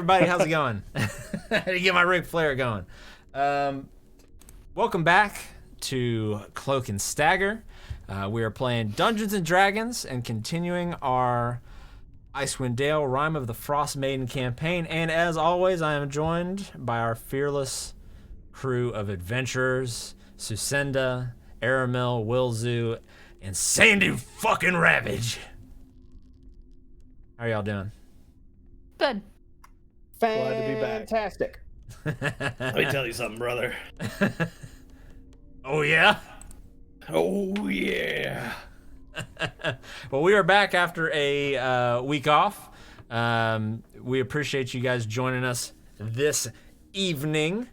everybody, how's it going? I had to get my Ric Flair going. Welcome back to Cloak and Stagger. We are playing Dungeons and Dragons and continuing our Icewind Dale Rime of the Frostmaiden campaign. And as always, I am joined by our fearless crew of adventurers, Susenda, Aramil, Wilzu, and Sandy fucking Ravage. How are y'all doing? Good. Glad to be back. Fantastic. Let me tell you something, brother. Oh, yeah? Oh, yeah. Well, we are back after a week off. We appreciate you guys joining us this evening.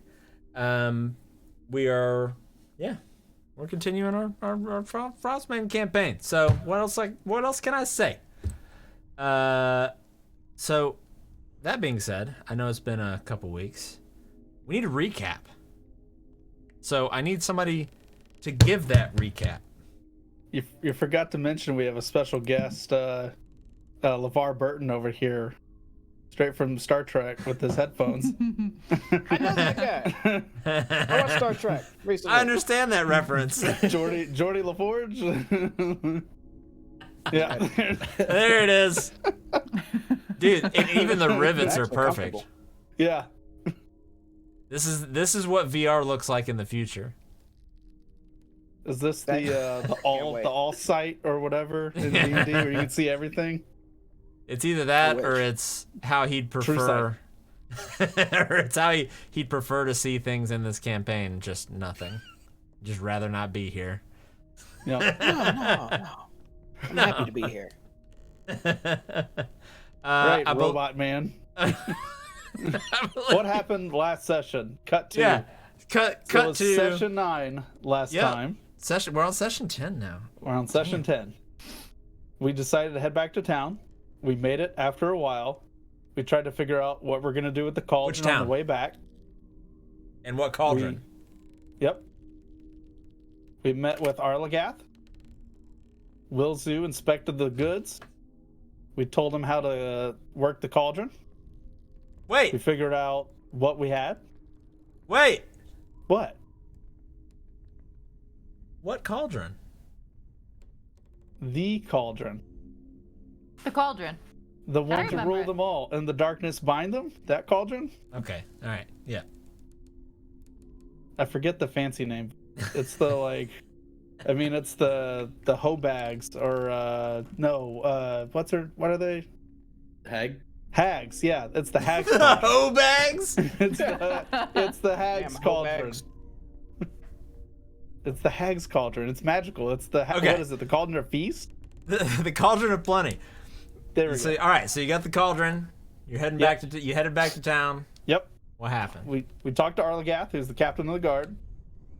We're continuing our Frostmaiden campaign. So what else can I say? So that being said, I know it's been a couple weeks. We need a recap. So I need somebody to give that recap. You forgot to mention we have a special guest, LeVar Burton over here, straight from Star Trek with his headphones. I know that guy. I watched Star Trek recently. I understand that reference. Geordie LaForge. Yeah. There it is. Dude, and even the rivets are perfect. Yeah. This is what VR looks like in the future. Is this the all sight or whatever in D&D where you can see everything? It's either that or it's how he'd prefer or it's how he'd prefer to see things in this campaign, just nothing. Just rather not be here. Yeah. No. I'm happy to be here. Right, robot man. What happened last session? Cut to. Yeah. Cut to session 9 last time. We're on session 10 now. We're on session 10. We decided to head back to town. We made it after a while. We tried to figure out what we're going to do with the cauldron on the way back. And what cauldron? Yep. We met with Arlagath. Wilzu inspected the goods. We told him how to work the cauldron. We Wait. figured out what we had. Wait. What? What cauldron? The cauldron. The cauldron. The one to remember rule it. them all and the darkness bind them? That cauldron? Okay. All right. Yeah. I forget the fancy name. It's the it's the hoe bags or what are they? Hags, yeah. It's the hags. Hoe bags? It's the hags Damn, cauldron. bags. It's the hags cauldron. It's magical. It's the Okay. What is it? The cauldron of feast? The cauldron of plenty. There we So go. all right, so you got the cauldron. You're heading back to you headed back to town. Yep. What happened? We talked to Arlagath, who's the captain of the guard.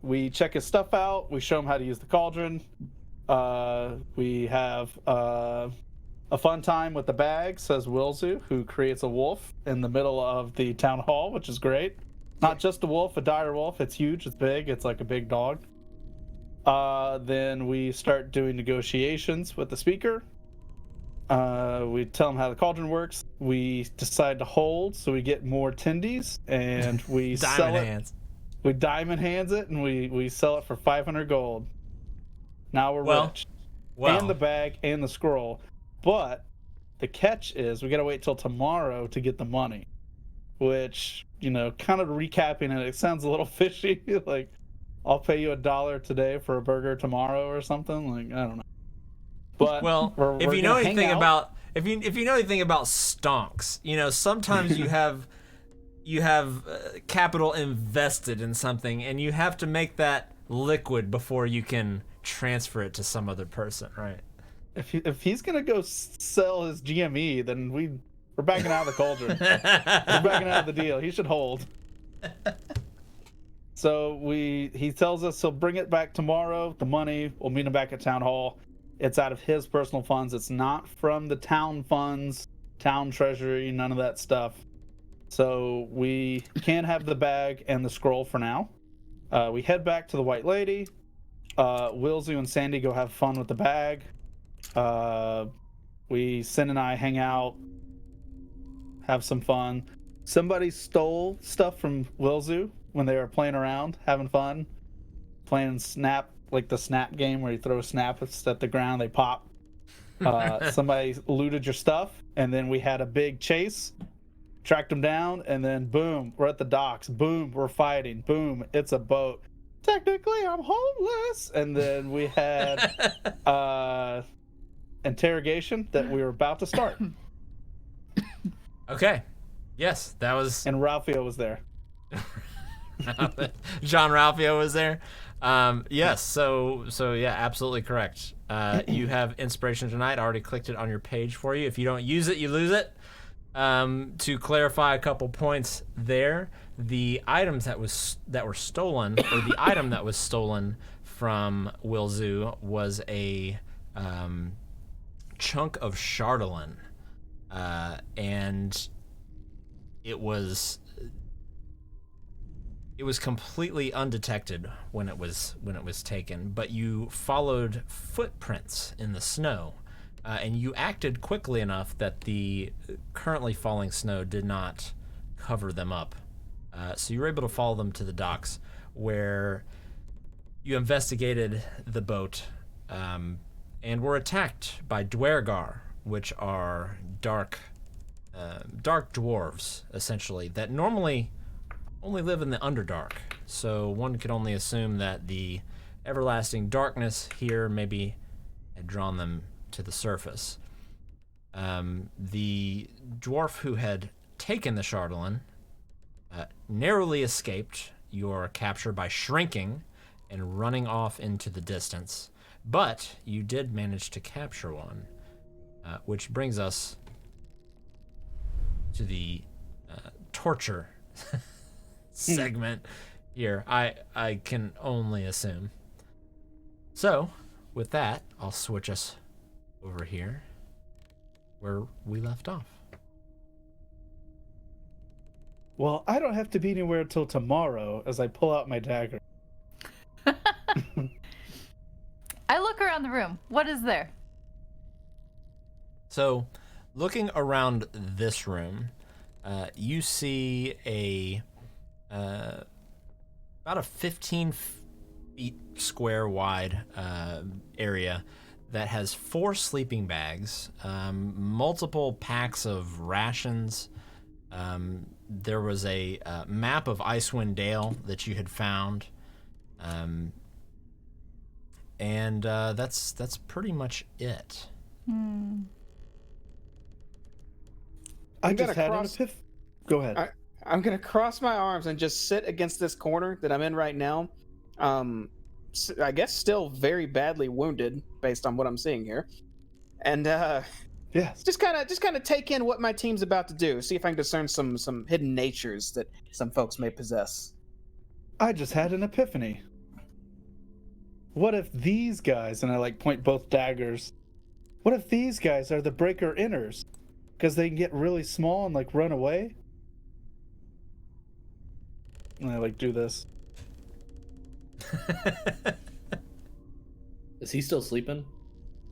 We check his stuff out. We show him how to use the cauldron. We have a fun time with the bag, says Wilzu, who creates a wolf in the middle of the town hall, which is great. Not just a wolf, a dire wolf. It's huge. It's big. It's like a big dog. Then we start doing negotiations with the speaker. We tell him how the cauldron works. We decide to hold, so we get more tendies, and we sell Diamond it. hands. We diamond hands it, and we sell it for 500 gold. Now we're rich. Well, And the bag and the scroll. But the catch is we got to wait till tomorrow to get the money. Which, kind of recapping it sounds a little fishy. Like, I'll pay you $1 today for a burger tomorrow or something. Like, I don't know. But if you know anything about stonks, sometimes you have capital invested in something, and you have to make that liquid before you can transfer it to some other person, right? If he's gonna go sell his GME, then we're backing out of the cauldron. We're backing out of the deal. He should hold. So he tells us he'll bring it back tomorrow. The money, we'll meet him back at town hall. It's out of his personal funds. It's not from the town funds, town treasury, none of that stuff. So we can have the bag and the scroll for now. We head back to the White Lady. Wilzu and Sandy go have fun with the bag. Sin and I hang out, have some fun. Somebody stole stuff from Wilzu when they were playing around, having fun, playing Snap, like the Snap game where you throw snaps at the ground, they pop. Somebody looted your stuff, and then we had a big chase, tracked them down, and then boom, we're at the docks. Boom, we're fighting. Boom, it's a boat. Technically, I'm homeless. And then we had interrogation that we were about to start. Okay. Yes, that was And Ralphio was there. John Ralphio was there. Yes, so yeah, absolutely correct. You have inspiration tonight. I already clicked it on your page for you. If you don't use it, you lose it. To clarify a couple points there, the items that were stolen, or the item that was stolen from Wilzu was a chunk of Chardolin, and it was completely undetected when it was taken, but you followed footprints in the snow, and you acted quickly enough that the currently falling snow did not cover them up. So you were able to follow them to the docks, where you investigated the boat, and were attacked by Dwergar, which are dark dwarves, essentially, that normally only live in the Underdark. So one could only assume that the everlasting darkness here maybe had drawn them to the surface. The dwarf who had taken the Chardolin narrowly escaped your capture by shrinking and running off into the distance, but you did manage to capture one, which brings us to the torture segment here. I can only assume. So, with that, I'll switch us over here where we left off. Well, I don't have to be anywhere until tomorrow as I pull out my dagger. I look around the room. What is there? So, looking around this room, you see about a 15 feet square wide area that has 4 sleeping bags, multiple packs of rations. There was a map of Icewind Dale that you had found, and that's pretty much it. I just had an epiphany. Go ahead. I'm gonna cross my arms and just sit against this corner that I'm in right now. I guess still very badly wounded based on what I'm seeing here, and Yes. just kind of take in what my team's about to do. See if I can discern some hidden natures that some folks may possess. I just had an epiphany. What if these guys, and I point both daggers, what if these guys are the breaker inners? Because they can get really small and run away? And I do this. Is he still sleeping?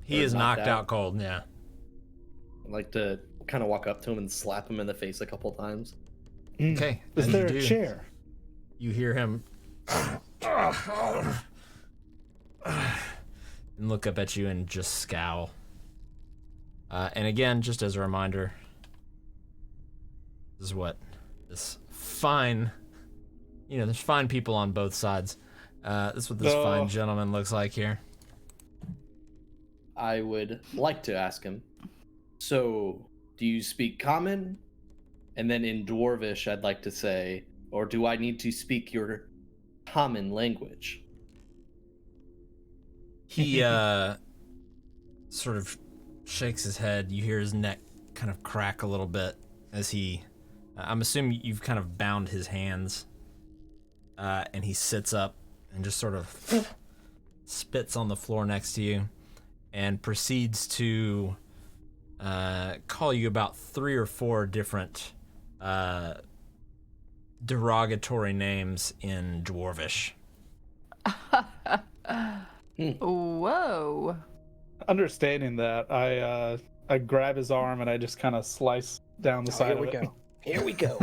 He Or is knocked out cold, yeah. I'd like to kind of walk up to him and slap him in the face a couple times. Okay. Is as there you a do, chair? You hear him and look up at you and just scowl. And again, just as a reminder, this is what this fine, there's fine people on both sides. This is what this fine gentleman looks like here. I would like to ask him, so do you speak common? And then in Dwarvish, I'd like to say, or do I need to speak your common language? He sort of shakes his head. You hear his neck kind of crack a little bit as he, I'm assuming you've kind of bound his hands, and he sits up and just sort of spits on the floor next to you and proceeds to call you about 3 or 4 different derogatory names in Dwarvish. Whoa. Understanding that, I grab his arm and I just kind of slice down the side Here we of it. go. Here we go.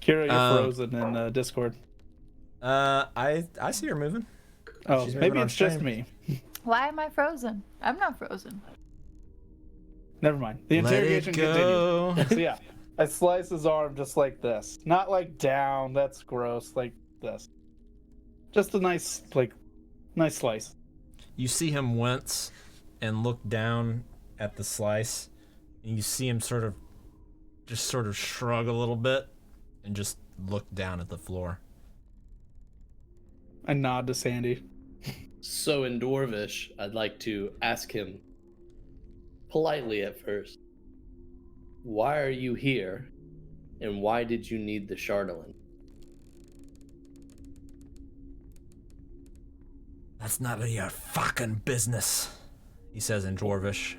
Kira, you're frozen in Discord. I see her moving. Oh, She's maybe moving on it's just stream. me. Why am I frozen? I'm not frozen. Never mind. The Let it interrogation go. continues. So yeah, I slice his arm just like this. Not like down, that's gross, like this. Just a nice slice. You see him wince and look down at the slice, and you see him sort of shrug a little bit and just look down at the floor. I nod to Sandy. So in Dwarvish, I'd like to ask him, politely at first, why are you here, and why did you need the Chardolin? That's none of your fucking business, he says in Dwarvish.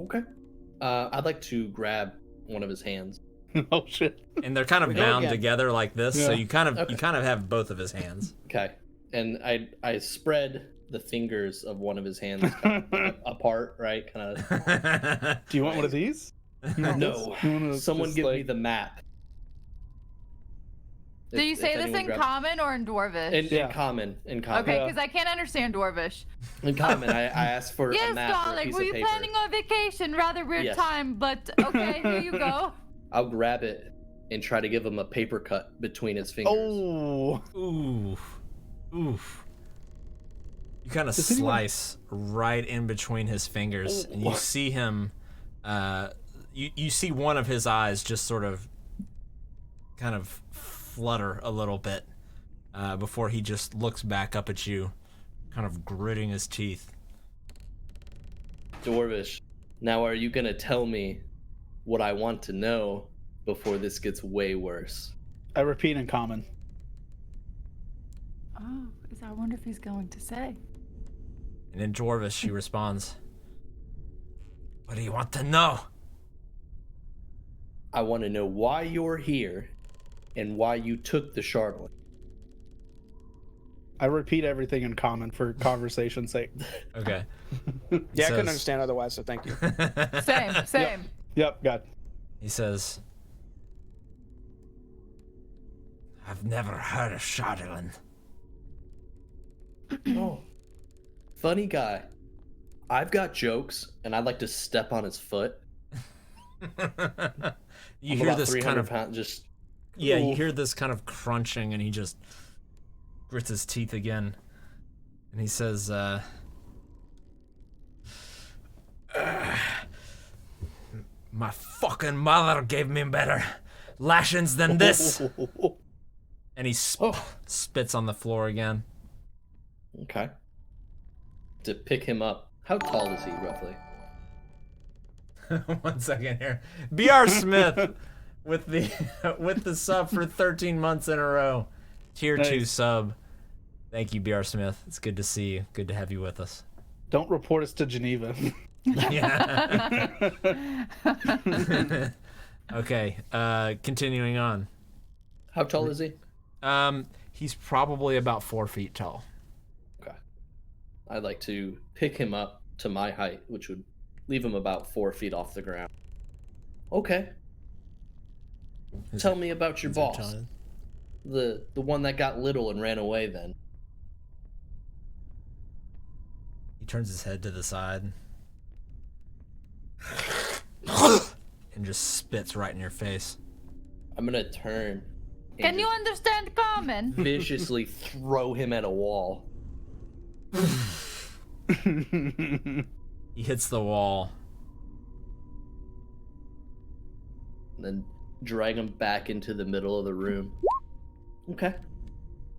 Okay. I'd like to grab one of his hands. Oh shit. And they're kind of We go bound again. together like this, so Yeah. you kind of Okay. have both of his hands. Okay. And I spread the fingers of one of his hands kind of apart, right? Kind of. Do you want one of these? No. You wanna Someone just, give me like- the map. Do you say this in common or in Dwarvish? In common. In common. Okay, Yeah. because I can't understand Dwarvish. In common. I asked for a Yes, map or a darling, piece were of you paper. planning on vacation? Rather weird Yes. time, but okay, here you go. I'll grab it and try to give him a paper cut between his fingers. Oh. Oof. Oof. You kind of Does anyone- slice right in between his fingers, and you see him, you see one of his eyes just sort of kind of flutter a little bit before he just looks back up at you, kind of gritting his teeth. Dwarvish, now are you going to tell me what I want to know before this gets way worse? I repeat in common. Oh, I wonder if he's going to say. And in Dwarvish, he responds, "What do you want to know?" I want to know why you're here and why you took the Chardolin. I repeat everything in common for conversation's sake. Okay. Yeah, I couldn't says- understand otherwise, so thank you. Same. Yep, got. He says, "I've never heard of Chardolin." Oh. Funny guy. I've got jokes and I'd like to step on his foot. You I'm hear about this 300 kind of pounds, just yeah, you Ooh. hear this kind of crunching, and he just grits his teeth again, and he says, "My fucking mother gave me better lashings than this," and he spits on the floor again. Okay. To pick him up. How tall is he roughly? 1 second here. B.R. Smith with the sub for 13 months in a row. Tier 2 Nice. sub. Thank you, B.R. Smith. It's good to see you. Good to have you with us. Don't report us to Geneva. Yeah. Okay. Continuing on. How tall is he? He's probably about 4 feet tall. Okay. I'd like to pick him up to my height, which would leave him about 4 feet off the ground. Okay. Tell me about your Is that boss. tall? The one that got little and ran away then. He turns his head to the side and just spits right in your face. I'm gonna turn and Can you just understand common? viciously throw him at a wall. He hits the wall. And then drag him back into the middle of the room. Okay.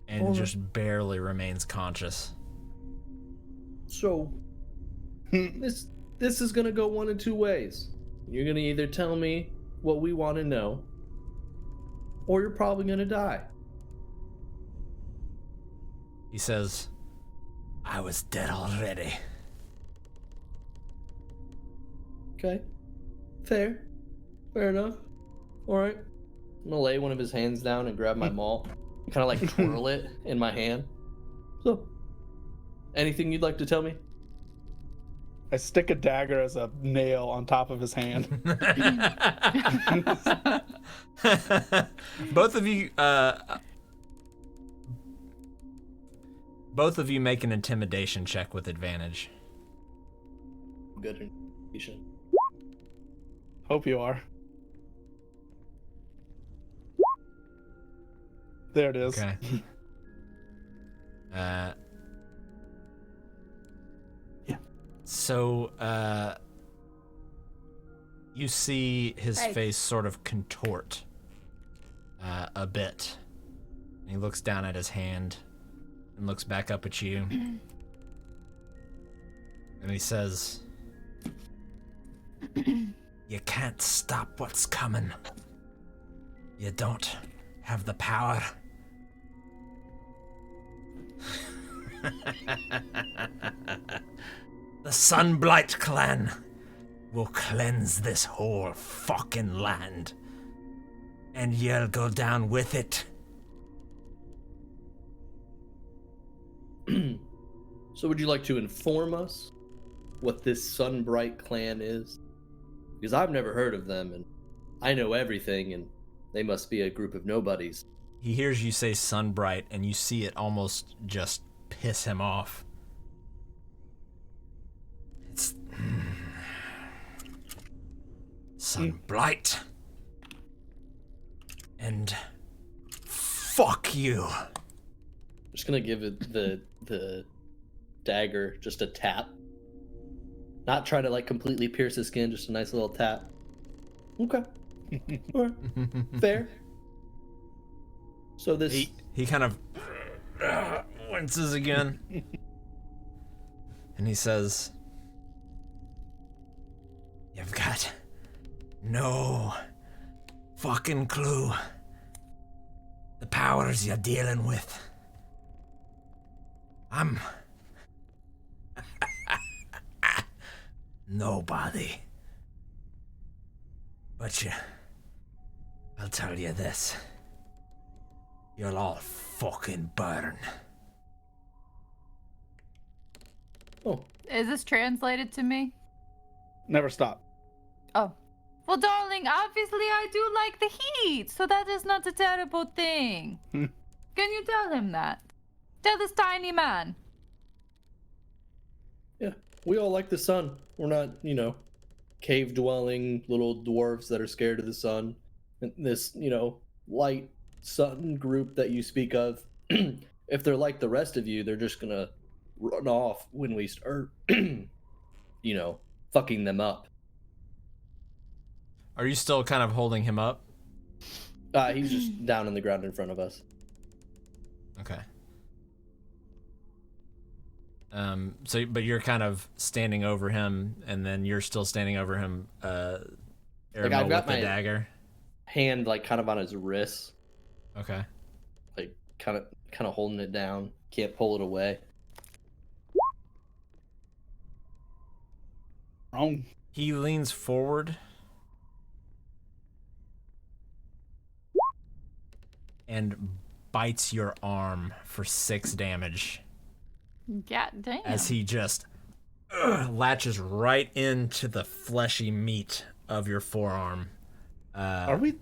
And just barely remains conscious. So this is gonna go one of two ways. You're gonna either tell me what we want to know, or you're probably gonna die. He says, "I was dead already." Okay. Fair enough. All right. I'm gonna lay one of his hands down and grab my maul, kind of like twirl it in my hand. So, anything you'd like to tell me? I stick a dagger as a nail on top of his hand. Both of you make an intimidation check with advantage. Good information. Hope you are. There it is. Okay. Yeah. So, you see his Hey. face sort of contort a bit. And he looks down at his hand and looks back up at you. And he says, "You can't stop what's coming. You don't have the power." The Sunblight clan will cleanse this whole fucking land. And you'll go down with it. So would you like to inform us what this Sunbright clan is? Because I've never heard of them, and I know everything, and they must be a group of nobodies. He hears you say Sunbright, and you see it almost just piss him off. It's Sunblight. And fuck you. Just gonna give it the dagger just a tap. Not try to like completely pierce his skin, just a nice little tap. Okay. Alright. Fair. So this He kind of winces again. And he says, "You've got no fucking clue the powers you're dealing with. I'm nobody. But I'll tell you this. You'll all fucking burn." Oh, Is this translated to me? Never stop. Oh. Well, darling, obviously I do like the heat, so that is not a terrible thing. Can you tell him that? Tell this tiny man. yeah. We all like the sun. We're not, cave dwelling little dwarves that are scared of the sun. And this, light sun group that you speak of, if they're like the rest of you, they're just gonna run off when we start, fucking them up. Are you still kind of holding him up? He's just down in the ground in front of us. Okay. But you're kind of standing over him, and then you're still standing over him, Aramel, I've got with the my dagger. hand like kind of on his wrist, Okay. like kind of holding it down. Can't pull it away. Wrong. He leans forward and bites your arm for 6 damage God damn. as he just latches right into the fleshy meat of your forearm. Are we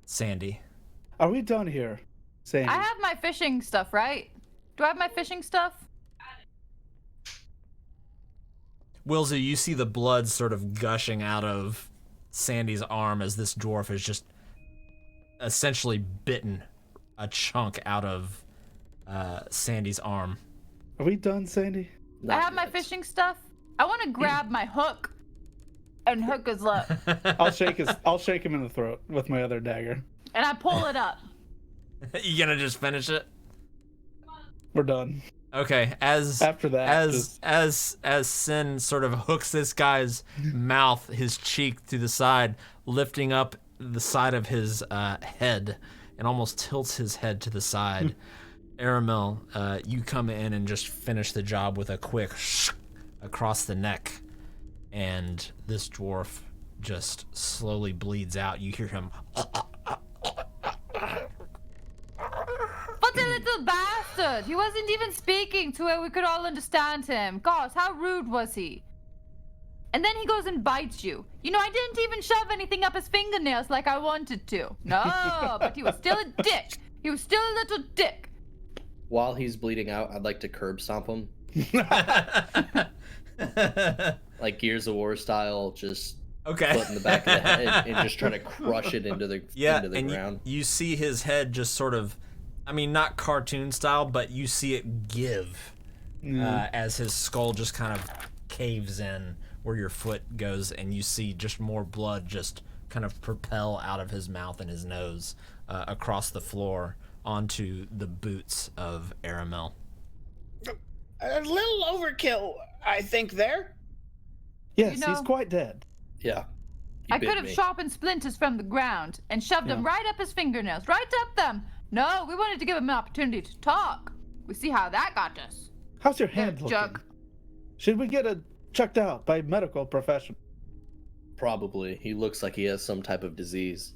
Sandy. done here? Sandy. I have my fishing stuff, right? Do I have my fishing stuff? Wilsey, you see the blood sort of gushing out of Sandy's arm as this dwarf has just essentially bitten a chunk out of Sandy's arm. Are we done, Sandy? I have my yet. fishing stuff. I want to grab my hook and hook his lip. I'll shake him in the throat with my other dagger. And I pull it up. You gonna just finish it? We're done. Okay, After that, as Sin sort of hooks this guy's mouth, his cheek to the side, lifting up the side of his head, and almost tilts his head to the side. Aramel, you come in and just finish the job with a quick across the neck, and this dwarf just slowly bleeds out. You hear him. But the little bastard! He wasn't even speaking to where we could all understand him. Gosh, how rude was he? And then he goes and bites you. You know, I didn't even shove anything up his fingernails like I wanted to. No, but he was still a dick. He was still a little dick. While he's bleeding out, I'd like to curb stomp him. Like Gears of War style, just Okay. foot in the back of the head and just trying to crush it into the and ground. you see his head just sort of, I mean, not cartoon style, but you see it give as his skull just kind of caves in where your foot goes, and you see just more blood just kind of propel out of his mouth and his nose across the floor onto the boots of Aramel. A little overkill, I think, there. Yes, You know- he's quite dead. Yeah. He I bit could have me. sharpened splinters from the ground and shoved them right up his fingernails, right up them. No, we wanted to give him an opportunity to talk. We see how that got us. How's your hand looking? Jerk. Should we get it checked out by medical professional? Probably. He looks like he has some type of disease.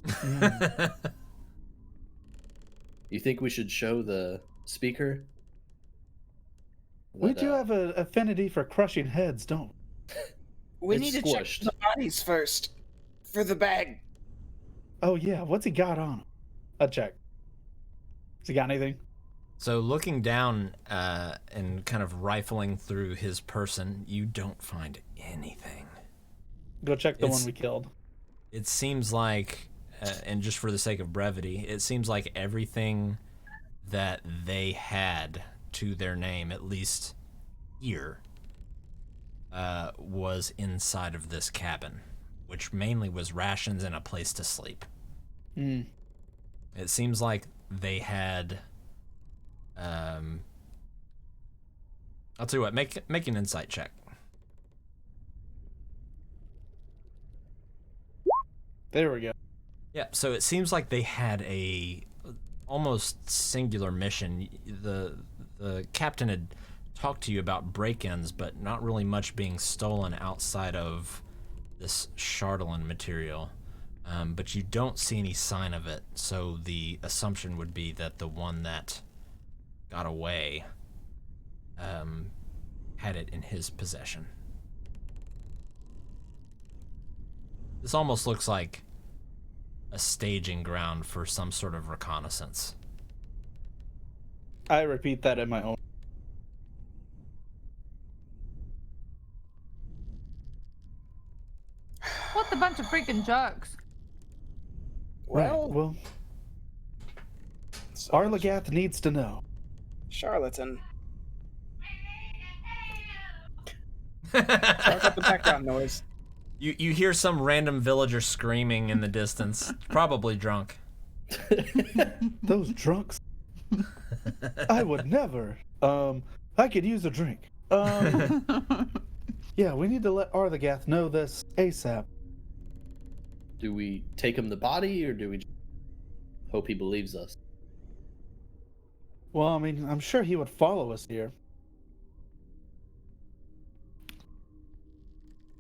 You think we should show the speaker? We That, do have an affinity for crushing heads, don't we? We It's need to check squished. the bodies first. For the bag. Oh, yeah. What's he got on him? I'll check. Has he got anything? So looking down and kind of rifling through his person, you don't find anything. Go check the It's- one we killed. It seems like, and just for the sake of brevity, it seems like everything that they had to their name, at least here, was inside of this cabin, which mainly was rations and a place to sleep. Hmm. It seems like they had. I'll tell you what. Make an insight check. There we go. Yeah. So it seems like they had a almost singular mission. The captain had talked to you about break-ins, but not really much being stolen outside of this Chardolin material. But you don't see any sign of it, so the assumption would be that the one that got away had it in his possession. This almost looks like a staging ground for some sort of reconnaissance. I repeat that in my own. What a bunch of freaking jerks. Well, Right. Well, so Arlagath needs to know. charlatan. Sorry about the background noise. You hear some random villager screaming in the distance, probably drunk. Those drunks. I would never. I could use a drink. Yeah, we need to let Arlagath know this ASAP. Do we take him the body, or do we hope he believes us? Well, I mean, I'm sure he would follow us here.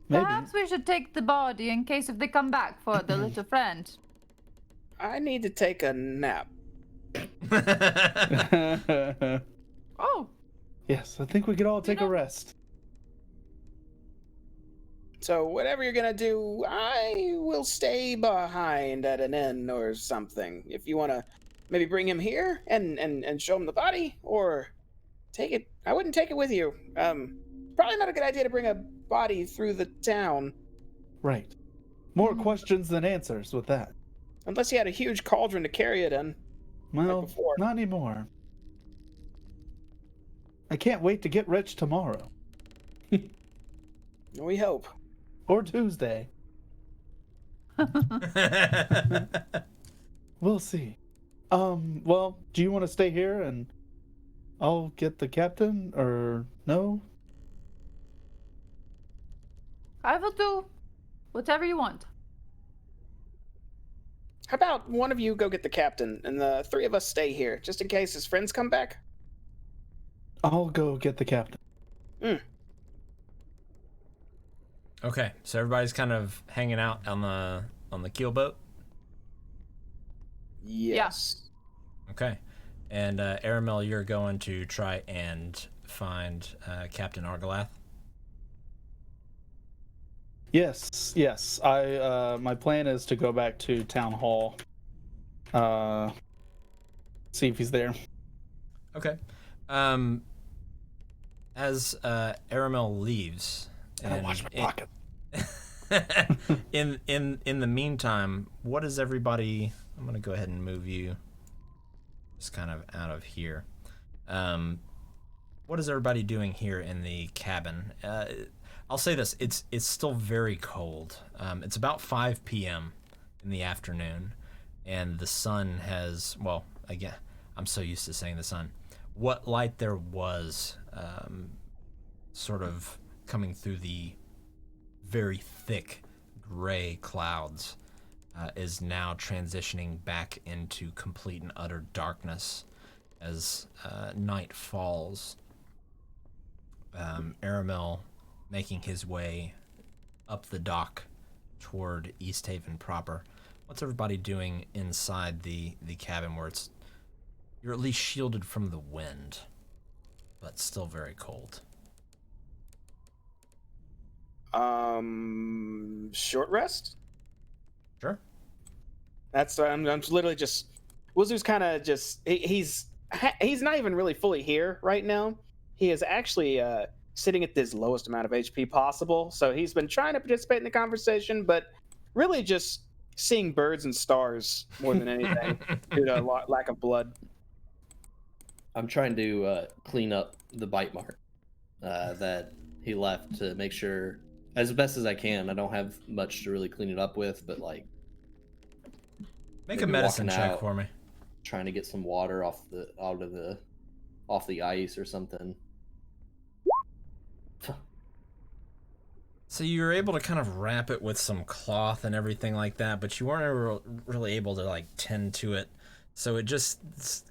Maybe. Perhaps we should take the body in case if they come back for the little friend. I need to take a nap. Oh, Yes, I think we could all take a rest. So whatever you're gonna do, I will stay behind at an inn or something. If you wanna maybe bring him here and show him the body, or take it. I wouldn't take it with you. Probably not a good idea to bring a body through the town. Right. More questions than answers with that. Unless you had a huge cauldron to carry it in. Well, before. not anymore. I can't wait to get rich tomorrow. We hope. Or Tuesday. We'll see. Well, do you want to stay here and I'll get the captain, or no? I will do whatever you want. How about one of you go get the captain, and the three of us stay here, just in case his friends come back? I'll go get the captain. Okay, so everybody's kind of hanging out on the keelboat. Yes. Okay, and Aramel, you're going to try and find Captain Argalath. Yes. I my plan is to go back to town hall. See if he's there. Okay. As Aramel leaves, And watch my pocket. in the meantime, what is everybody? I'm gonna go ahead and move you just kind of out of here. What is everybody doing here in the cabin? I'll say this: it's still very cold. It's about 5 p.m. in the afternoon, and the sun has, well, again, I'm so used to saying the sun. What light there was, sort of coming through the very thick gray clouds, is now transitioning back into complete and utter darkness as night falls. Aramel making his way up the dock toward East Haven proper. What's everybody doing inside the cabin where you're at least shielded from the wind, but still very cold? Short rest. Sure. That's I'm literally just. Wuzu's kind of just he's not even really fully here right now. He is actually sitting at this lowest amount of HP possible. So he's been trying to participate in the conversation, but really just seeing birds and stars more than anything due to lack of blood. I'm trying to clean up the bite mark that he left to make sure, as best as I can. I don't have much to really clean it up with, but like, Make a maybe medicine walking check out, for me. trying to get some water off the ice or something. So you were able to kind of wrap it with some cloth and everything like that, but you weren't ever really able to like tend to it. So it's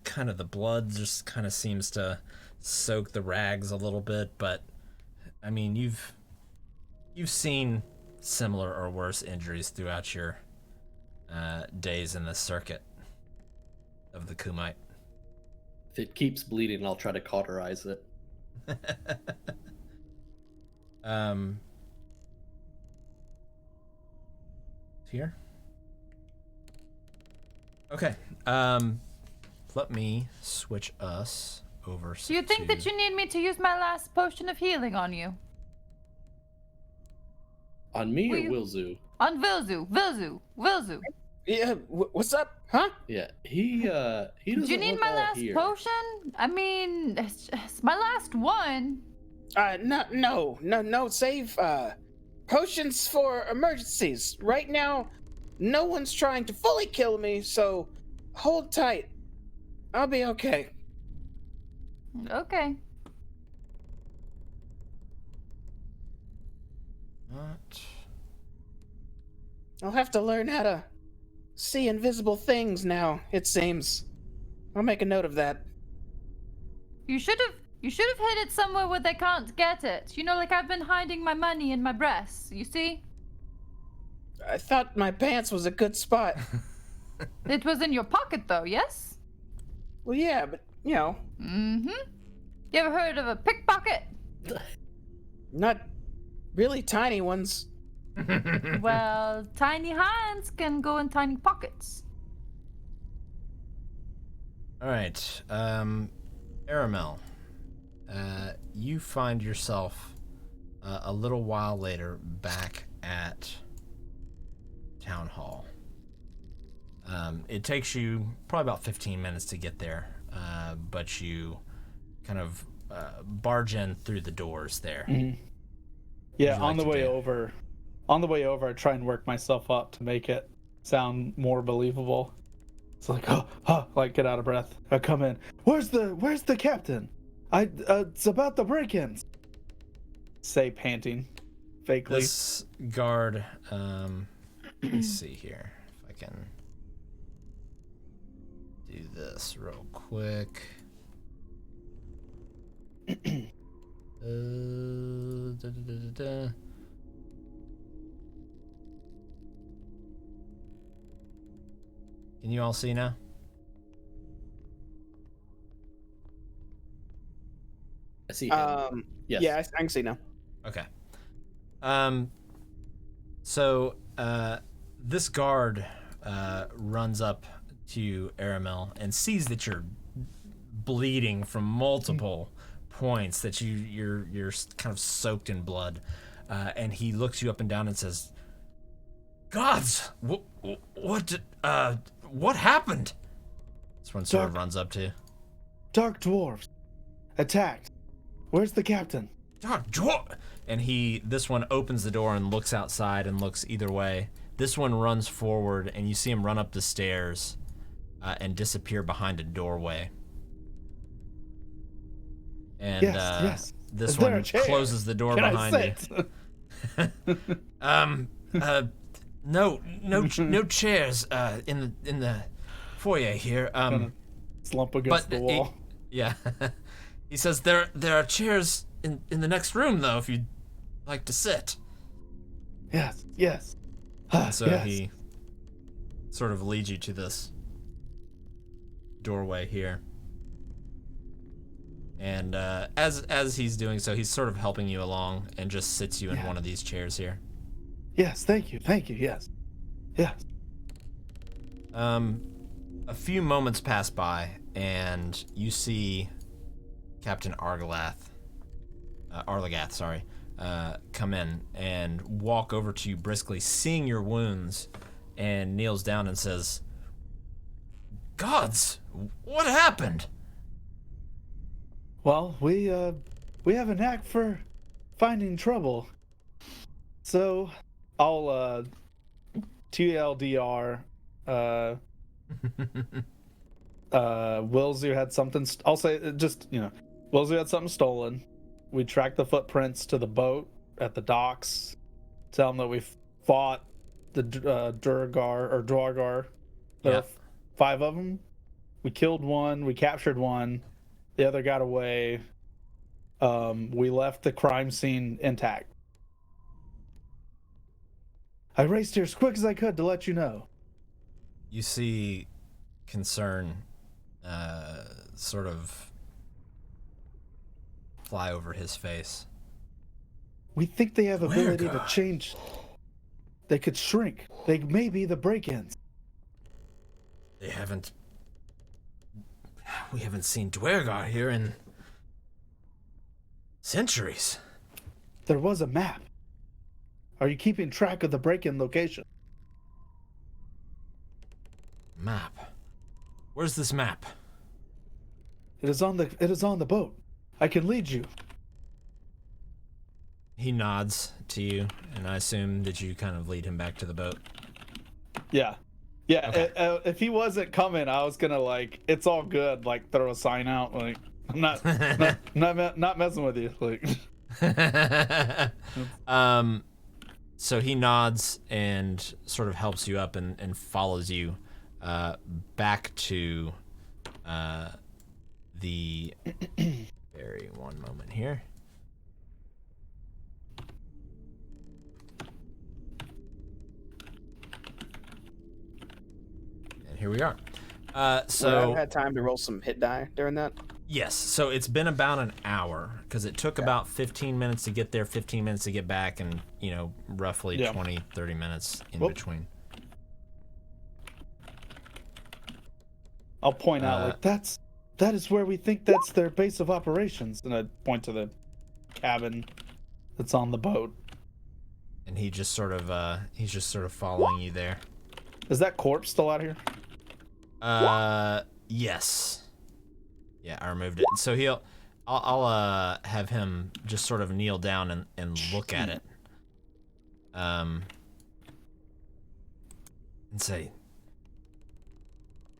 kind of, the blood just kind of seems to soak the rags a little bit. But I mean, you've seen similar or worse injuries throughout your days in the circuit of the Kumite. If it keeps bleeding, I'll try to cauterize it. Here. Okay. Let me switch us over. Do you think that you need me to use my last potion of healing on you? On me Will or you- Wilzu? On Vilzu. Yeah, what's up, huh? Yeah, he doesn't Do you need look my all last here. potion? I mean, it's my last one. No. Save potions for emergencies. Right now, no one's trying to fully kill me, so hold tight. I'll be okay. Okay. What? I'll have to learn how to see invisible things now, it seems. I'll make a note of that. You should have hid it somewhere where they can't get it. You know, like I've been hiding my money in my breasts. You see? I thought my pants was a good spot. It was in your pocket, though. Yes. Well, yeah, but, you know, Mm-hmm. You ever heard of a pickpocket? not really tiny ones. Well, tiny hands can go in tiny pockets. All right, Aramel, you find yourself a little while later back at Town Hall. It takes you probably about 15 minutes to get there, but you kind of barge in through the doors there. Mm-hmm. Yeah, you like on the to way do? over, I try and work myself up to make it sound more believable. It's like, like get out of breath. I come in. Where's the captain? It's about the break-ins. Say panting, fakely. This guard, let me see here if I can do this real quick. Da. Can you all see now? I see him. Yes. Yeah, I can see now. Okay. So, this guard runs up to Aramel and sees that you're bleeding from multiple points, that you're kind of soaked in blood, and he looks you up and down and says, "Gods, what happened?" This one sort of runs up to you. Dark dwarves attacked. Where's the captain? Dark dwarf. And this one opens the door and looks outside and looks either way. This one runs forward, and you see him run up the stairs and disappear behind a doorway. And yes. This Is there one a chair? closes the door Can behind I sit? No chairs in the foyer here. Slump against the wall. Yeah. He says there are chairs in the next room though, if you'd like to sit. Yes. So yes. he sort of leads you to this doorway here. And as he's doing so, he's sort of helping you along and just sits you in one of these chairs here. Yes, thank you, yes. A few moments pass by, and you see Captain Arlagath, come in and walk over to you briskly, seeing your wounds, and kneels down and says, "Gods, what happened?" Well, we have a knack for finding trouble. So, I'll TLDR Willzu had something I'll say Willzu had something stolen. We tracked the footprints to the boat at the docks. Tell them that we fought the Dwargar. There are 5 of them. We killed one, we captured one. The other got away. We left the crime scene intact. I raced here as quick as I could to let you know. You see concern sort of fly over his face. We think they have ability to change. They could shrink. They may be the break-ins. We haven't seen Dwergar here in centuries. There was a map. Are you keeping track of the break-in location? Map. Where's this map? It is on the boat. I can lead you. He nods to you, and I assume that you kind of lead him back to the boat. Yeah. Okay. If he wasn't coming, I was gonna it's all good, throw a sign out, I'm not messing with you, So he nods and sort of helps you up and follows you back to the one moment here. And here we are. So I had time to roll some hit die during that. Yes, so it's been about an hour because it took about 15 minutes to get there, 15 minutes to get back, and roughly 20, 30 minutes in between. I'll point out that is where we think that's their base of operations, and I point to the cabin that's on the boat. And he's just sort of following you there. Is that corpse still out here? Yes. Yeah, I removed it. So I'll have him just sort of kneel down and look at it. And say,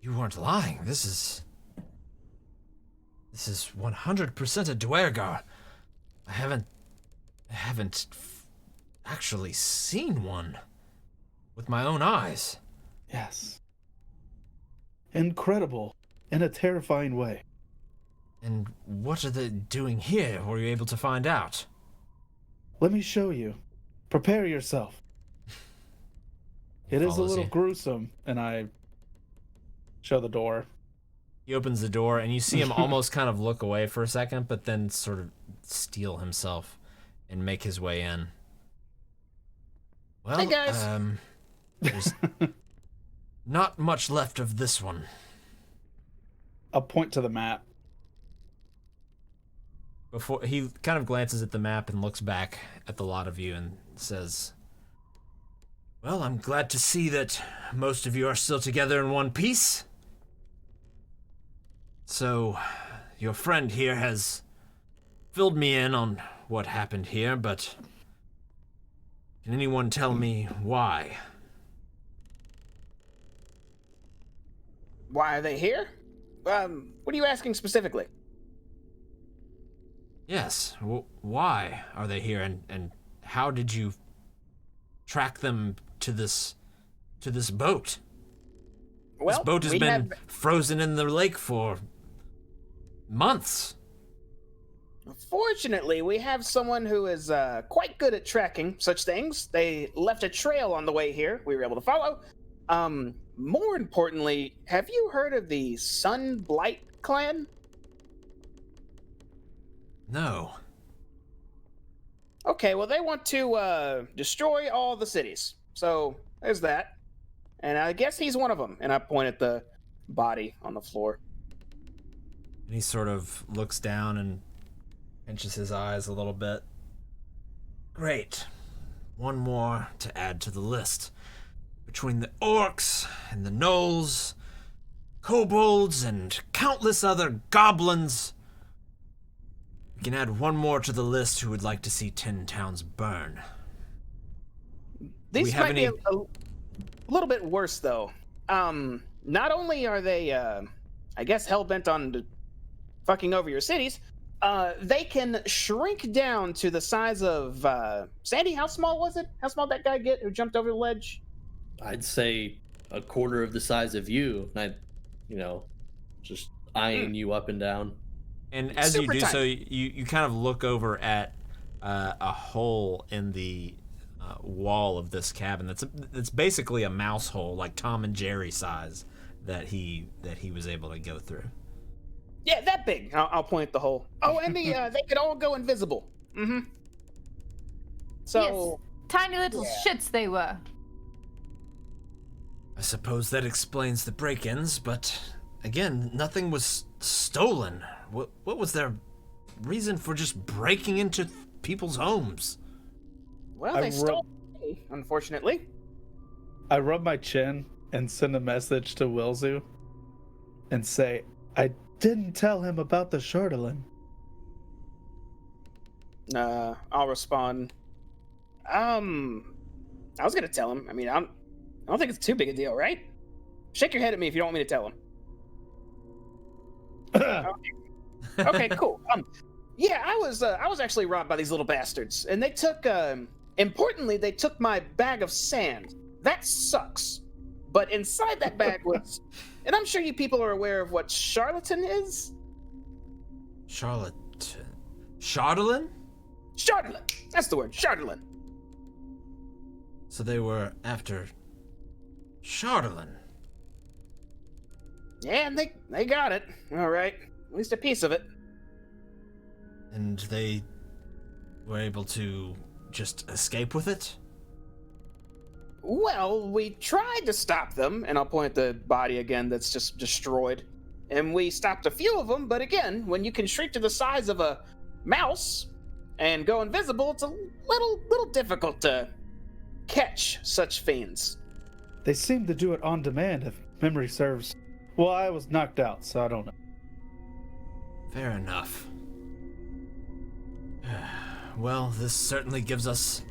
"You weren't lying. This is 100% a Dwergar. I haven't actually seen one with my own eyes." Yes. Incredible in a terrifying way. "And what are they doing here? Were you able to find out?" Let me show you. Prepare yourself. It is a little gruesome, and I show the door. He opens the door, and you see him almost kind of look away for a second, but then sort of steel himself and make his way in. Well, Hey, guys. There's not much left of this one. I'll point to the map. Before he kind of glances at the map and looks back at the lot of you and says, "Well, I'm glad to see that most of you are still together in one piece. So, your friend here has filled me in on what happened here, but can anyone tell me why?" Why are they here? What are you asking specifically? Yes, why are they here, and how did you track them to this boat? Well, This boat has we been frozen in the lake for months. Fortunately, we have someone who is quite good at tracking such things. They left a trail on the way here. We were able to follow. More importantly, have you heard of the Sunblight clan? No. Okay, well, they want to destroy all the cities. So there's that. And I guess he's one of them. And I point at the body on the floor. And he sort of looks down and pinches his eyes a little bit. Great. One more to add to the list. Between the orcs and the gnolls, kobolds, and countless other goblins, we can add one more to the list who would like to see 10 towns burn. These We have might be any- a little bit worse, though. Not only are they, I guess, hell-bent on fucking over your cities, they can shrink down to the size of, Sandy, how small was it? How small did that guy get who jumped over the ledge? I'd say a quarter of the size of you. And just eyeing you up and down. And as Super you do so, tiny. you kind of look over at a hole in the wall of this cabin. That's basically a mouse hole, like Tom and Jerry size, that he was able to go through. Yeah, that big. I'll point at the hole. Oh, and they could all go invisible. Mm-hmm. So, Yes. Tiny little shits they were. I suppose that explains the break-ins, but again, nothing was stolen. What was their reason for just breaking into people's homes? well, I they stole me, unfortunately. I rub my chin and send a message to Wilzu and say, I didn't tell him about the Chardelin. I'll respond. I was gonna tell him. I mean, I don't think it's too big a deal, right? Shake your head at me if you don't want me to tell him. Okay, cool. Yeah, I was actually robbed by these little bastards, and they took. Importantly, they took my bag of sand. That sucks. But inside that bag was, and I'm sure you people are aware of what charlatan is. Charlotte. Chardelin? Charlatan. That's the word. Charlatan. So they were after Chardelin. Yeah, and they got it. All right, at least a piece of it. And they were able to just escape with it? Well, we tried to stop them, and I'll point at the body again that's just destroyed. And we stopped a few of them, but again, when you can shrink to the size of a mouse and go invisible, it's a little difficult to catch such fiends. They seem to do it on demand, if memory serves. Well, I was knocked out, so I don't know. Fair enough. Well, this certainly gives us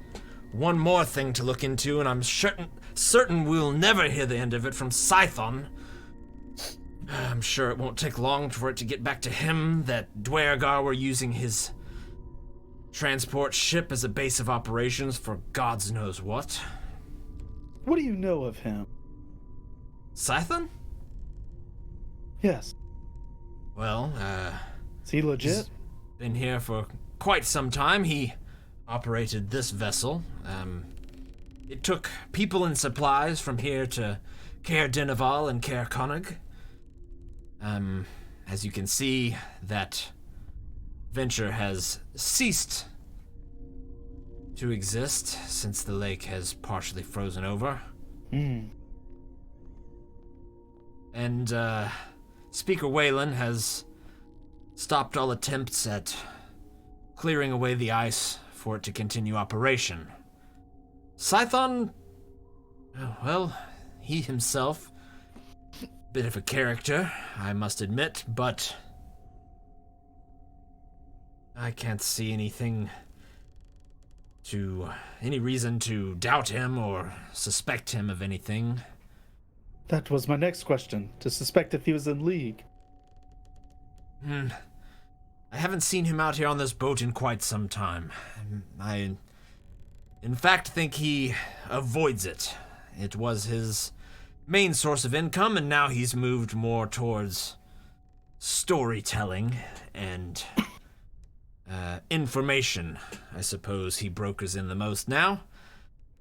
one more thing to look into, and I'm certain we'll never hear the end of it from Scython. I'm sure it won't take long for it to get back to him that Dwergar were using his transport ship as a base of operations for gods knows what. What do you know of him? Scython? Yes. Well, Is he legit? he's been here for quite some time. He operated this vessel. It took people and supplies from here to Caer Dineval and Caer Connig. As you can see, that venture has ceased to exist since the lake has partially frozen over. And Speaker Whalen has stopped all attempts at clearing away the ice for it to continue operation. Scython, well, he himself, bit of a character, I must admit, but I can't see any reason to doubt him or suspect him of anything. That was my next question, to suspect if he was in league. I haven't seen him out here on this boat in quite some time. I, in fact, think he avoids it. It was his main source of income, and now he's moved more towards storytelling and information. I suppose he brokers in the most now,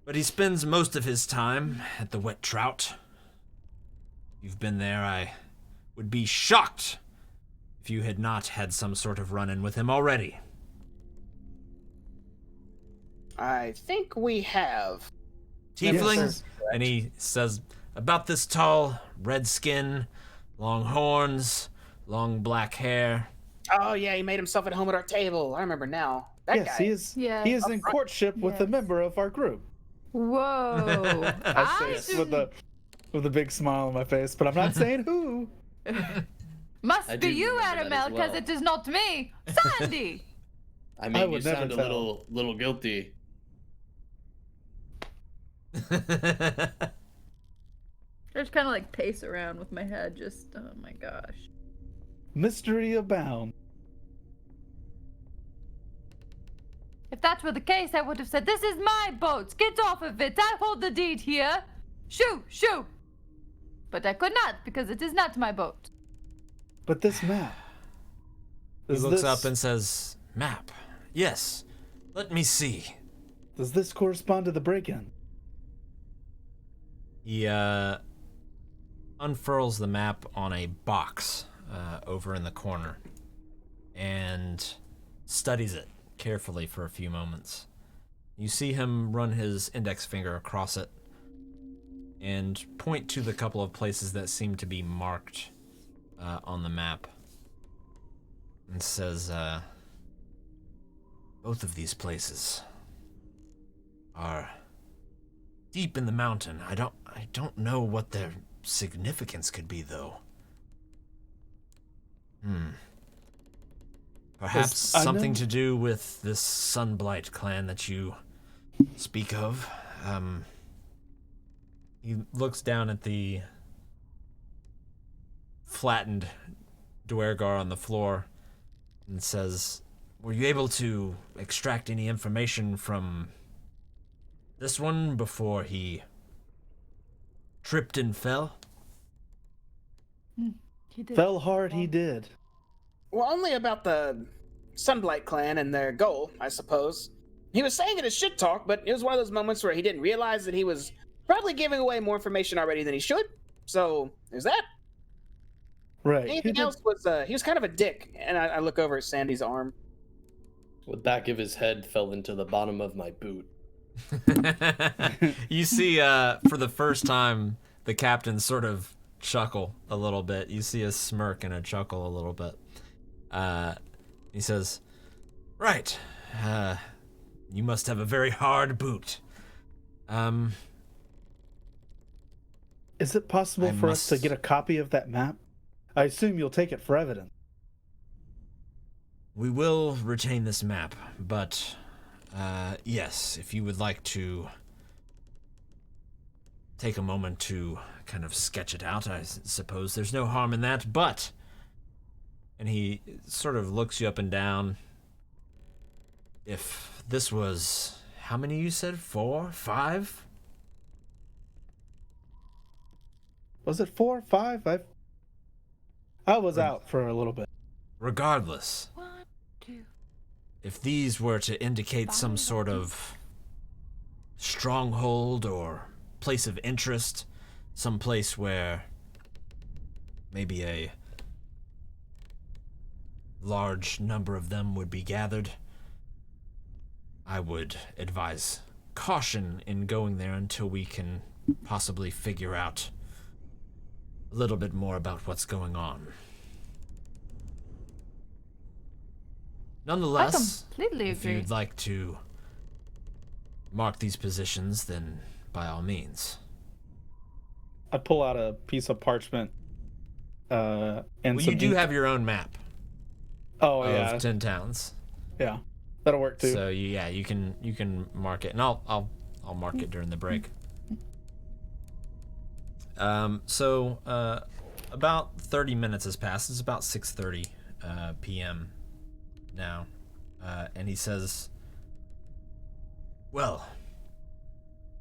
but he spends most of his time at the Wet Trout. You've been there, I would be shocked if you had not had some sort of run-in with him already. I think we have. Tiefling, Yes, and he says, about this tall, red skin, long horns, long black hair. Oh yeah, he made himself at home at our table. I remember now. That Yes, guy. he is. Yeah. He is in courtship with a Yes. member of our group. Whoa. I say it with a big smile on my face, but I'm not saying who. Must I be do you, remember that as Aramel, because well. it is not me. Sandy! I I mean, you would never sound a tell. little guilty. I just kind of like pace around with my head, just, oh my gosh. Mystery abound. If that were the case, I would have said, this is my boat. Get off of it. I hold the deed here. Shoo, shoo. But I could not, because it is not my boat. But this map. He Is looks this, up and says, map. Yes, let me see. Does this correspond to the break-in? He unfurls the map on a box over in the corner and studies it carefully for a few moments. You see him run his index finger across it and point to the couple of places that seem to be marked on the map and says, both of these places are deep in the mountain. I don't know what their significance could be, though. Perhaps I something know- to do with this Sunblight clan that you speak of. He looks down at the flattened Duergar on the floor and says, were you able to extract any information from this one before he tripped and fell? He did. Fell hard he did. Well, only about the Sunblight clan and their goal, I suppose. He was saying it as shit talk, but it was one of those moments where he didn't realize that he was probably giving away more information already than he should. So there's that. Right. He Anything did- else was he was kind of a dick. And I look over at Sandy's arm. The back of his head fell into the bottom of my boot. You see, for the first time, the captain sort of chuckle a little bit. You see a smirk and a chuckle a little bit. He says, right, you must have a very hard boot. Is it possible I for us to must- get a copy of that map? I assume you'll take it for evidence. We will retain this map, but, yes, if you would like to take a moment to kind of sketch it out, I suppose there's no harm in that, but... And he sort of looks you up and down. If this was... How many you said? 4? 5? Was it 4, 5? I was out for a little bit. Regardless, 1, 2. if these were to indicate some sort of stronghold or place of interest, some place where maybe a large number of them would be gathered, I would advise caution in going there until we can possibly figure out a little bit more about what's going on. Nonetheless, completely if agree. you'd like to mark these positions, then by all means. I pull out a piece of parchment. And Well, some you do ink. have your own map Oh of yeah, 10 towns. yeah, that'll work too. So you can mark it, and I'll mark it during the break. About 30 minutes has passed. It's about 6:30 p.m. now, and he says, "Well,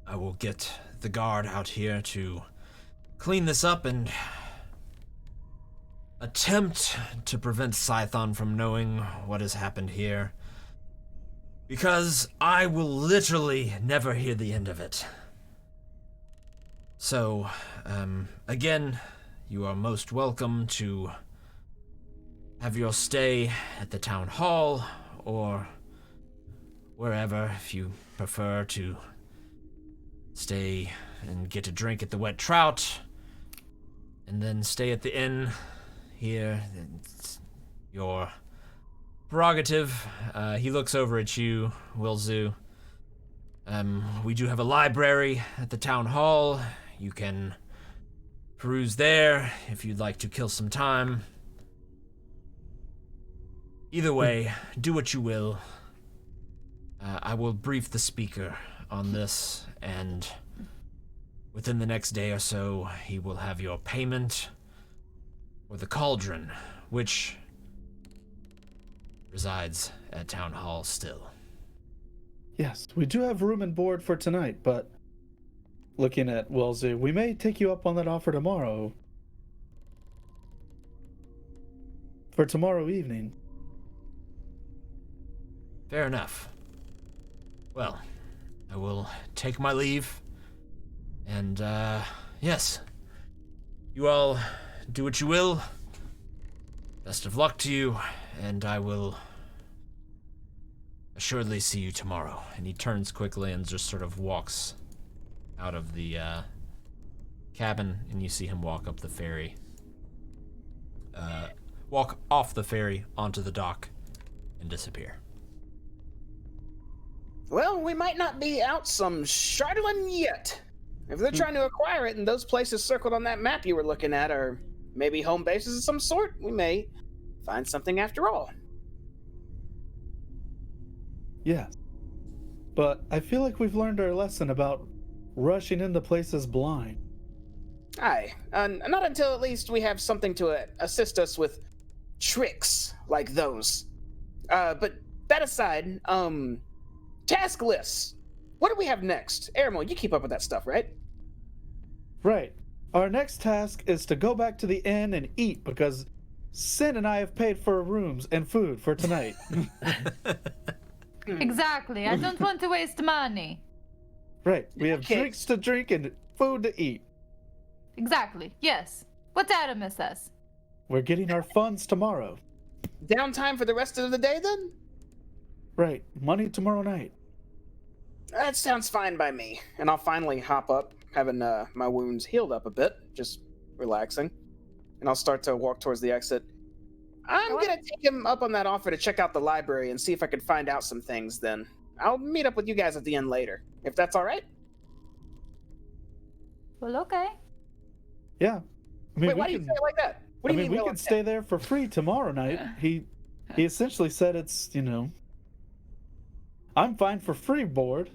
I will get the guard out here to clean this up and attempt to prevent Scython from knowing what has happened here, because I will literally never hear the end of it. So, again, you are most welcome to have your stay at the town hall or wherever if you prefer to stay and get a drink at the Wet Trout and then stay at the inn here. It's your prerogative." He looks over at you, Wilzu. We do have a library at the town hall. You can peruse there if you'd like to kill some time. Either way, do what you will. I will brief the speaker on this, and within the next day or so, he will have your payment for the cauldron, which resides at town hall still. Yes, we do have room and board for tonight, but looking at Wellesley, we may take you up on that offer tomorrow. For tomorrow evening. Fair enough. Well, I will take my leave, and, yes. You all do what you will. Best of luck to you, and I will assuredly see you tomorrow. And he turns quickly and just sort of walks out of the cabin, and you see him walk up the ferry. Walk off the ferry onto the dock and disappear. Well, we might not be out some Shardlin yet. If they're trying to acquire it and those places circled on that map you were looking at are maybe home bases of some sort, we may find something after all. Yes. But I feel like we've learned our lesson about rushing into places blind. Aye, not until at least we have something to assist us with tricks like those. But that aside, task lists. What do we have next? Aramil, you keep up with that stuff, right? Right. Our next task is to go back to the inn and eat because Sin and I have paid for rooms and food for tonight. Exactly. I don't want to waste money. Right. We have Okay. drinks to drink and food to eat. Exactly. Yes. What Aramis says. We're getting our funds tomorrow. Downtime for the rest of the day, then? Right. Money tomorrow night. That sounds fine by me. And I'll finally hop up, having my wounds healed up a bit, just relaxing. And I'll start to walk towards the exit. I'm What? gonna take him up on that offer to check out the library and see if I can find out some things then. I'll meet up with you guys at the end later, if that's alright. Well, okay. Yeah. I mean, Wait, why do you say it like that? What do you mean? we well, can stay there for free tomorrow night. He essentially said it's, I'm fine for free board.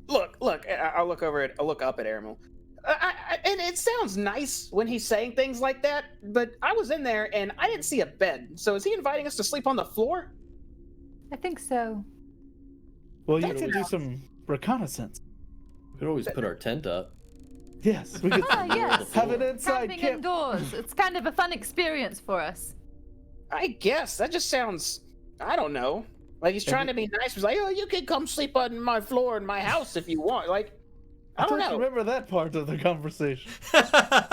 Look, I'll look over it. I'll look up at Aramil. And it sounds nice when he's saying things like that, but I was in there and I didn't see a bed. So is he inviting us to sleep on the floor? I think so. Well, you That's can do enough. some reconnaissance. We could always put our tent up. Yes, we could Ah, yes. have it inside Camping camp. indoors. It's kind of a fun experience for us. I guess. That just sounds, I don't know. Like he's trying to be nice. He's like, oh, you can come sleep on my floor in my house if you want. Like, I don't know. remember that part of the conversation.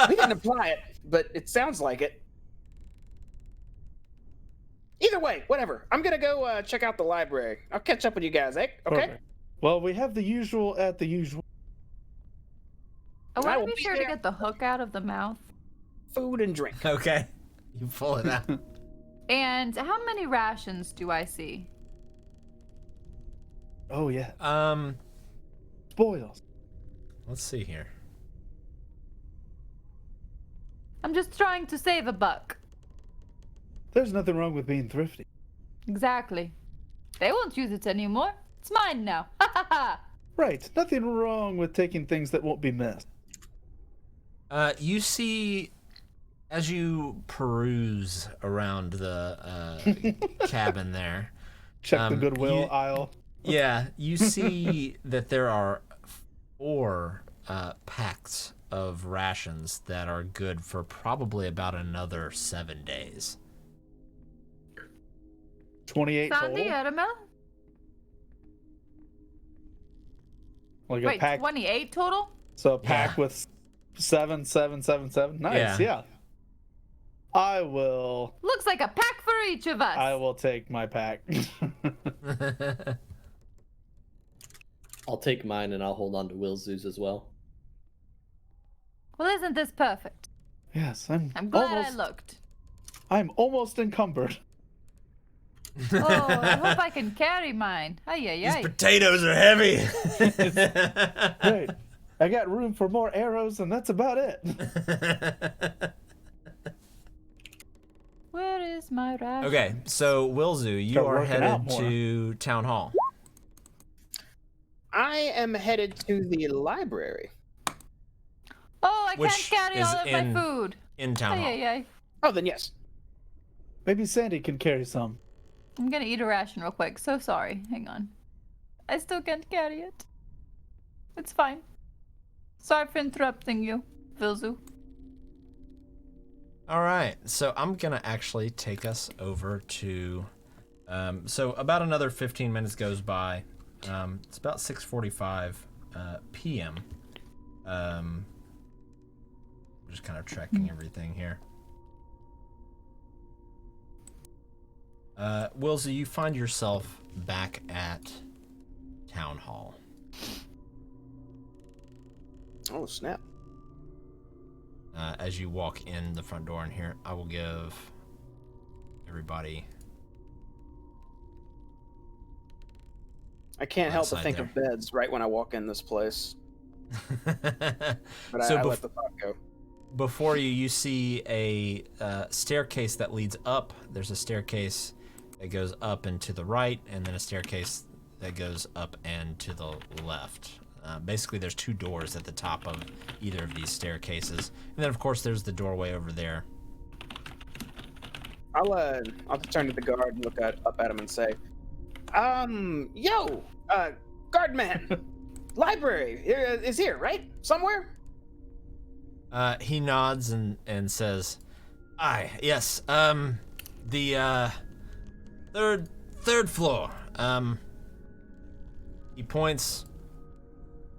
We didn't apply it, but it sounds like it. Either way, whatever. I'm gonna go check out the library. I'll catch up with you guys, eh? Okay. Perfect. Well, we have the usual at the usual. I I want will to be be sure to there. get the hook out of the mouth. Food and drink. Okay. You pull it out. And how many rations do I see? Oh yeah, Um, spoils. let's see here. I'm just trying to save a buck. There's nothing wrong with being thrifty. Exactly. They won't use it anymore. It's mine now. Ha ha ha. Right. Nothing wrong with taking things that won't be missed. You see, as you peruse around the cabin there, Check the Goodwill you- aisle. yeah, you see that there are 4 packs of rations that are good for probably about another 7 days. 28 Sandy, total. Edema? Like a Wait, pack. 28 total? So a pack Yeah. with 7. Nice. Yeah. Yeah. I will. Looks like a pack for each of us. I will take my pack. I'll take mine and I'll hold on to Will's as well. Well, isn't this perfect? Yes, I'm glad almost. I looked. I'm almost encumbered. Oh, I hope I can carry mine. Ay, ay, These ay. potatoes are heavy. Right. I got room for more arrows, and that's about it. Where is my ration? Okay, so Wilzu, you Start are working out headed more. to town hall. I am headed to the library. Oh, I Which can't carry is all of in my food. In town Ay, hall. ay, ay. Oh, then yes. Maybe Sandy can carry some. I'm gonna eat a ration real quick. So sorry. Hang on. I still can't carry it. It's fine. Sorry for interrupting you, Vilzu. All right, so I'm gonna actually take us over to. So about another 15 minutes goes by. It's about 6:45 p.m. Just kind of tracking everything here. Wilson, you find yourself back at town hall. Oh, snap. As you walk in the front door in here, I will give everybody. I can't help but Outside think there. of beds right when I walk in this place. But So I bef- let the thought go. Before you, you see a staircase that leads up. There's a staircase that goes up and to the right, and then a staircase that goes up and to the left. Basically, there's 2 doors at the top of either of these staircases, and then of course there's the doorway over there. I'll turn to the guard and look up at him and say, yo, guardman, library is here, right? Somewhere? He nods and says, "Aye, yes. The third floor." He points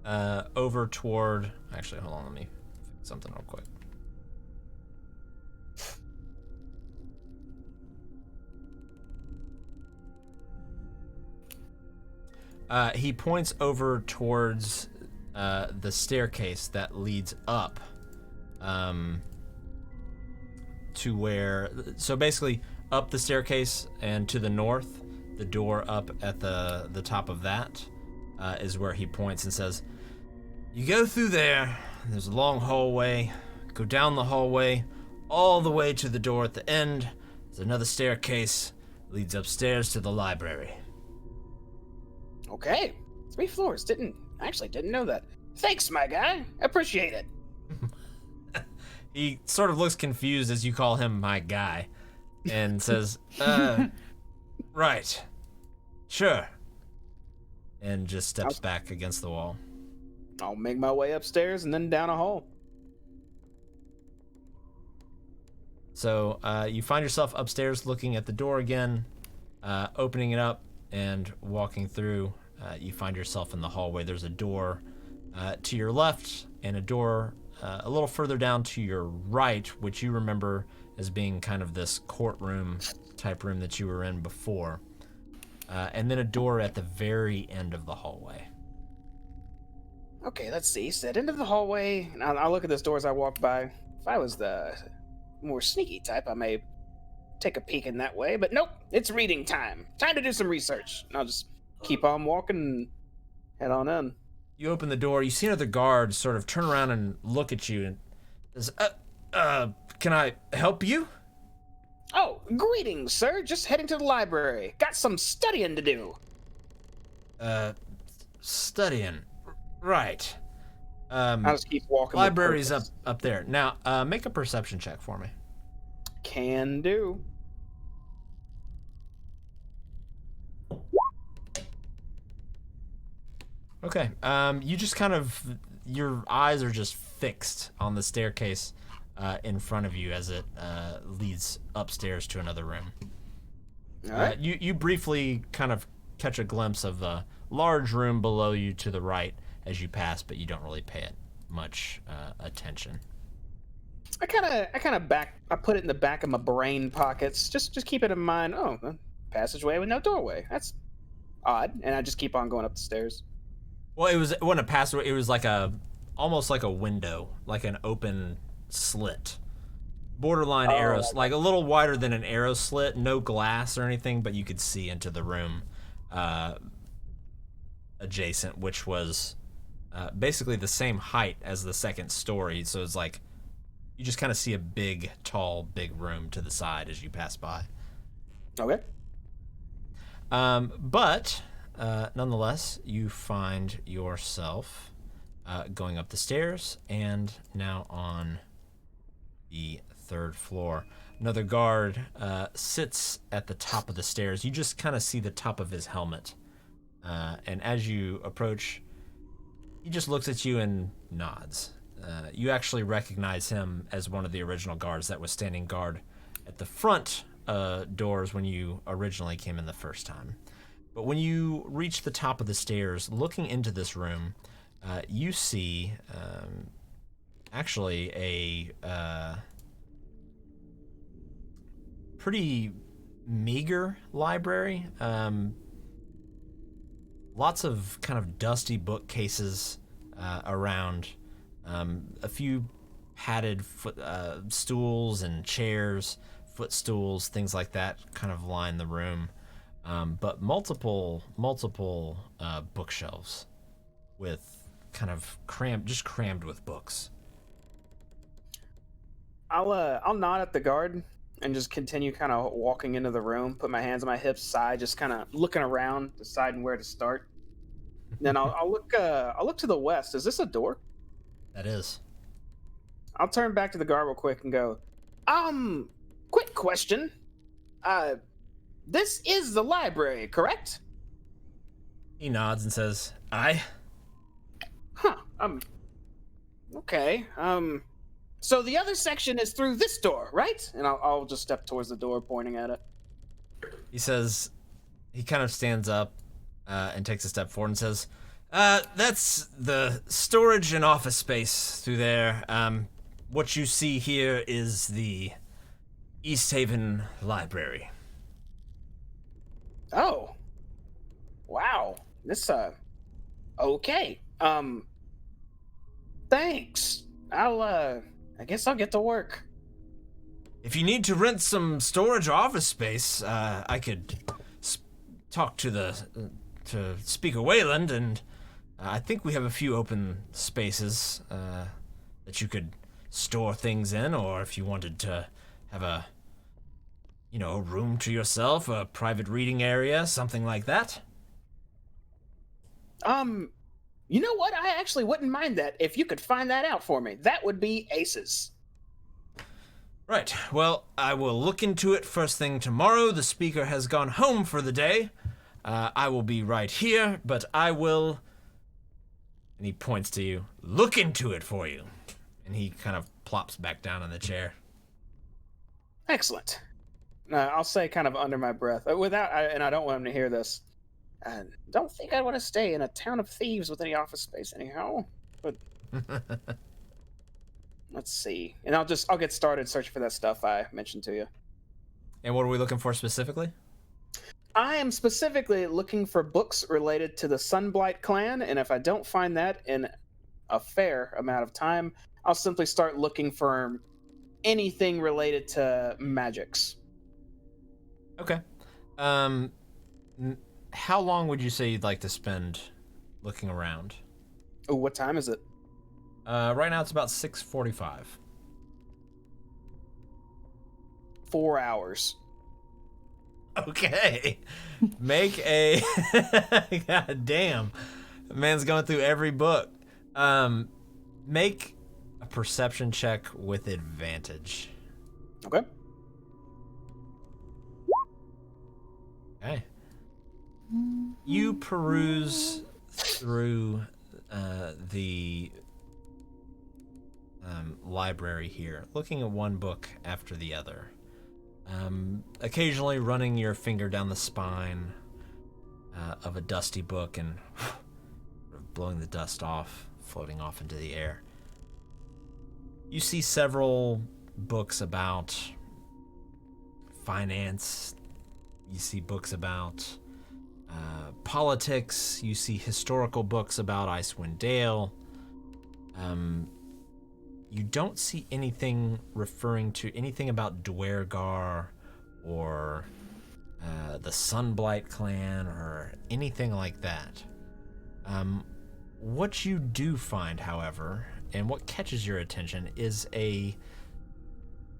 over toward. Actually, hold on. Let me fix something real quick. He points over towards the staircase that leads up to where. So basically, up the staircase and to the north, the door up at the top of that is where he points and says, "You go through there. There's a long hallway. Go down the hallway, all the way to the door at the end. There's another staircase. Leads upstairs to the library." Okay. 3 floors. Didn't know that. Thanks, my guy. Appreciate it. He sort of looks confused as you call him my guy and says, right. Sure. And just steps back against the wall. I'll make my way upstairs and then down a hall. So you find yourself upstairs looking at the door again, opening it up and walking through. You find yourself in the hallway. There's a door to your left and a door a little further down to your right, which you remember as being kind of this courtroom type room that you were in before. And then a door at the very end of the hallway. Okay, let's see. Set into the hallway, and I'll look at this door as I walk by. If I was the more sneaky type, I may take a peek in that way, but nope, it's reading time. Time to do some research. And I'll just keep on walking and head on in. You open the door, you see another guard sort of turn around and look at you and says, can I help you? Oh, greetings, sir. Just heading to the library. Got some studying to do. Studying. Right. I'll just keep walking. Library's up there. Now, make a perception check for me. Can do. Okay. You just kind of, your eyes are just fixed on the staircase in front of you as it leads upstairs to another room. All right. You briefly kind of catch a glimpse of a large room below you to the right as you pass, but you don't really pay it much attention. I put it in the back of my brain pockets. Just keep it in mind. Oh, a passageway with no doorway. That's odd. And I just keep on going up the stairs. Well, it wasn't a passageway. It was like almost like a window, like an open slit, borderline arrows, like a little wider than an arrow slit. No glass or anything, but you could see into the room adjacent, which was basically the same height as the second story. So it's like you just kind of see a big room to the side as you pass by. Okay. But nonetheless, you find yourself going up the stairs and now on the third floor. Another guard sits at the top of the stairs. You just kind of see the top of his helmet. And as you approach, he just looks at you and nods. You actually recognize him as one of the original guards that was standing guard at the front doors when you originally came in the first time. But when you reach the top of the stairs, looking into this room, you see actually a pretty meager library. Lots of kind of dusty bookcases around. A few padded stools and chairs, footstools, things like that kind of line the room. But multiple bookshelves with kind of crammed with books. I'll nod at the guard and just continue kind of walking into the room, put my hands on my hips, side, just kind of looking around, deciding where to start. Then I'll look to the west. Is this a door? That is. I'll turn back to the guard real quick and go, quick question. This is the library, correct? He nods and says, "Aye." Huh. Okay. So the other section is through this door, right? And I'll just step towards the door, pointing at it. He says, he kind of stands up and takes a step forward and says, that's the storage and office space through there. What you see here is the East Haven Library. Oh. Wow. This, okay. Thanks. I guess I'll get to work. If you need to rent some storage or office space, I could talk to Speaker Wayland, and I think we have a few open spaces that you could store things in, or if you wanted to have a room to yourself, a private reading area, something like that. You know what? I actually wouldn't mind that if you could find that out for me. That would be aces. Right. Well, I will look into it first thing tomorrow. The speaker has gone home for the day. I will be right here, but I will, and he points to you, look into it for you. And he kind of plops back down in the chair. Excellent. I'll say kind of under my breath, and I don't want him to hear this. I don't think I want to stay in a town of thieves with any office space anyhow, but... Let's see. And I'll get started searching for that stuff I mentioned to you. And what are we looking for specifically? I am specifically looking for books related to the Sunblight clan, and if I don't find that in a fair amount of time, I'll simply start looking for anything related to magics. Okay. How long would you say you'd like to spend looking around? Oh, what time is it? Right now it's about 6:45. 4 hours. Okay. Make a God damn. Man's going through every book. Make a perception check with advantage. Okay. Okay. You peruse through the library here, looking at one book after the other. Occasionally running your finger down the spine of a dusty book and blowing the dust off, floating off into the air. You see several books about finance. You see books about politics. You see historical books about Icewind Dale. You don't see anything referring to anything about Dwergar or the Sunblight clan or anything like that. What you do find, however, and what catches your attention is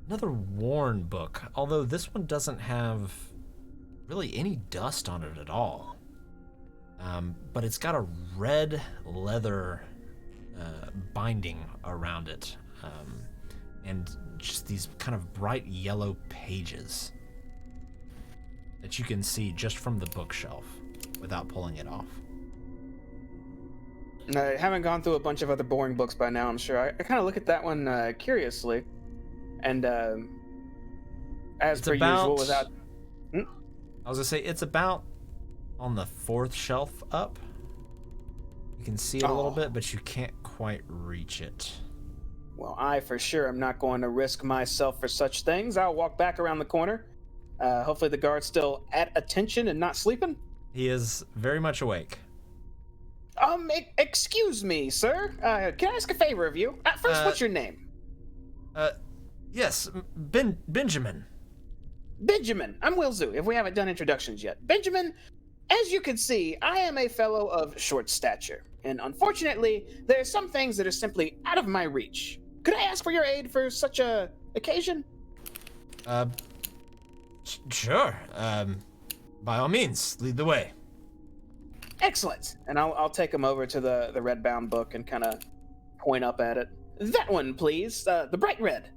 another worn book, although this one doesn't have really any dust on it at all. But it's got a red leather binding around it, and just these kind of bright yellow pages that you can see just from the bookshelf without pulling it off. I haven't gone through a bunch of other boring books by now, I'm sure. I kind of look at that one curiously, and as It's per about- usual, without... I was gonna say it's about on the fourth shelf up. You can see it a little Oh. bit, but you can't quite reach it. Well, I for sure am not going to risk myself for such things. I'll walk back around the corner. Hopefully the guard's still at attention and not sleeping. He is very much awake. Excuse me, sir. Can I ask a favor of you? First, what's your name? Yes, Benjamin. Benjamin. I'm Wilzu, if we haven't done introductions yet. Benjamin, as you can see, I am a fellow of short stature, and unfortunately, there are some things that are simply out of my reach. Could I ask for your aid for such a occasion? Sure. By all means, lead the way. Excellent. And I'll take him over to the red-bound book and kind of point up at it. That one, please. The bright red.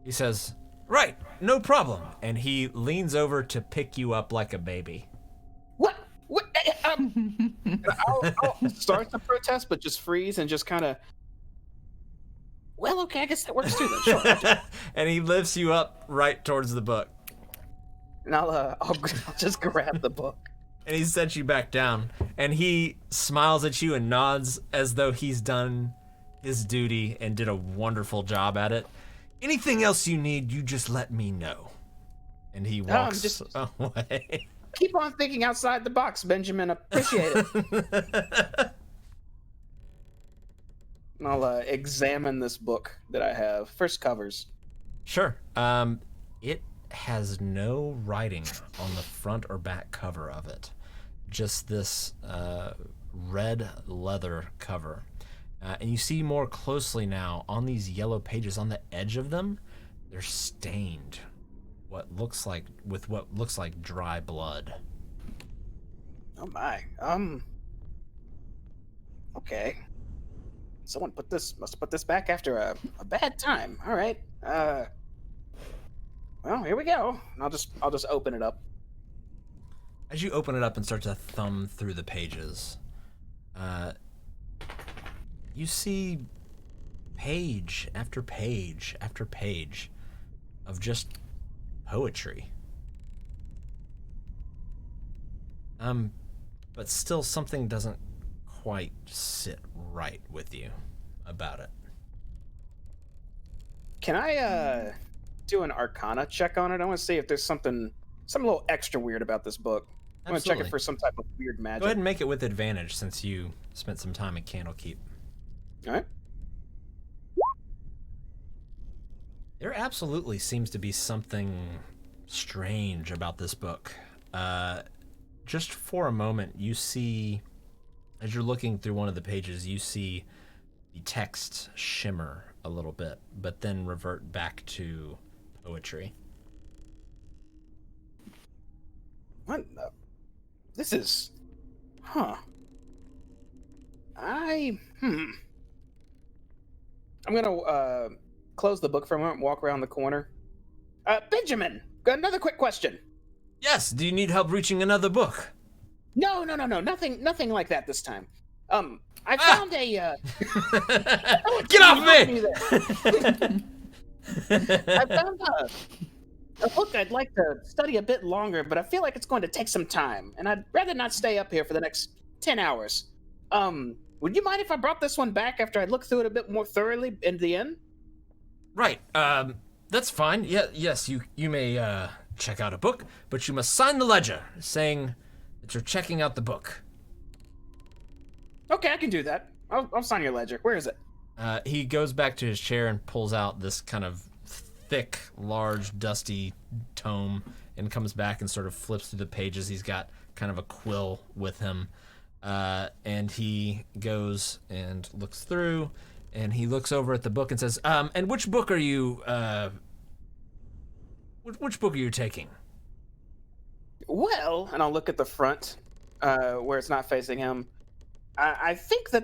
He says, "Right, no problem." And he leans over to pick you up like a baby. What? I'll start to protest, but just freeze and just kind of... Well, okay, I guess that works too then. Sure. And he lifts you up right towards the book. And I'll just grab the book. And he sets you back down. And he smiles at you and nods as though he's done his duty and did a wonderful job at it. Anything else you need, you just let me know. And he walks just- away. Keep on thinking outside the box, Benjamin. Appreciate it. And I'll examine this book that I have. First covers. Sure. It has no writing on the front or back cover of it. Just this red leather cover. And you see more closely now on these yellow pages, on the edge of them, they're stained what looks like dry blood. Oh my. Okay. Someone must have put this back after a bad time. All right. Well, here we go. I'll just open it up. As you open it up and start to thumb through the pages, you see page after page after page of just poetry. But still something doesn't quite sit right with you about it. Can I do an Arcana check on it? I want to see if there's something a little extra weird about this book. I want to check Absolutely. it for some type of weird magic. Go ahead and make it with advantage since you spent some time at Candlekeep. All right. There absolutely seems to be something strange about this book. Just for a moment, you see, as you're looking through one of the pages, you see the text shimmer a little bit, but then revert back to poetry. What? This is, I'm gonna close the book for a moment and walk around the corner. Benjamin, got another quick question. Yes, do you need help reaching another book? No, nothing like that this time. I found a. Get off me! I found a book I'd like to study a bit longer, but I feel like it's going to take some time, and I'd rather not stay up here for the next 10 hours. Would you mind if I brought this one back after I looked through it a bit more thoroughly in the end? Right, that's fine. Yes, you may check out a book, but you must sign the ledger saying that you're checking out the book. Okay, I can do that. I'll sign your ledger. Where is it? He goes back to his chair and pulls out this kind of thick, large, dusty tome and comes back and sort of flips through the pages. He's got kind of a quill with him. And he goes and looks through, and he looks over at the book and says, and which book are you, which book are you taking? Well, and I'll look at the front, where it's not facing him. I think the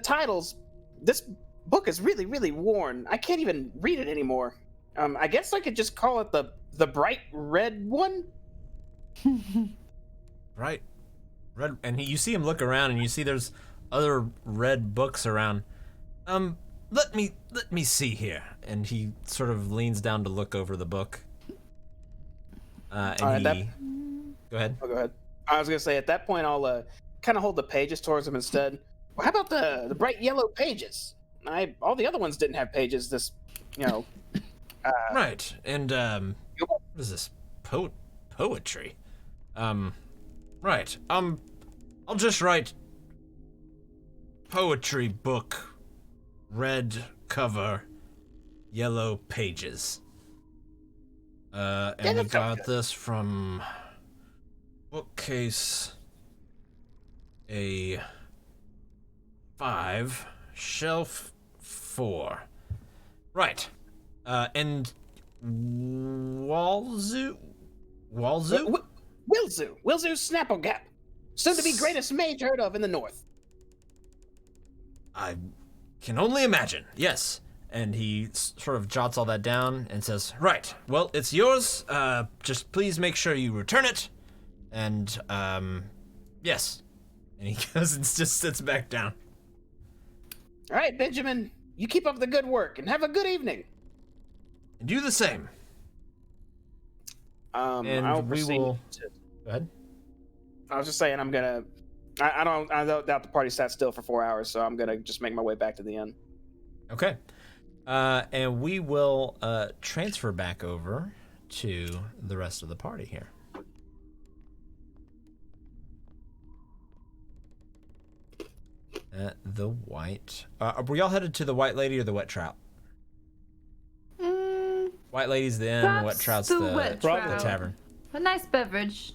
this book is really, really worn. I can't even read it anymore. I guess I could just call it the bright red one. Right. Red, and you see him look around, and you see there's other red books around. Let me see here. And he sort of leans down to look over the book. And go ahead. Oh, go ahead. I was gonna say at that point I'll kind of hold the pages towards him instead. Well, how about the bright yellow pages? All the other ones didn't have pages. This, Right. And what is this? Poetry. Right. I'll just write poetry book, red cover, yellow pages. And we got this from bookcase A5, shelf 4. Right. And Walzu? Wilzu Snapplegap, soon to be greatest mage heard of in the north. I can only imagine, yes. And he sort of jots all that down and says, right, well, it's yours. Just please make sure you return it. And, yes. And he goes and just sits back down. All right, Benjamin, you keep up the good work and have a good evening. And do the same. And I'll we proceed will... to... Go ahead. I was just saying I'm gonna... I don't doubt the party sat still for 4 hours, so I'm gonna just make my way back to the inn. Okay. And we will transfer back over to the rest of the party here. The White... were y'all headed to the White Lady or the Wet Trout? White Lady's the inn, the Wet Trout's the Wet Trout. the tavern. A nice beverage.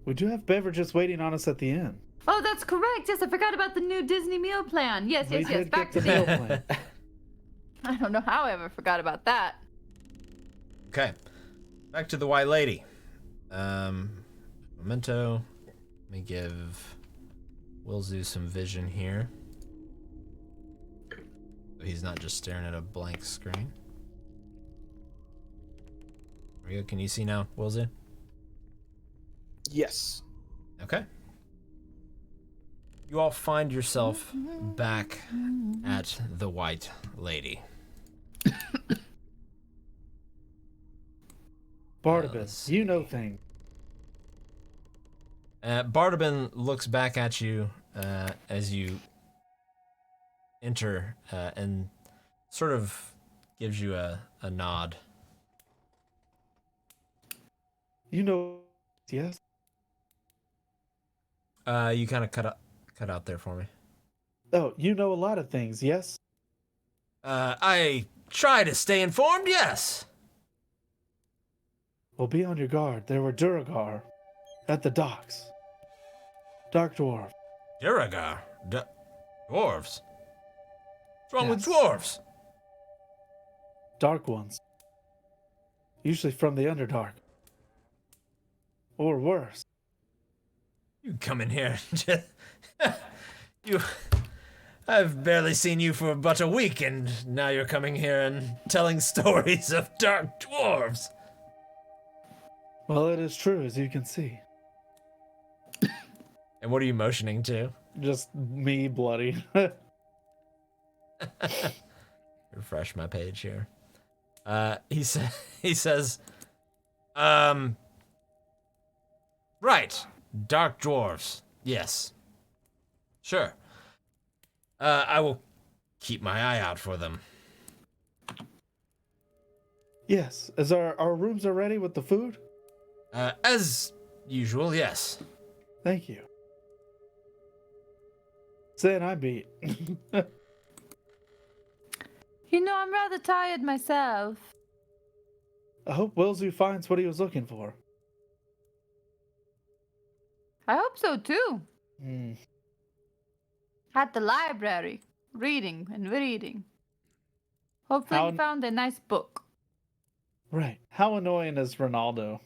We do have beverages waiting on us at the inn. Oh, that's correct. Yes, I forgot about the new Disney meal plan. Yes. We did Back get to the meal the plan. I don't know how I ever forgot about that. Okay. Back to the White Lady. Memento. Let me give Wilzu some vision here. So he's not just staring at a blank screen. Rio, can you see now, Wilzu? Yes. Okay. You all find yourself back at the White Lady. Barnabas, you know things. Bardabin looks back at you as you enter and sort of gives you a nod. You know, yes. You kind of cut out there for me. Oh, you know a lot of things, yes? I try to stay informed, yes. Well, be on your guard. There were Duragar at the docks. Dark dwarf. Duragar? Dwarves? What's wrong with Yes. dwarves? Dark ones. Usually from the Underdark. Or worse. You come in here. I've barely seen you for but a week, and now you're coming here and telling stories of dark dwarves. Well, it is true, as you can see. And what are you motioning to? Just me bloody. Refresh my page here. He says, right, dark dwarves. Yes. Sure. I will keep my eye out for them. Yes. Is our rooms are ready with the food? As usual, yes. Thank you. Then I beat. You know, I'm rather tired myself. I hope Willsey finds what he was looking for. I hope so too. Hmm. At the library, reading and reading. Hopefully How- he found a nice book. Right. How annoying is Ronaldo?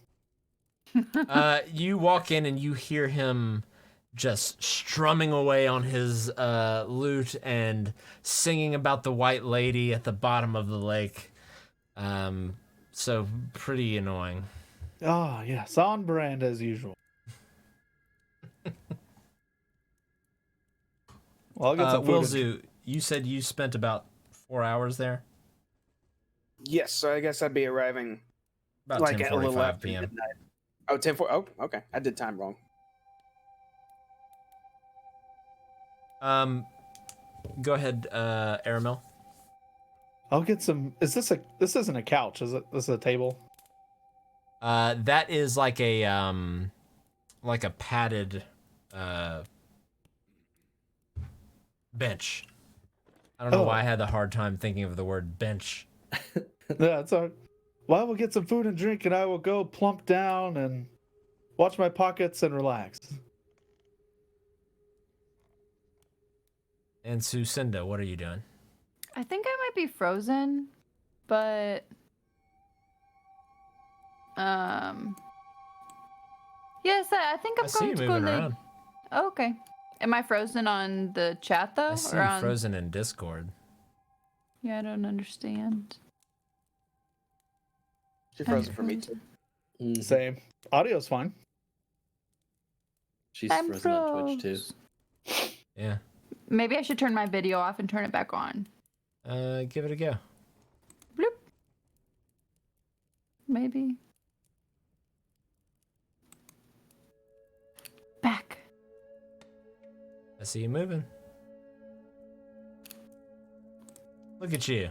You walk in and you hear him just strumming away on his lute and singing about the white lady at the bottom of the lake. So pretty annoying. Ah, yes. On brand as usual. Well, I'll get some food. Wilzu, you said you spent about 4 hours there? Yes, so I guess I'd be arriving About like at a little 10:45 after p.m. midnight. Oh, 10 4. Oh, okay. I did time wrong. Go ahead, Aramel. I'll get some. This isn't a couch, is it? This is a table. That is like a padded bench. I don't know Oh. why I had the hard time thinking of the word bench. Yeah, it's all right. Well, I will get some food and drink, and I will go plump down and watch my pockets and relax. And Sucinda, what are you doing? I think I might be frozen, but yes, I think I'm I see going you to go moving lay. around. Oh, okay. Am I frozen on the chat though? I see or you on... frozen in Discord. Yeah, I don't understand. She frozen for me too. Mhm. Same. Audio's fine. She's I'm frozen on Twitch too. froze. Yeah. Maybe I should turn my video off and turn it back on. Give it a go. Bloop. Maybe. Back. I see you moving. Look at you.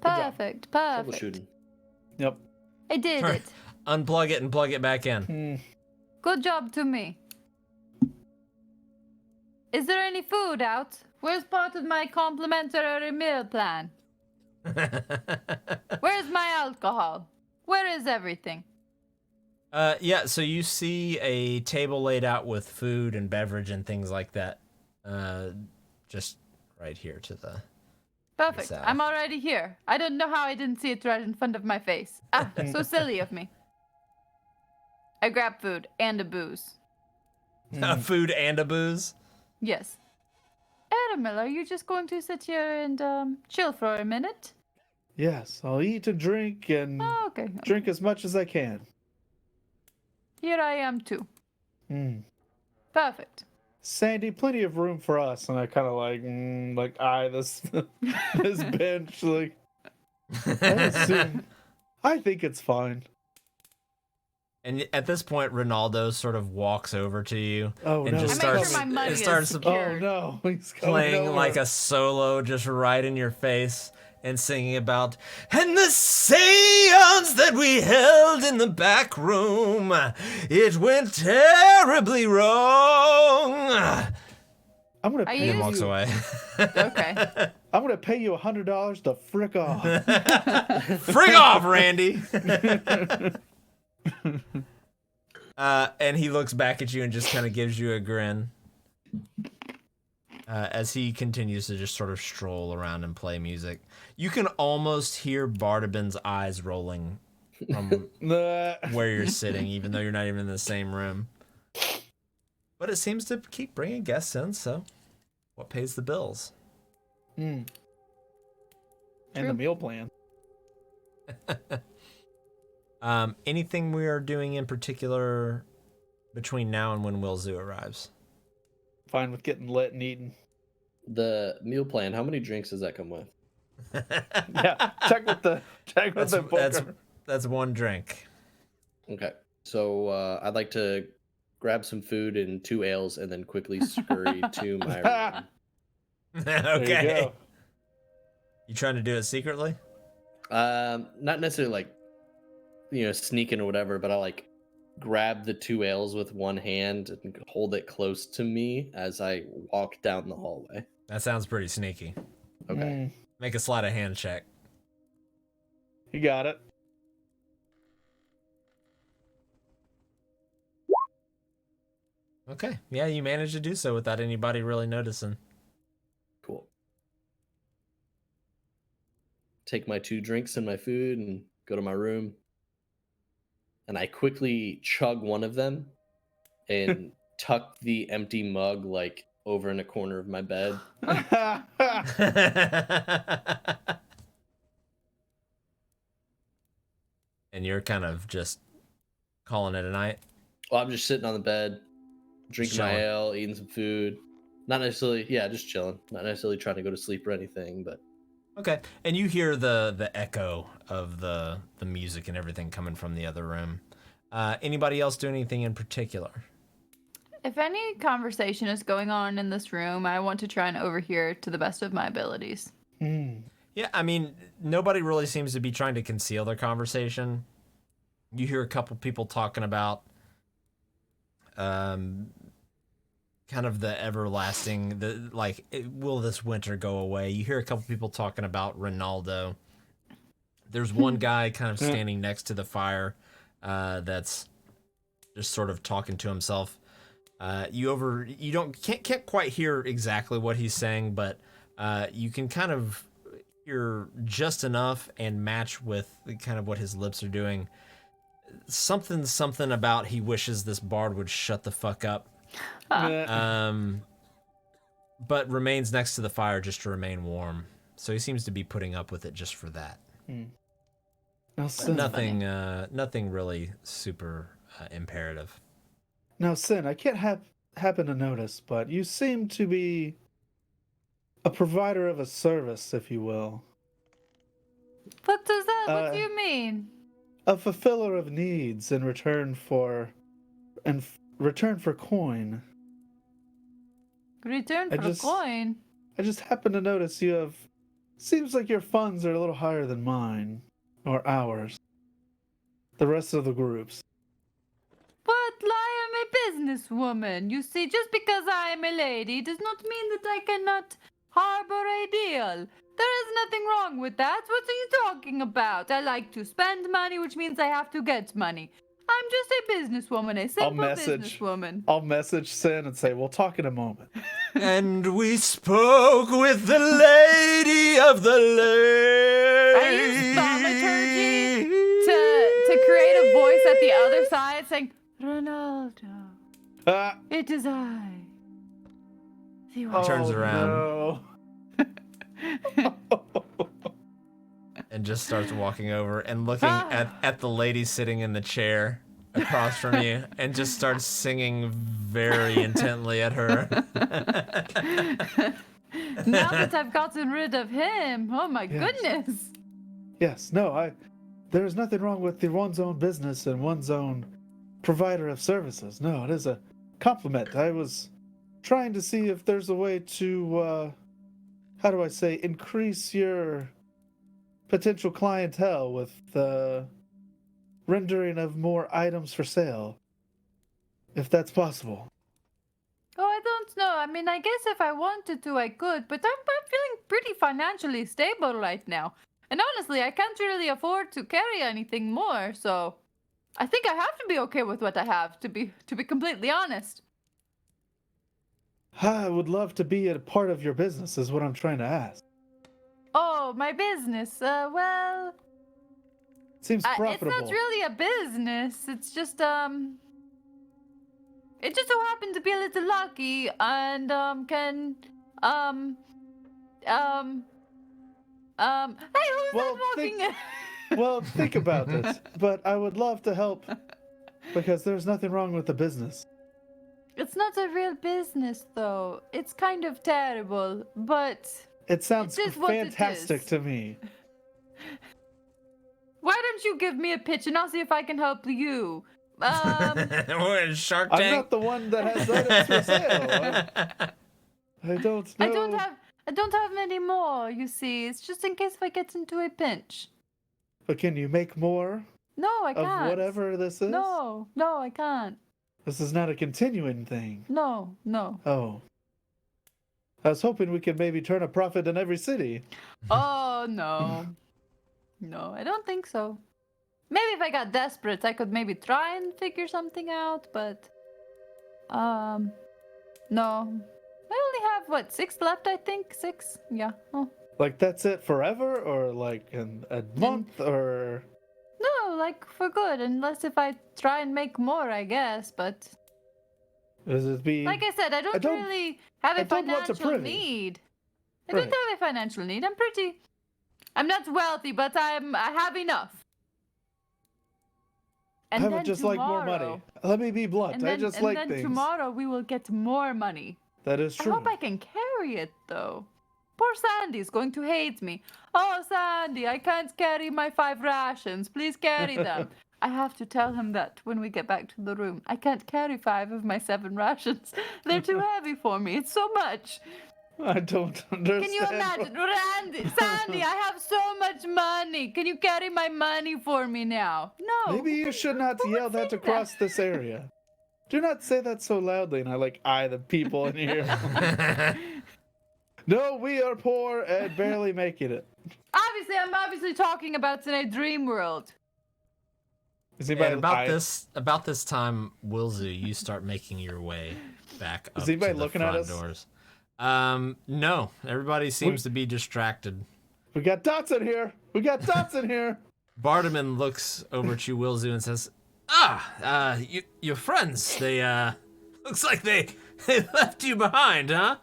job. Perfect. Perfect. Troubleshooting. Yep. I did it. Unplug it and plug it back in. Hmm. Good job to me. Is there any food out? Where's part of my complimentary meal plan? Where's my alcohol? Where is everything? Yeah, so you see a table laid out with food and beverage and things like that. Just right here to the... Perfect. South. I'm already here. I don't know how I didn't see it right in front of my face. Ah, so silly of me. I grab food and a booze. Food and a booze. Yes. Aramil, are you just going to sit here and chill for a minute? Yes, I'll eat and drink and Oh, okay. drink as much as I can. Here I am too. Hmm. Perfect. Sandy, plenty of room for us, and I kind of like eye this this bench. Like, I think it's fine. And at this point, Ronaldo sort of walks over to you Oh, and no. just I make starts, sure my money it is starts secure. Oh no, he's coming playing over. like a solo just right in your face and singing about and the seance that we held in the back room, it went terribly wrong. I'm gonna Are pay And then you- walks away. Okay. I'm gonna pay you $100 to frick off. Frig off, Randy. And he looks back at you and just kind of gives you a grin as he continues to just sort of stroll around and play music. You can almost hear Bardabin's eyes rolling from where you're sitting, even though you're not even in the same room. But it seems to keep bringing guests in, so what pays the bills? And the True. meal plan. Anything we are doing in particular between now and when Will Zoo arrives? Fine with getting lit and eating. The meal plan, how many drinks does that come with? Yeah, check with the booker. That's one drink. Okay. So I'd like to grab some food and 2 ales and then quickly scurry to my room. There you Okay. go. You trying to do it secretly? Not necessarily like, sneaking or whatever, but I like grab the 2 ales with one hand and hold it close to me as I walk down the hallway. That sounds pretty sneaky. Okay. Make a sleight of hand check. You got it. Okay. Yeah, you managed to do so without anybody really noticing. Cool. Take my 2 drinks and my food and go to my room. And I quickly chug one of them and tuck the empty mug like over in a corner of my bed. And you're kind of just calling it a night. Well, I'm just sitting on the bed, drinking my Chilling. ale, eating some food. Not necessarily, just chilling. Not necessarily trying to go to sleep or anything, but Okay. And you hear the echo of the music and everything coming from the other room. Anybody else do anything in particular? If any conversation is going on in this room, I want to try and overhear it to the best of my abilities. Yeah, I mean, nobody really seems to be trying to conceal their conversation. You hear a couple people talking about kind of the everlasting, will this winter go away? You hear a couple people talking about Ronaldo. There's one guy kind of standing next to the fire that's just sort of talking to himself. Can't quite hear exactly what he's saying, but you can kind of hear just enough and match with kind of what his lips are doing. Something about he wishes this bard would shut the fuck up. But remains next to the fire just to remain warm. So he seems to be putting up with it just for that. Now, Sin, Nothing really super imperative. I can't happen to notice, but you seem to be a provider of a service, if you will. What do you mean? A fulfiller of needs in return for coin. Return for a coin? I just happen to notice you have... Seems like your funds are a little higher than mine. Or ours. The rest of the groups. But I am a businesswoman. You see, just because I am a lady does not mean that I cannot harbor a deal. There is nothing wrong with that. What are you talking about? I like to spend money, which means I have to get money. I'm just a businesswoman, a simple businesswoman. I'll message Sin and say, we'll talk in a moment. And we spoke with the lady of the lake. I use thaumaturgy to create a voice at the other side saying, Ronaldo, it is I. He turns around No. and just starts walking over and looking at the lady sitting in the chair across from you and just starts singing very intently at her. Now that I've gotten rid of him, oh my goodness. Yes, no, there is nothing wrong with one's own business and one's own provider of services. No, it is a compliment. I was trying to see if there's a way to, how do I say, increase your potential clientele with the rendering of more items for sale, if that's possible. Oh, I don't know. I mean, I guess if I wanted to, I could, but I'm feeling pretty financially stable right now. And honestly, I can't really afford to carry anything more, so I think I have to be okay with what I have, to be completely honest. I would love to be a part of your business, is what I'm trying to ask. Oh, my business. Well, Seems it's profitable. not really a business. It's just it just so happened to be a little lucky, and can Hey, who's Well, that walking? Well, think about this. But I would love to help because there's nothing wrong with the business. It's not a real business, though. It's kind of terrible, but It sounds It is what it fantastic is. to me. why don't you give me a pitch and I'll see if I can help you? We're in Shark I'm Tank. not the one that has items for sale. I don't know. I don't have many more, you see. It's just in case if I get into a pinch. But can you make more No, I of can't. whatever this is? No, I can't. This is not a continuing thing. No. Oh. I was hoping we could maybe turn a profit in every city. Oh, no. No, I don't think so. Maybe if I got desperate, I could maybe try and figure something out, but no. I only have what, 6 left, I think? 6? Yeah. Oh. Like that's it forever, or like in a month, or No, like for good, unless if I try and make more, I guess, but does it be? like I said, I don't really have I a don't want to financial privy. need. I Right. don't have a financial need. I'm not wealthy, but I have enough. And I would then just like more money. tomorrow- Let me be blunt. And I then, just and like then things. tomorrow we will get more money. That is I true. hope I can carry it, though. Poor Sandy's going to hate me. Oh, Sandy, I can't carry my 5 rations. Please carry them. I have to tell him that when we get back to the room. I can't carry 5 of my 7 rations. They're too heavy for me. It's so much. I don't understand. Can you imagine? Sandy, I have so much money. Can you carry my money for me now? No. Maybe you should not who would yell that say across this area. Do not say that so loudly, and I eye the people in here. No, we are poor and barely making it. I'm obviously talking about in a dream world. Is anybody And about this time, Wilzu, you start making your way back up Is anybody to the looking at front us? doors. No, everybody seems to be distracted. We got dots in here. We got dots in here. Bardaman looks over at you, Wilzu, and says, your friends, they, looks like they left you behind, huh?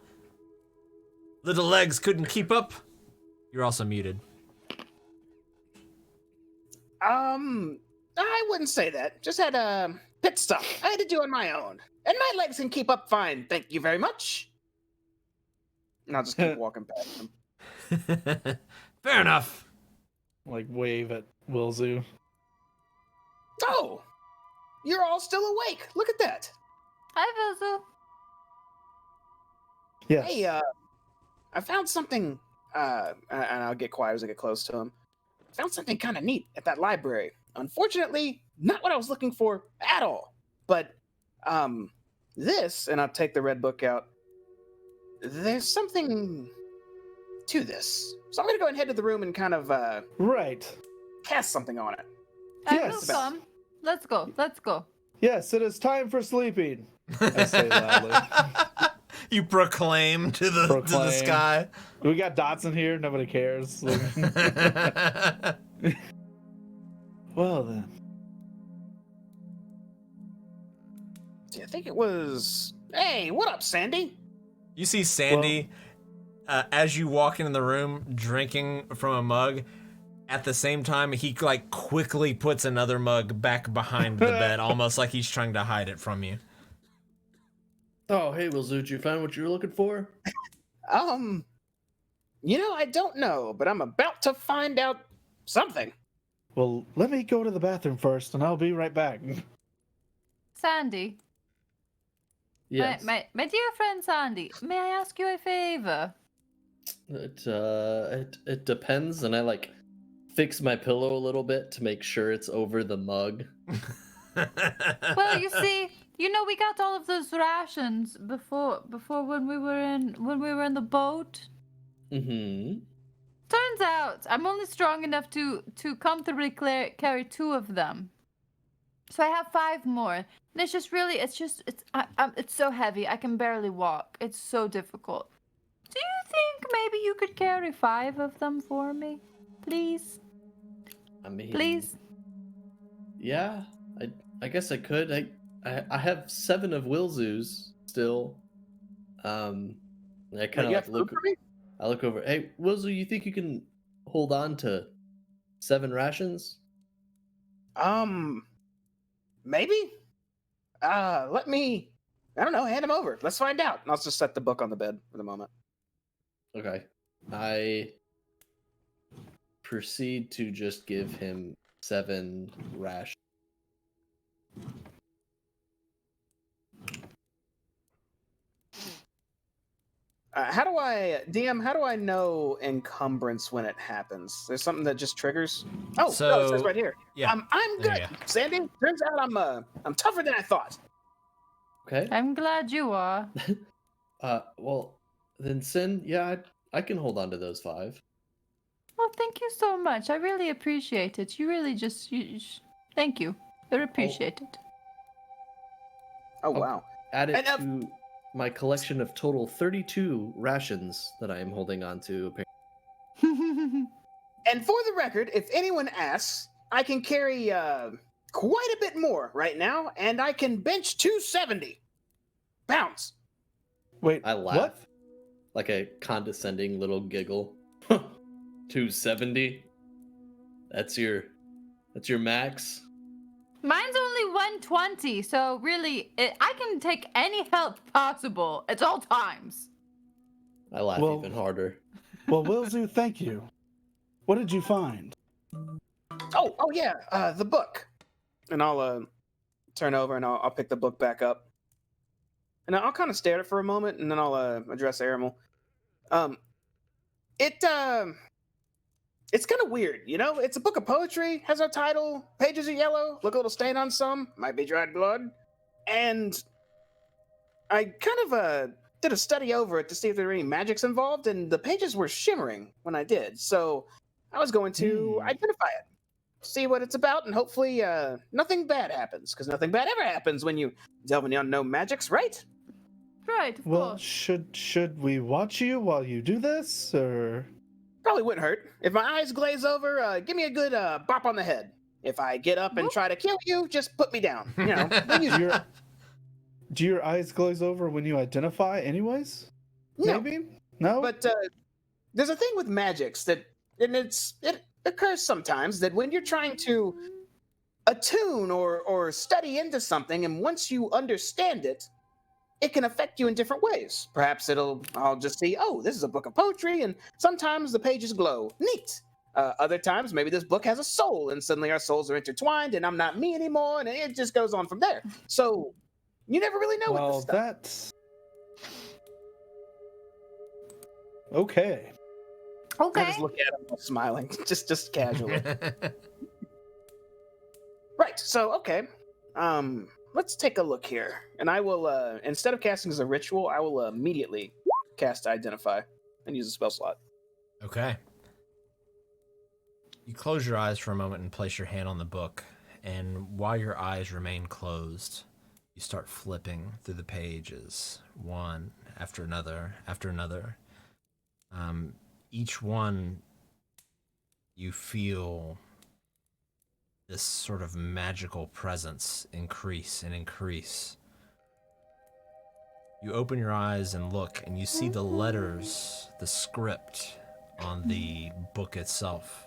Little legs couldn't keep up. You're also muted. I wouldn't say that. Just had pit stuff I had to do on my own. And my legs can keep up fine, thank you very much. And I'll just keep walking past them. Fair enough. Wave at Wilzu. Oh! You're all still awake. Look at that. Hi, Vilzu. Yes. Hey, I found something, and I'll get quiet as I get close to him. Found something kind of neat at that library. Unfortunately, not what I was looking for at all. But, this, and I'll take the red book out, there's something to this. So I'm going to go and head to the room and kind of, Right. cast something on it. I Yes. will come. Let's go. Yes, it is time for sleeping. I say loudly. You proclaim to the Proclaim. sky. We got dots in here. Nobody cares. Well then. See, I think it was... Hey, what up, Sandy? You see Sandy, as you walk into the room, drinking from a mug. At the same time, he quickly puts another mug back behind the bed, almost like he's trying to hide it from you. Oh, hey, Wilzu, did you find what you were looking for? I don't know, but I'm about to find out something. Well, let me go to the bathroom first, and I'll be right back. Sandy, Yes. my dear friend Sandy, may I ask you a favor? It depends, and I like fix my pillow a little bit to make sure it's over the mug. Well, you see, we got all of those rations before when we were in the boat. Mm-hmm. Turns out I'm only strong enough to comfortably carry 2 of them. So I have 5 more. And it's so heavy. I can barely walk. It's so difficult. Do you think maybe you could carry 5 of them for me? Please? I mean, Please? yeah, I guess I could. I have 7 of Wilzu's still. I kind of you like have food for me? I look over. Hey, Wilzu, you think you can hold on to 7 rations? Maybe. Let me. I don't know. Hand him over. Let's find out. And I'll just set the book on the bed for the moment. Okay. I proceed to just give him 7 rations. DM? How do I know encumbrance when it happens? There's something that just triggers. Oh, no, it says So, right here. yeah, I'm there good, you Sandy. Turns out I'm tougher than I thought. Okay. I'm glad you are. Well, then Sin, yeah, I can hold on to those 5. Well, thank you so much. I really appreciate it. You really thank you. I appreciate it. Oh I'll wow. add it And, to my collection of total 32 rations that I am holding on to. And for the record, if anyone asks, I can carry quite a bit more right now, and I can bench 270 pounds. Wait, I laugh what? like a condescending little giggle. 270? That's your max? Mine's only 120, so really, I can take any help possible at all times. I laugh Well- even harder. Well, Wilzu, thank you. What did you find? Oh yeah, the book. And I'll turn over and I'll pick the book back up. And I'll kind of stare at it for a moment, and then I'll address Aramel. It's kind of weird, you know. It's a book of poetry, has no title, pages are yellow, look a little stain on some, might be dried blood, and I kind of did a study over it to see if there were any magics involved, and the pages were shimmering when I did. So I was going to identify it, see what it's about, and hopefully nothing bad happens, because nothing bad ever happens when you delve in the unknown magics, right? Right, of Well, course. should we watch you while you do this, or? Probably wouldn't hurt. If my eyes glaze over, give me a good bop on the head. If I get up and try to kill you, just put me down. You know, the usual. Do your eyes glaze over when you identify, anyways? No, Maybe. No. but there's a thing with magics that, and it occurs sometimes that when you're trying to attune or study into something, and once you understand it, it can affect you in different ways. Perhaps I'll just see, oh, this is a book of poetry, and sometimes the pages glow. Neat. Other times, maybe this book has a soul, and suddenly our souls are intertwined, and I'm not me anymore, and it just goes on from there. So you never really know with this well, stuff. that's okay. I Okay. just look at him while smiling, just casually. Right. So okay. Let's take a look here, and I will instead of casting as a ritual, I will immediately cast Identify and use a spell slot. Okay. You close your eyes for a moment and place your hand on the book, and while your eyes remain closed, you start flipping through the pages, one after another, after another. Each one, you feel this sort of magical presence increase and increase. You open your eyes and look, and you see the letters, the script on the book itself,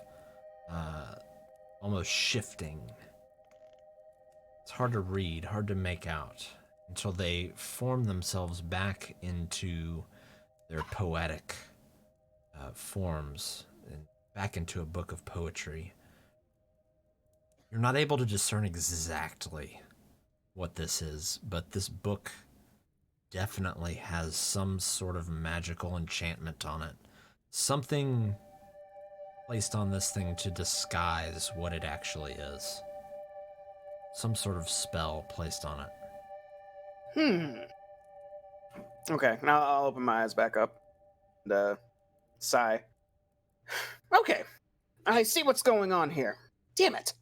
almost shifting. It's hard to read, hard to make out, until they form themselves back into their poetic forms, and back into a book of poetry. You're not able to discern exactly what this is, but this book definitely has some sort of magical enchantment on it. Something placed on this thing to disguise what it actually is. Some sort of spell placed on it. Okay, now I'll open my eyes back up and sigh. Okay, I see what's going on here. Damn it.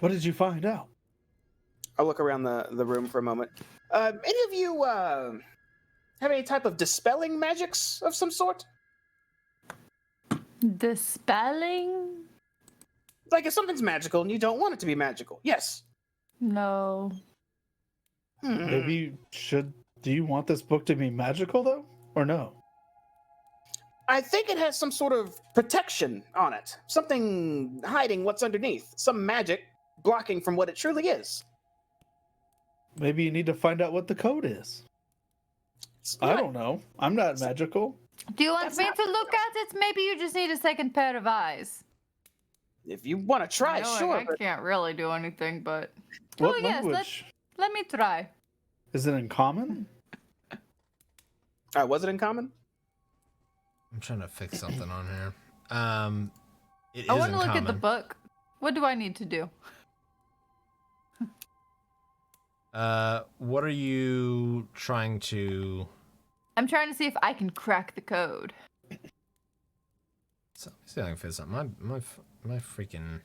What did you find out? I'll look around the room for a moment. Any of you have any type of dispelling magics of some sort? Dispelling? Like if something's magical and you don't want it to be magical. Yes. No. Maybe you should. Do you want this book to be magical though, or no? I think it has some sort of protection on it. Something hiding what's underneath. Some magic blocking from what it truly is. Maybe you need to find out what the code is. I don't know. I'm not magical. Do you want That's me not to look at it? Maybe you just need a second pair of eyes. If you want to try, No, sure. I But can't really do anything, but... What oh, yes, language? let me try. Is it in common? was it in common? I'm trying to fix something on here. It is I want to in look at the common. book. What do I need to do? What are you trying to... I'm trying to see if I can crack the code. So, let me see if I can fix something. My freaking...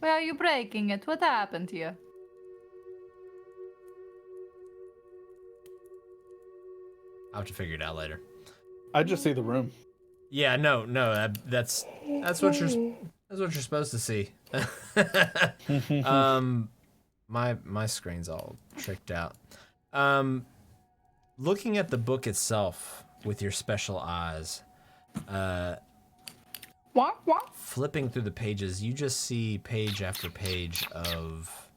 Why are you breaking it? What happened to you? I'll have to figure it out later. I just see the room. Yeah, no, that's what you're supposed to see. My screen's all tricked out. Looking at the book itself with your special eyes, flipping through the pages, you just see page after page of,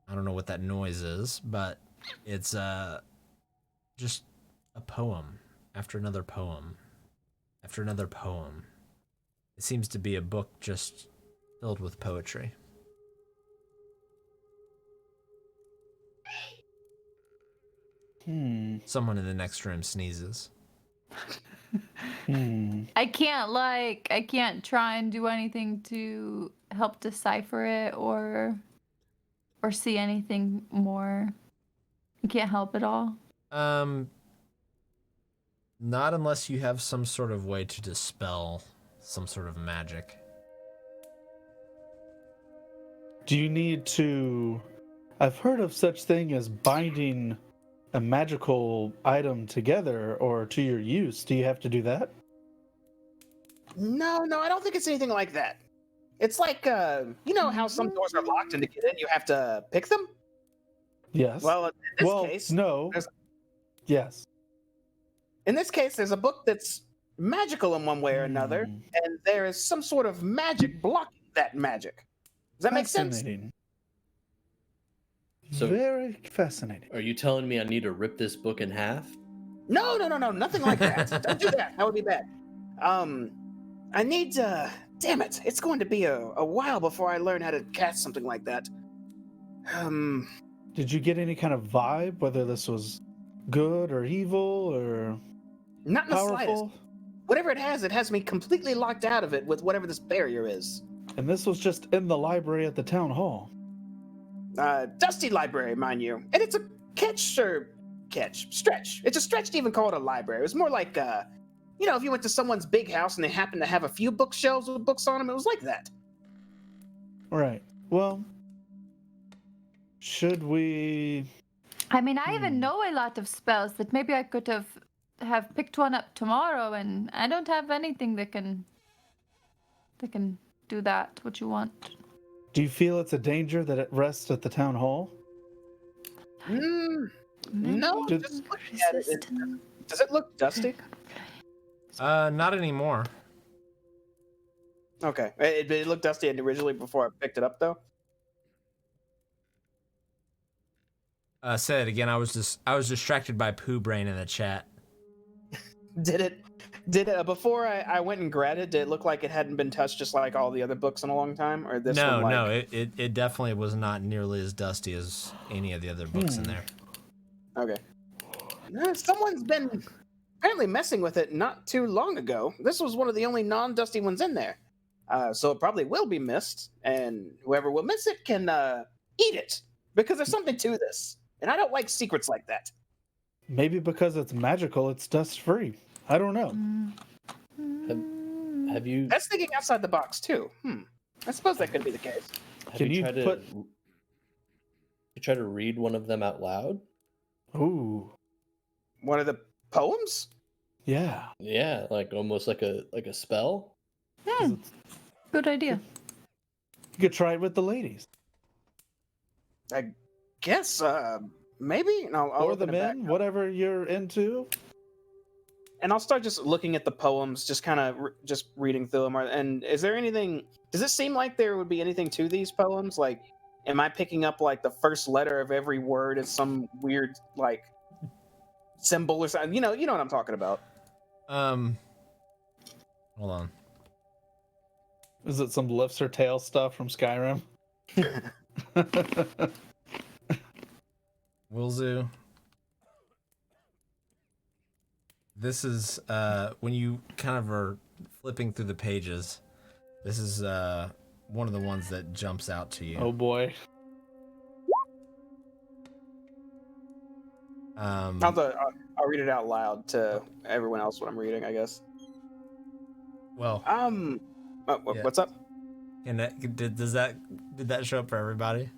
I don't know what that noise is, but it's just a poem after another poem after another poem. It seems to be a book just filled with poetry. Someone in the next room sneezes. I can't try and do anything to help decipher it or see anything more. You can't help at all. Not unless you have some sort of way to dispel some sort of magic. Do you need to... I've heard of such thing as binding a magical item together or to your use. Do you have to do that? No, I don't think it's anything like that. It's like, you know how some doors are locked and to get in you have to pick them? Yes. Well, in this case, no. there's- Yes. in this case, there's a book that's magical in one way or another, and there is some sort of magic blocking that magic. Does that make sense? Fascinating. So- Very fascinating. Are you telling me I need to rip this book in half? No, nothing like that. Don't do that. That would be bad. I need damn it. It's going to be a while before I learn how to cast something like that. Did you get any kind of vibe, whether this was good or evil or Not in the slightest. powerful? Whatever it has me completely locked out of it with whatever this barrier is. And this was just in the library at the town hall. Dusty library, mind you. And it's a stretch. It's a stretch to even call it a library. It was more like, you know, if you went to someone's big house and they happened to have a few bookshelves with books on them, it was like that. Right. Well, should we... I mean, I even know a lot of spells that maybe I could have picked one up tomorrow, and I don't have anything that can do that. What you want? Do you feel it's a danger that it rests at the town hall? No, Maybe just looking at it, resistant. does it look dusty? Not anymore. Okay, it looked dusty originally before I picked it up, though. Say it again. I was distracted by poo brain in the chat. Did it? Did before I went and grabbed it, did it look like it hadn't been touched just like all the other books in a long time? Or this No, one like... no, it definitely was not nearly as dusty as any of the other books in there. Okay. Someone's been apparently messing with it not too long ago. This was one of the only non-dusty ones in there. So it probably will be missed, and whoever will miss it can eat it, because there's something to this. And I don't like secrets like that. Maybe because it's magical, it's dust free. I don't know. Have you That's thinking outside the box too. I suppose that could be the case. Can you tried put- to you try to read one of them out loud? Ooh, One of the poems? yeah. Yeah, like almost like a spell. Good idea. You could try it with the ladies I guess maybe. And I'll or the open it back men, up. whatever you're into. And I'll start just looking at the poems, just kind of just reading through them. And is there anything? Does it seem like there would be anything to these poems? Like, am I picking up like the first letter of every word is some weird like symbol or something? You know what I'm talking about. Hold on. Is it some lifts or tail stuff from Skyrim? Wilzu. This is when you kind of are flipping through the pages. This is one of the ones that jumps out to you. Oh boy. I'll read it out loud to everyone else what I'm reading, I guess. Well, yeah. What's up? and did that show up for everybody?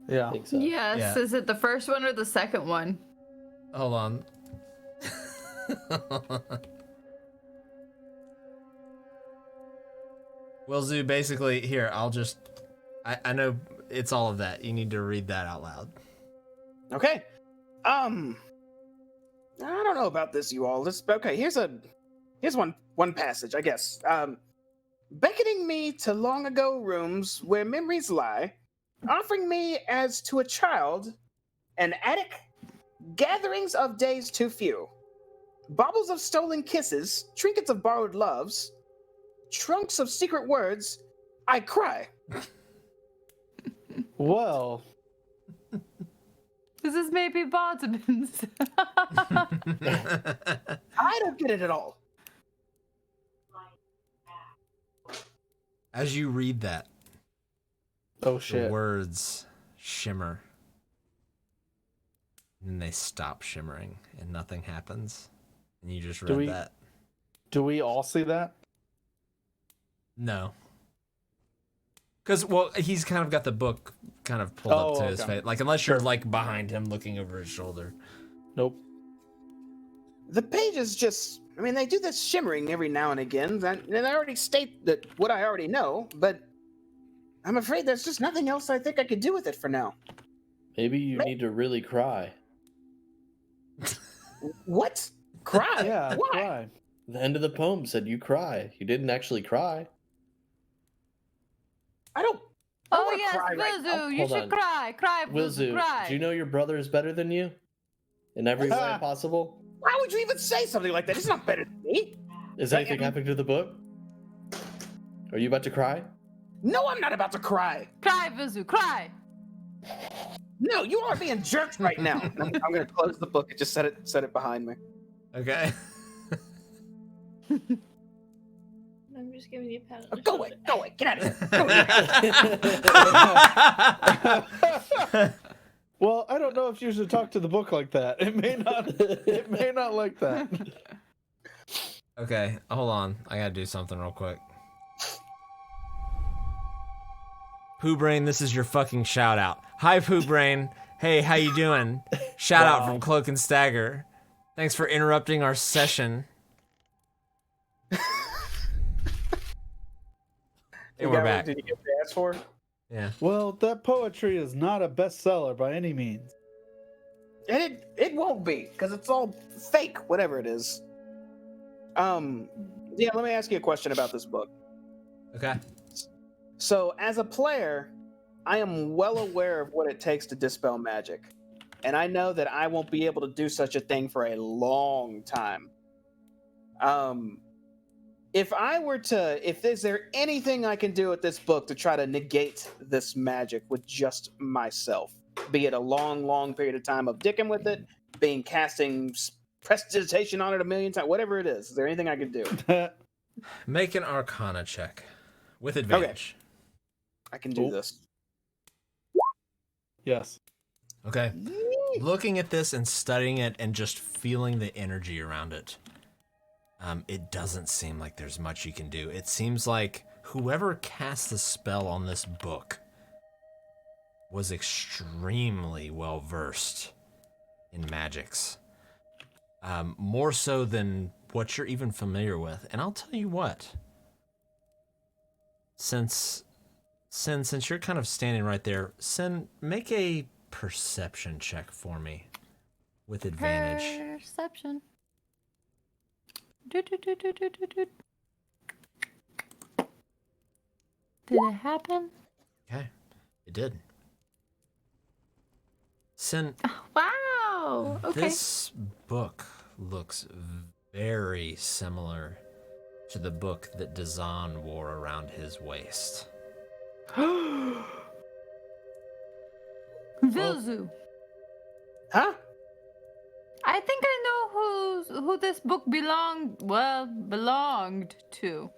Yeah. I think so. Yes. Yeah. Is it the first one or the second one? Hold on. Well, Zoo, basically, here, I know it's all of that. You need to read that out loud. Okay. I don't know about this, you all. Okay. Here's one passage, I guess. Beckoning me to long ago rooms where memories lie, offering me as to a child an attic, gatherings of days too few, baubles of stolen kisses, trinkets of borrowed loves, trunks of secret words, I cry. Well, This is maybe Bartman's. I don't get it at all. As you read that, oh the shit. words shimmer. And then they stop shimmering and nothing happens. And you just read that. Do we all see that? No. Because, well, he's kind of got the book kind of pulled up to his okay. face. Like, unless you're, like, behind him looking over his shoulder. Nope. The pages just, I mean, they do this shimmering every now and again, and I already state that what I already know, but I'm afraid there's just nothing else I think I could do with it for now. Maybe you need to really cry. What? Cry? Yeah. Why? Why? The end of the poem said you cry. You didn't actually cry. I don't. Oh wanna yes, cry right now. Wilzu, you Hold should on. cry. Cry, Wilzu, Wilzu, cry. do you know your brother is better than you? In every way possible? Why would you even say something like that? He's not better than me. Is anything happening to the book? Are you about to cry? No, I'm not about to cry. Cry, Wilzu, cry. No, you are being jerked right now. I'm going to close the book and just set it behind me. Okay. I'm just giving you a pat. Oh, go away, get out of here. Go away. Well, I don't know if you should talk to the book like that. It may not like that. Okay, hold on. I gotta do something real quick. Pooh Brain, this is your fucking shout out. Hi, Pooh Brain. Hey, how you doing? Shout out from Cloak and Stagger. Thanks for interrupting our session. And we're back. Did you get what you asked for? Yeah. Well, that poetry is not a bestseller by any means. And it won't be, because it's all fake, whatever it is. Yeah, let me ask you a question about this book. Okay. So, as a player, I am well aware of what it takes to dispel magic. And I know that I won't be able to do such a thing for a long time. If I were to, if is there anything I can do with this book to try to negate this magic with just myself, be it a long, long period of time of dicking with it, being casting prestidigitation on it a million times, whatever it is there anything I can do? Make an Arcana check with advantage. I can do Oh. this. Yes. Okay. Looking at this and studying it and just feeling the energy around it, it doesn't seem like there's much you can do. It seems like whoever cast the spell on this book was extremely well versed in magics. More so than what you're even familiar with. And I'll tell you what. Since you're kind of standing right there, Sin, make a perception check for me with advantage. Perception. Do. Did it happen? Okay, it did. Sin, Wow. Okay. this book looks very similar to the book that Dazan wore around his waist. Vilzu. Huh? I think I know who this book belonged to.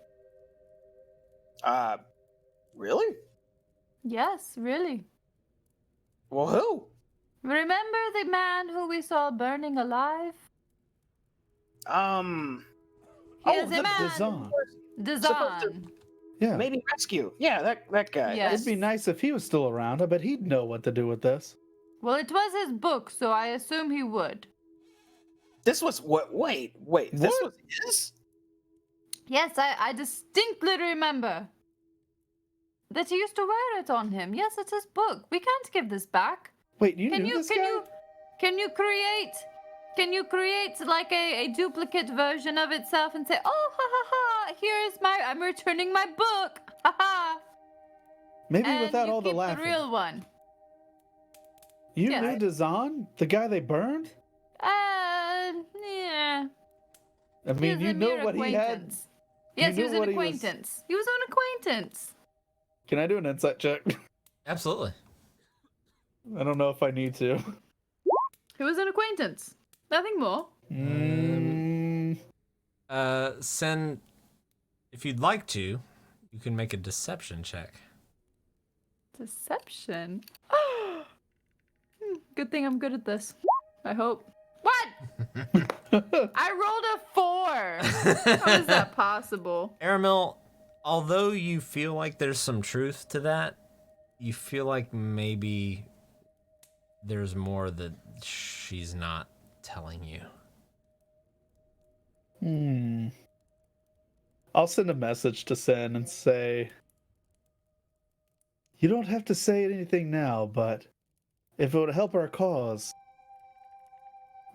Really? Yes, really. Well, who? Remember the man who we saw burning alive? He is a man. Dazan. Supposed to- Dazan. Yeah. Maybe rescue. Yeah, that guy. Yeah. It'd be nice if he was still around. I bet he'd know what to do with this. Well, it was his book, so I assume he would. This was what? Wait. This What? was his? Yes, I distinctly remember that he used to wear it on him. Yes, it's his book. We can't give this back. Wait, you Can knew you this can guy? you can you create like a duplicate version of itself and say, oh ha ha ha, I'm returning my book. Ha ha. Maybe And without you all the keep laughing. the real one. You Yeah. knew Dazan, the guy they burned? Yeah. I mean, He you was a know mere what he had. acquaintance. Yes, he knew was an what he was- acquaintance. He was an acquaintance. Can I do an insight check? Absolutely. I don't know if I need to. He was an acquaintance. Nothing more. Sin, if you'd like to, you can make a deception check. Deception. Good thing I'm good at this. I hope. What? I rolled a 4. How is that possible? Aramil, although you feel like there's some truth to that, you feel like maybe there's more that she's not telling you. I'll send a message to Sen and say, you don't have to say anything now, but if it would help our cause,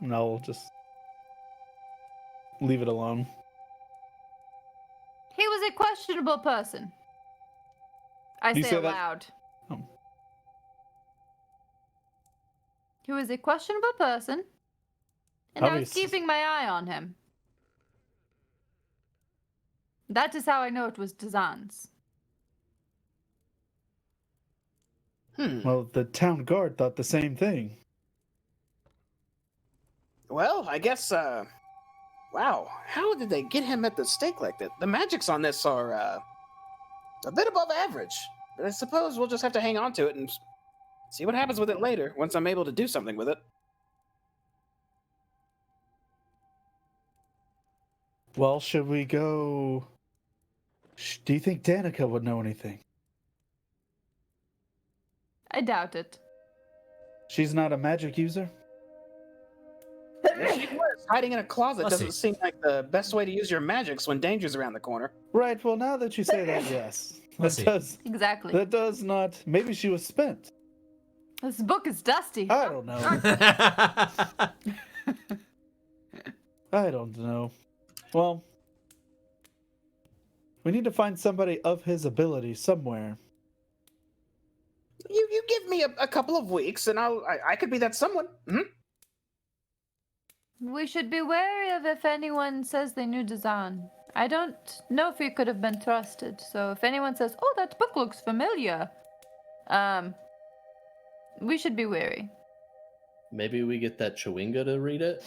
and I'll just leave it alone. He was a questionable person. I You say say it that- loud. Oh. He was a questionable person, and I was Obviously. keeping my eye on him. That is how I know it was Dazan's. Well, the town guard thought the same thing. Well, I guess, wow, how did they get him at the stake like that? The magics on this are, a bit above average. But I suppose we'll just have to hang on to it and see what happens with it later, once I'm able to do something with it. Well, should we go... Do you think Danica would know anything? I doubt it. She's not a magic user? There she was, hiding in a closet Let's doesn't see. seem like the best way to use your magics when danger's around the corner. Right, well, now that you say that, yes. Let's see. Exactly. That does not... Maybe she was spent. This book is dusty. I don't know. I don't know. Well, we need to find somebody of his ability somewhere. You give me a couple of weeks and I could be that someone. We should be wary of if anyone says they knew Dazan. I don't know if he could have been trusted, so if anyone says, "Oh, that book looks familiar," we should be wary. Maybe we get that Chewinga to read it.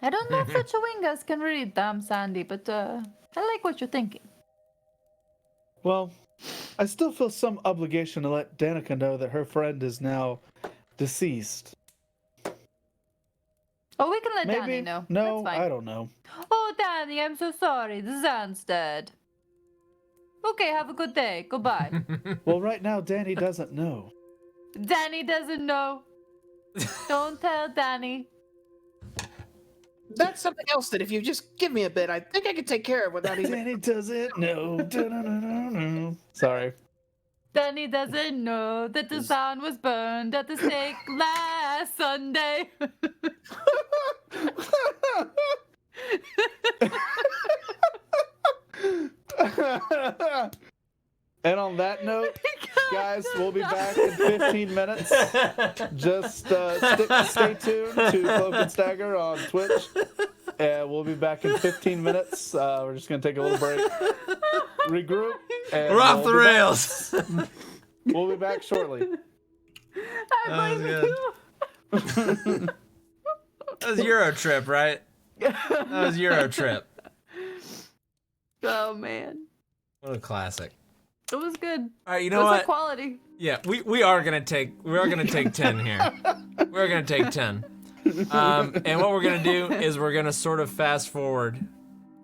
I don't know if the Chewingas can read them, Sandy, but I like what you're thinking. Well, I still feel some obligation to let Danica know that her friend is now deceased. Oh, we can let Maybe? Danny know. No, That's fine. I don't know. Oh, Danny, I'm so sorry. The Zan's dead. Okay, have a good day. Goodbye. Well, right now, Danny doesn't know. Danny doesn't know. Don't tell Danny. That's something else that if you just give me a bit, I think I could take care of without even. Danny doesn't know. Da-da-da-da-da. Sorry. Danny doesn't know that the Zan was burned at the stake last Sunday. And on that note, guys, we'll be back in 15 minutes. Just stay tuned to Cloak and Stagger on Twitch. And we'll be back in 15 minutes. We're just going to take a little break, regroup. And We're off the rails. We'll be back shortly. I blame you. That was Euro Trip, right? That was Euro Trip. Oh, man. What a classic. It was good. All right, you It know was what? like quality. Yeah, we are gonna take 10 here. We're gonna take 10. And what we're gonna do is we're gonna sort of fast forward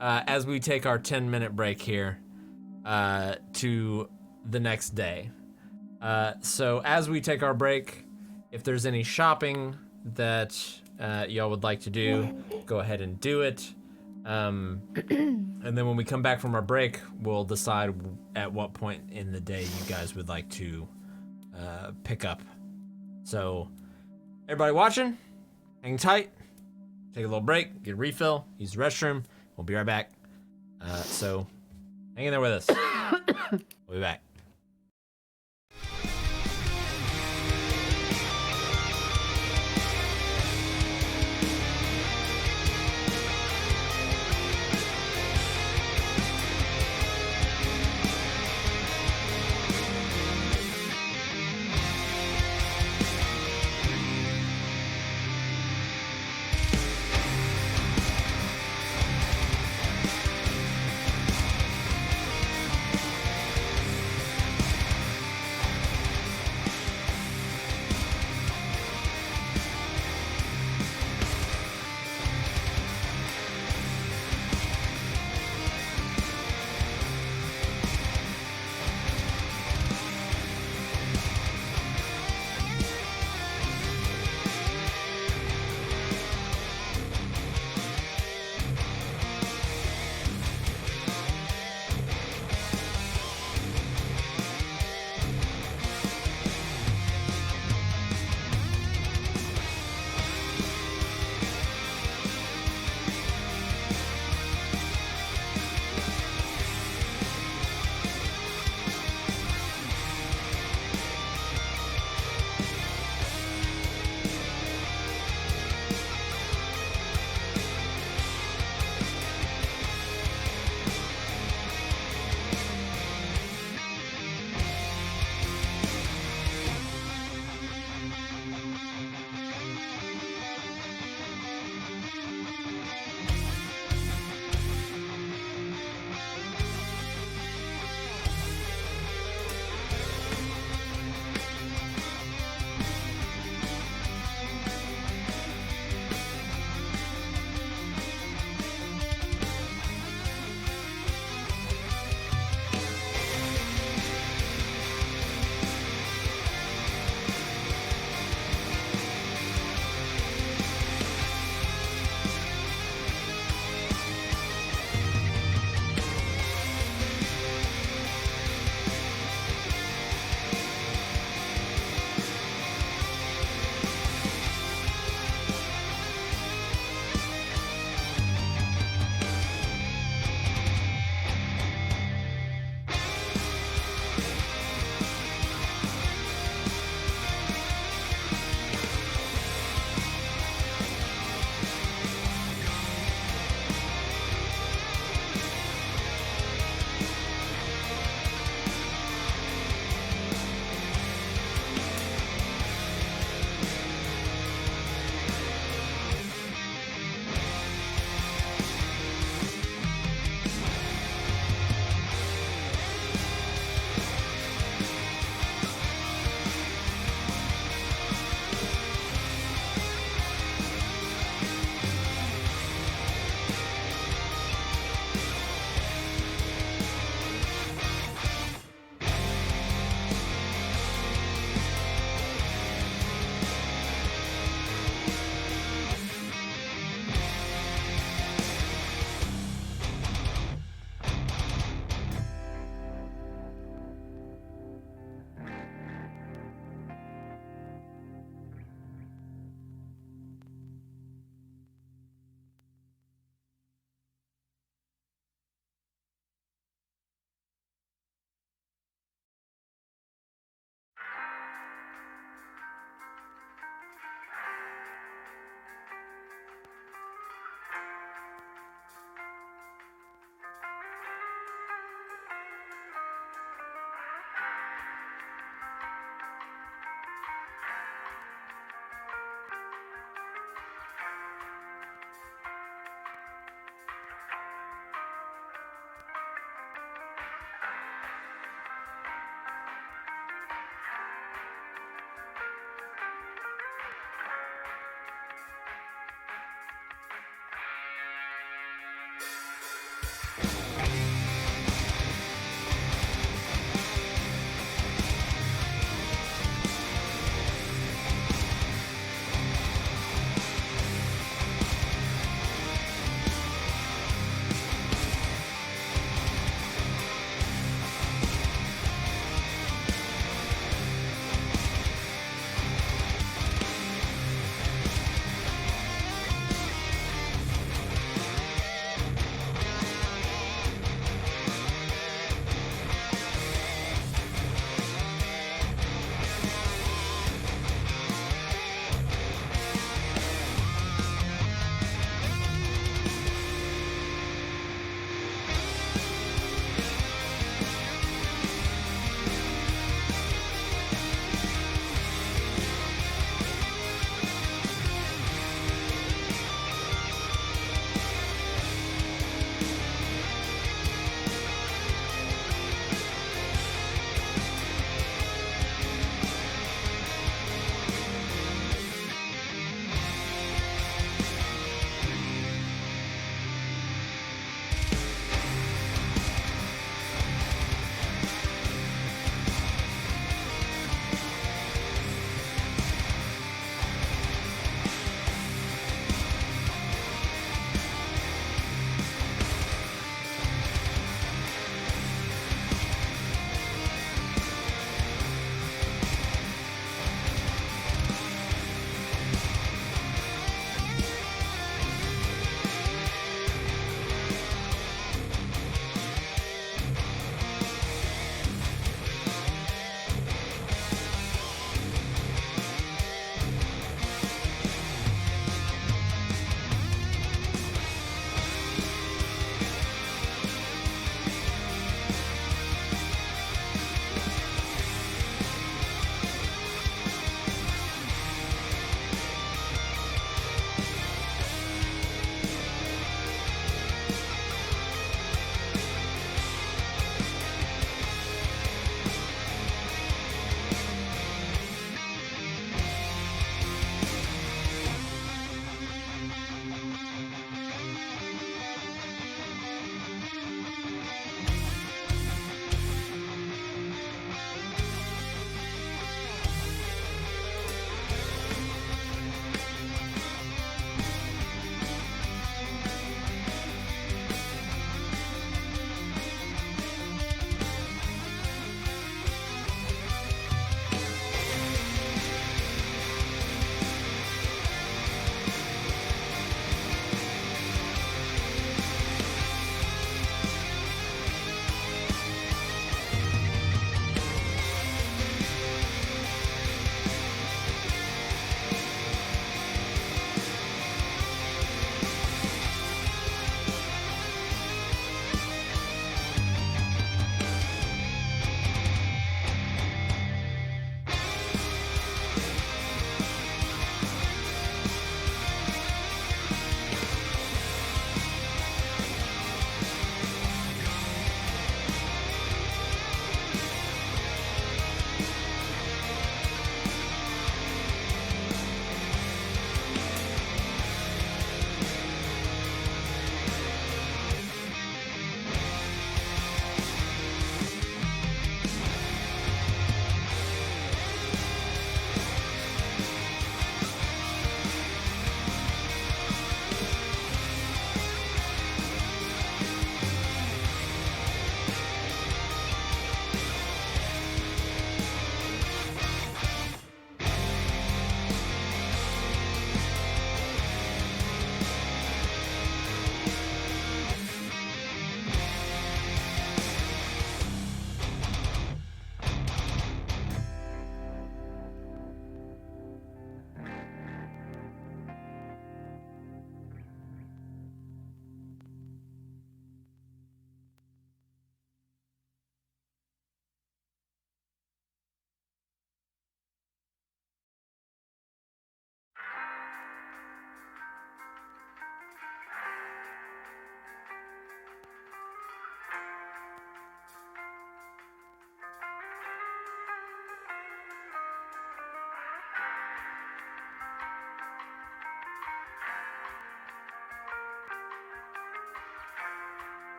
as we take our 10-minute break here to the next day. So as we take our break, if there's any shopping that y'all would like to do, go ahead and do it. And then when we come back from our break, we'll decide at what point in the day you guys would like to pick up. So, everybody watching, hang tight, take a little break, get a refill, use the restroom. We'll be right back. So, hang in there with us. We'll be back.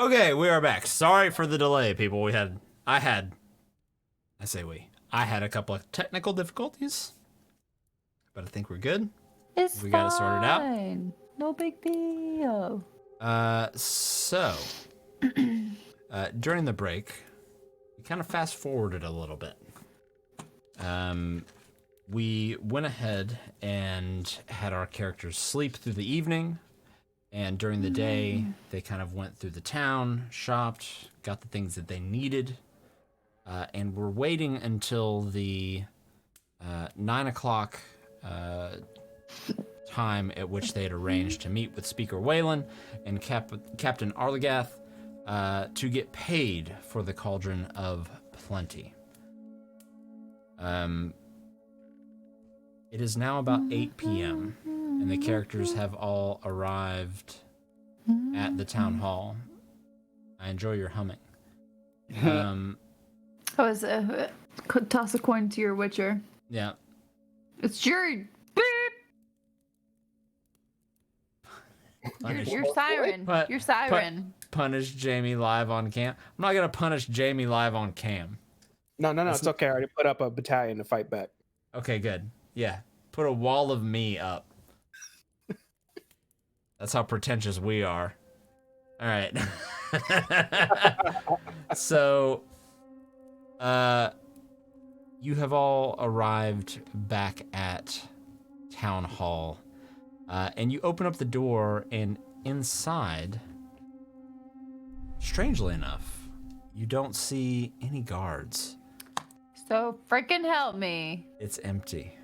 Okay, we are back. Sorry for the delay, people. I had a couple of technical difficulties, but I think we're good. It's We fine. got it sorted out. No big deal. So during the break, we kind of fast forwarded a little bit. We went ahead and had our characters sleep through the evening, and during the day, they kind of went through the town, shopped, got the things that they needed, and we're waiting until the 9 o'clock time at which they had arranged to meet with Speaker Whalen and Captain Arlagath to get paid for the Cauldron of Plenty. It is now about 8 p.m., and the characters have all arrived at the town hall. I enjoy your humming. Toss a coin to your Witcher. Yeah. It's your beep. Your siren. Your siren. Punish Jamie live on cam. I'm not gonna punish Jamie live on cam. No, it's okay. I already put up a battalion to fight back. Okay, good. Yeah. Put a wall of me up. That's how pretentious we are. All right. So, you have all arrived back at Town Hall, and you open up the door, and inside, strangely enough, you don't see any guards. So freaking help me. It's empty.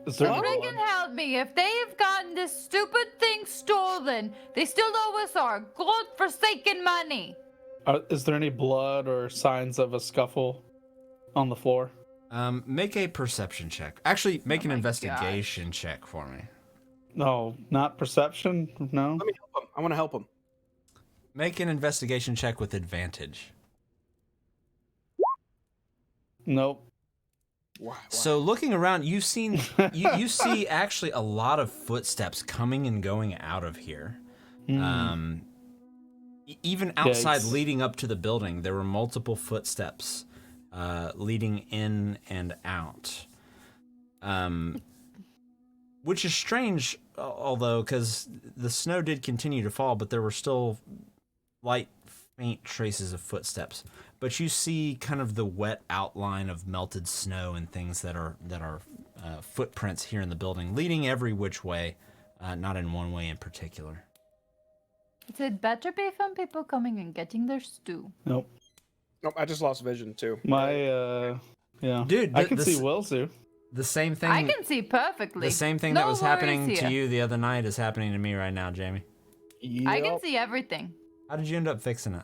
Is there Freaking help me. If they've gotten this stupid thing stolen, they still owe us our godforsaken money. Is there any blood or signs of a scuffle on the floor? Make a perception check. Actually, make an my investigation check for me. No, not perception. No. Let me help him. I want to help him. Make an investigation check with advantage. Nope. Wow. So looking around, you see actually a lot of footsteps coming and going out of here. Even outside, Yikes. leading up to the building, there were multiple footsteps leading in and out. Which is strange, although, because the snow did continue to fall, but there were still light, faint traces of footsteps. But you see kind of the wet outline of melted snow and things that are footprints here in the building, leading every which way, not in one way in particular. It better be from people coming and getting their stew. Nope. Nope, I just lost vision too. Yeah. Dude, I can see Wilsu. The same thing. I can see perfectly. The same thing No that was happening worries to here. you the other night is happening to me right now, Jamie. I can see everything. How did you end up fixing it?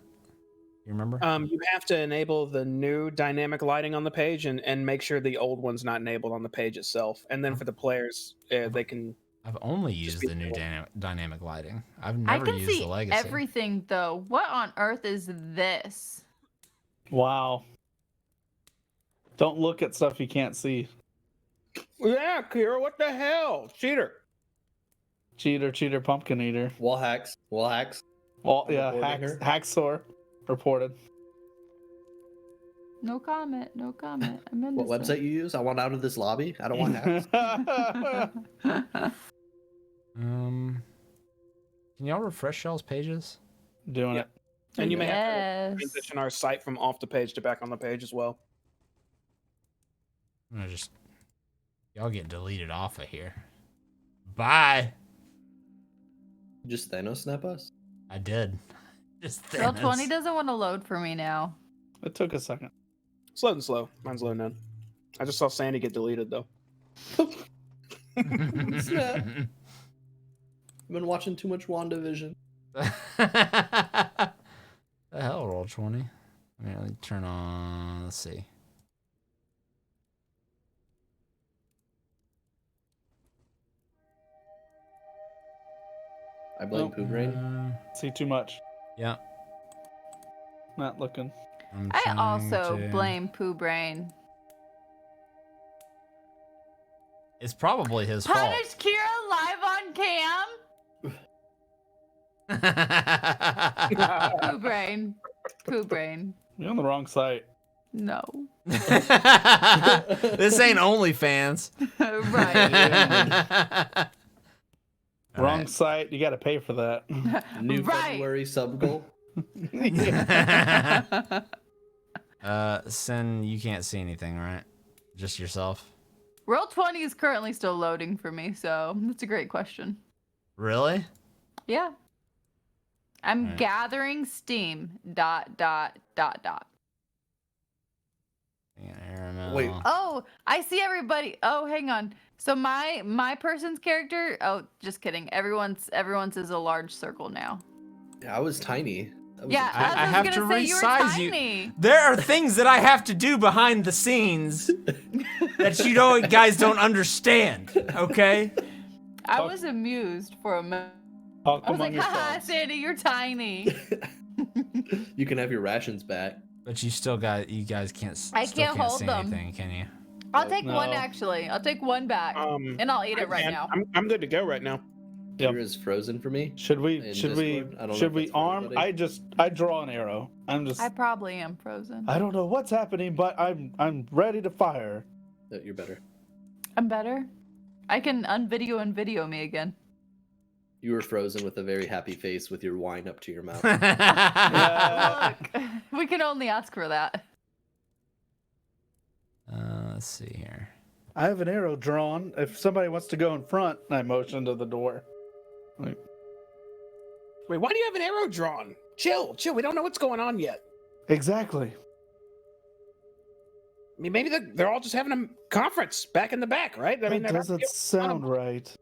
You remember? You have to enable the new dynamic lighting on the page and make sure the old one's not enabled on the page itself. And then for the players, they can. I've only used the new dynamic lighting. I've never I can used see the legacy. everything though. What on earth is this? Wow. Don't look at stuff you can't see. Yeah, Kira, what the hell? Cheater. Cheater, pumpkin eater. Wall hacks. Well, yeah, Reporting her. Hacksaw reported. No comment. I'm in What this website you use? I want out of this lobby. I don't want hacks. Can y'all refresh y'all's pages? Doing Yeah. it. And you may have Yes. to transition our site from off the page to back on the page as well. I'm gonna just y'all get deleted off of here. Bye. Just Thanos snap us? I did. Just Well, Thanos. 20 doesn't want to load for me now. It took a second. Slow and slow. Mine's low none. I just saw Sandy get deleted though. Snap. I've been watching too much WandaVision. The hell, roll 20. Let me turn on. Let's see. I blame Nope. Pooh Brain. See too much. Yeah. Not looking. I'm I trying also to- blame Pooh Brain. It's probably his fault. Punish Kira live on cam? Poo brain. Poo brain. You're on the wrong site. No. This ain't OnlyFans. Right. Wrong site. You got to pay for that. New Right. February sub goal. Sin, you can't see anything, right? Just yourself. Roll 20 is currently still loading for me, so that's a great question. Really? Yeah. I'm Right. gathering steam. ... Yeah, Aramel. Wait. Oh, I see everybody. Oh, hang on. So my person's character. Oh, just kidding. Everyone's is a large circle now. Yeah, I was tiny. I was Yeah, a kid. I was have gonna to say you were resize you. tiny. There are things that I have to do behind the scenes that guys don't understand. Okay? I was amused for a moment. Talk I was among like, haha, yourselves. Sandy, you're tiny. You can have your rations back. But you guys can't. I still can't can't hold see them. anything, can you? I'll take one No. actually. I'll take one back, and I'll eat it right man, now. I'm good to go right now. Yep. You're as frozen for me. Should we? In Should Discord? I don't know we? Should if we that's for arm? everybody. I draw an arrow. I probably am frozen. I don't know what's happening, but I'm ready to fire. You're better. I'm better. I can unvideo and video me again. You were frozen with a very happy face with your wine up to your mouth. Yeah. Look, we can only ask for that. Let's see here. I have an arrow drawn. If somebody wants to go in front, I motion to the door. Like, Wait, why do you have an arrow drawn? Chill. We don't know what's going on yet. exactly. I mean, maybe they're all just having a conference back in the back, right? I mean, That they're doesn't sound right.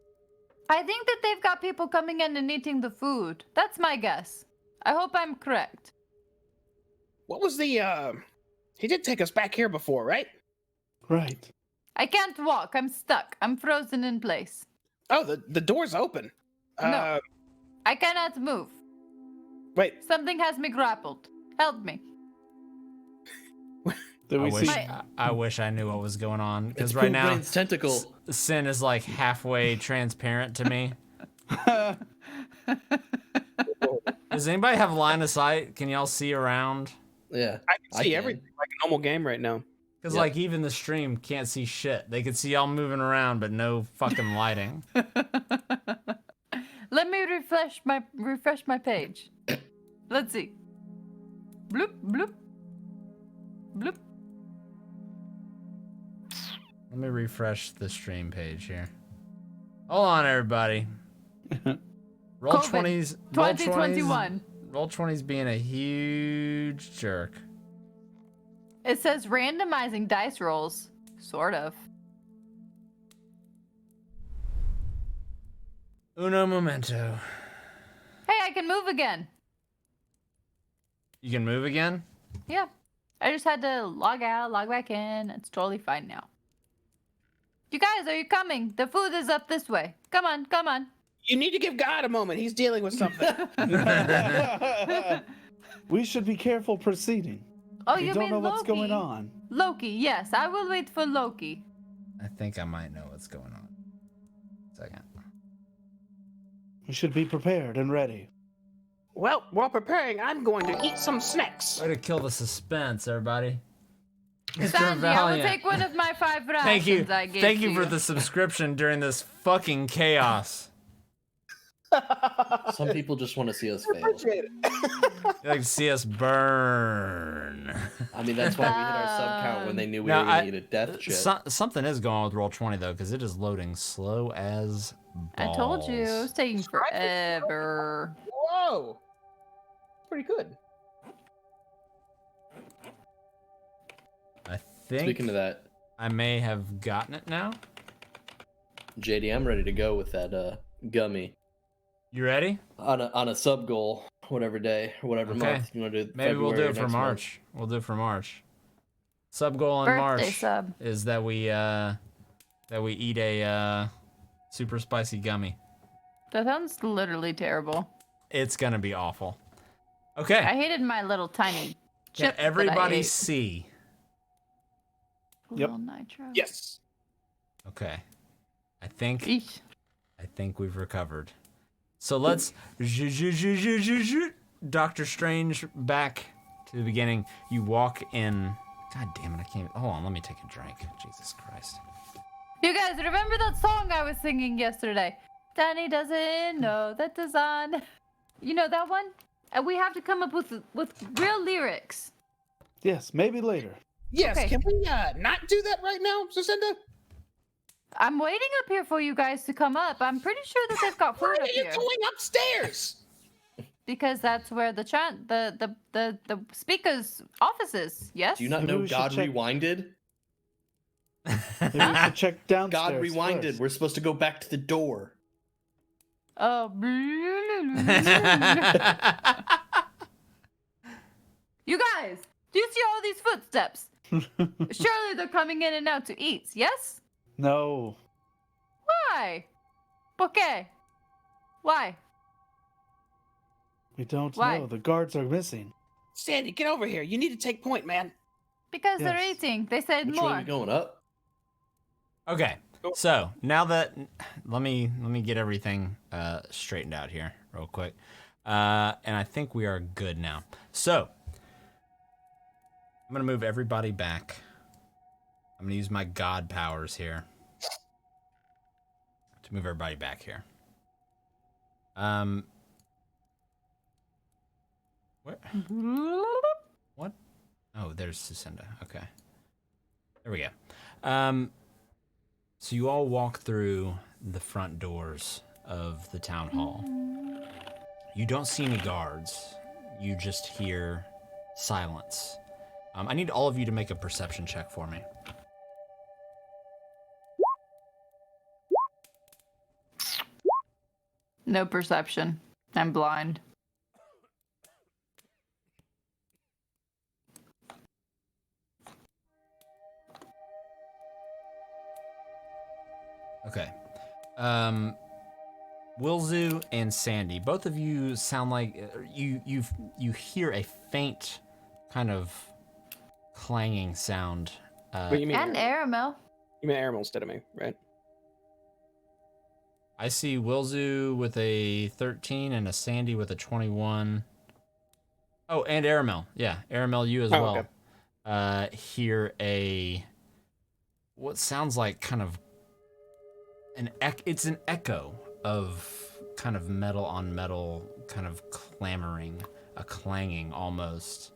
I think that they've got people coming in and eating the food. That's my guess. I hope I'm correct. What was the? He did take us back here before, right? Right. I can't walk. I'm stuck. I'm frozen in place. Oh, the door's open. No. I cannot move. Wait. Something has me grappled. Help me. Did we see? I wish I knew what was going on because It's right Cool now Brain's tentacle. Sin is like halfway transparent to me. Does anybody have line of sight? Can y'all see around? Yeah. I can see can. everything like a normal game right now. Because Yep. like even the stream can't see shit. They could see y'all moving around, but no fucking lighting. Let me refresh my page. Let's see. Bloop bloop. Bloop. Let me refresh the stream page here. Hold on, everybody. Roll COVID, 20s. 2021. Roll 20's being a huge jerk. It says randomizing dice rolls. Sort of. Uno momento. Hey, I can move again. You can move again? Yeah. I just had to log out, log back in. It's totally fine now. You guys, are you coming? The food is up this way. Come on, come on. You need to give God a moment. He's dealing with something. We should be careful proceeding. Oh, We you don't mean know Loki? what's going on. Loki, yes. I will wait for Loki. I think I might know what's going on. Second. We should be prepared and ready. Well, while preparing, I'm going to eat some snacks. Way to kill the suspense, everybody. Mr. Sandy, I will Valiant. take one of my 5 rations Thank you. I gave Thank to you for the subscription during this fucking chaos. Some people just want to see us fail. Appreciate it. You like to see us burn. I mean, that's why we hit our sub count when they knew we No, were going to eat a death chip. Something is going on with Roll20 though, because it is loading slow as balls. I told you, it's taking forever. Whoa. Pretty good. I think Speaking of that, I may have gotten it now. JD, I'm ready to go with that gummy You ready? on a sub goal, whatever day or whatever Okay. month you want to do. Maybe we'll do February or it for next month. March. We'll do it for March. Sub goal in Birthday March sub. is that we eat a super spicy gummy. That sounds literally terrible. It's gonna be awful. Okay. I hated my little tiny Can chip. everybody see? Yep. Little nitro. Yes. Okay. I think Eesh. we've recovered. So let's Doctor Strange back to the beginning. You walk in. God damn it! I can't. Hold on. Let me take a drink. Jesus Christ. You guys remember that song I was singing yesterday? Danny doesn't know that the sun. You know that one? And we have to come up with real lyrics. Yes, maybe later. Yes, Okay. can we not do that right now, Jacinda? I'm waiting up here for you guys to come up. I'm pretty sure that they've got Why food are up you here. going upstairs? Because that's where the speaker's office is. Yes. Do you not Maybe know we should God check- Rewinded? Maybe we should check downstairs. God Rewinded. first. We're supposed to go back to the door. Oh. You guys, do you see all these footsteps? Surely they're coming in and out to eat. Yes. No. Why? ¿Por qué? Why? We don't Why? know. The guards are missing. Sandy, get over here. You need to take point, man. Because they're Yes. eating. They said Which way are more. we going up? Okay. So now that let me get everything straightened out here real quick, and I think we are good now. So I'm gonna move everybody back. I'm gonna use my god powers here to move everybody back here. Where? What? Oh, there's Jacinda. Okay. There we go. So you all walk through the front doors of the town hall. You don't see any guards. You just hear silence. I need all of you to make a perception check for me. No perception. I'm blind. Okay. Wilzu and Sandy, both of you sound like you hear a faint kind of clanging sound. But you mean And Aramel. you mean Aramel instead of me, right? I see Wilzu with a 13 and a Sandy with a 21. Oh, and Aramel. Yeah, Aramel, you as Oh, well. okay. Hear what sounds like kind of it's an echo of kind of metal on metal, kind of clamoring, a clanging almost,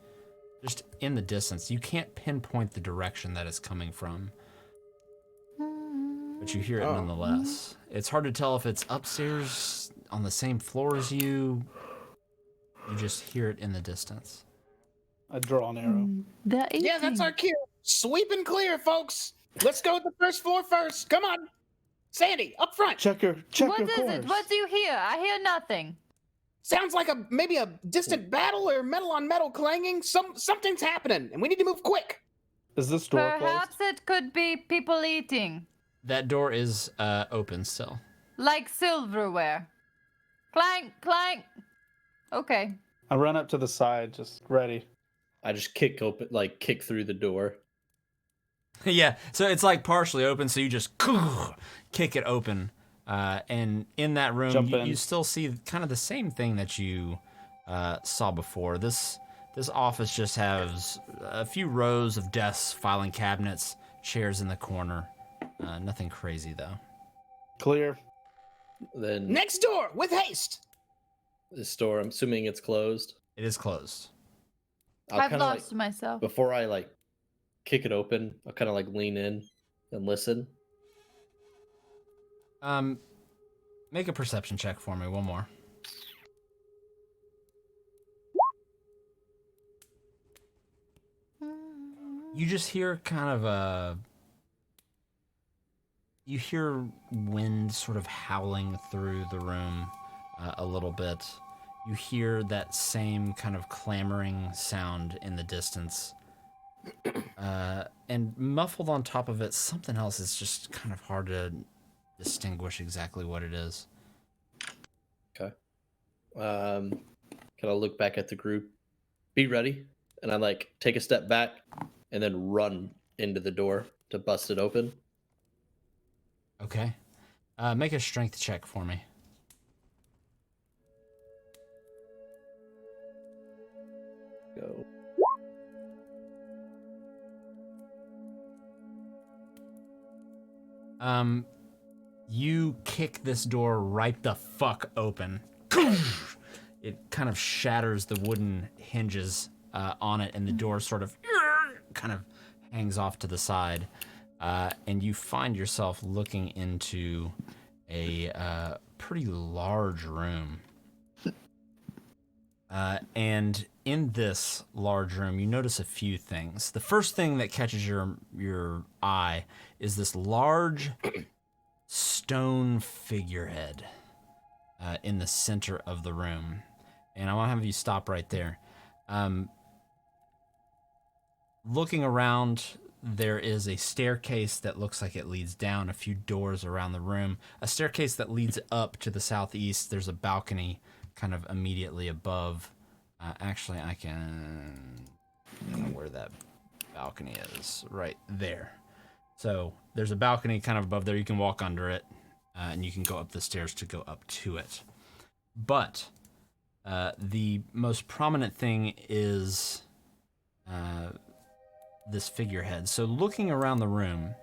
just in the distance. You can't pinpoint the direction that it's coming from, but you hear it Oh. nonetheless. It's hard to tell if it's upstairs on the same floor as you. You just hear it in the distance. I draw an arrow. They're eating. Yeah, that's our cue. Sweep and clear, folks. Let's go with the first floor first. Come on. Sandy, up front. Check your What is course. it? What do you hear? I hear nothing. Sounds like maybe a distant battle or metal on metal clanging. Something's happening, and we need to move quick. Is this door Perhaps closed? it could be people eating. That door is open still. Like silverware. Clank, clank. Okay. I run up to the side, just ready. I just kick through the door. Yeah, so it's like partially open, so you just kick it open. And in that room, Jump in. you still see kind of the same thing that you saw before. This office just has a few rows of desks, filing cabinets, chairs in the corner. Nothing crazy, though. Clear. Then Next door, with haste. this door, I'm assuming it's closed. It is closed. I'll I've kind of lost myself. before I kick it open, I'll kind of lean in and listen. Make a perception check for me, one more. You just hear kind of you hear wind sort of howling through the room a little bit. You hear that same kind of clamoring sound in the distance. And muffled on top of it, something else is just kind of hard to distinguish exactly what it is. Okay. Kind of look back at the group. Be ready. And I take a step back and then run into the door to bust it open. Okay. Make a strength check for me. You kick this door right the fuck open. It kind of shatters the wooden hinges on it, and the door sort of kind of hangs off to the side. And you find yourself looking into a pretty large room. And in this large room, you notice a few things. The first thing that catches your eye is this large stone figurehead in the center of the room. And I want to have you stop right there. Looking around, there is a staircase that looks like it leads down, a few doors around the room, a staircase that leads up to the southeast. There's a balcony kind of immediately above. Actually, I don't know where that balcony is. Right there. So there's a balcony kind of above there. You can walk under it, and you can go up the stairs to go up to it. But the most prominent thing is this figurehead. So looking around the room,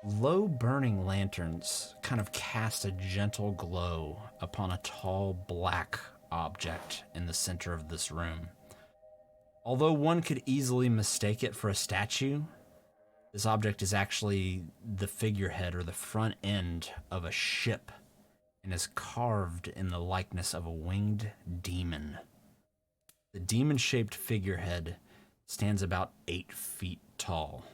low burning lanterns kind of cast a gentle glow upon a tall black object in the center of this room. Although one could easily mistake it for a statue, this object is actually the figurehead or the front end of a ship and is carved in the likeness of a winged demon. The demon-shaped figurehead stands about 8 feet tall.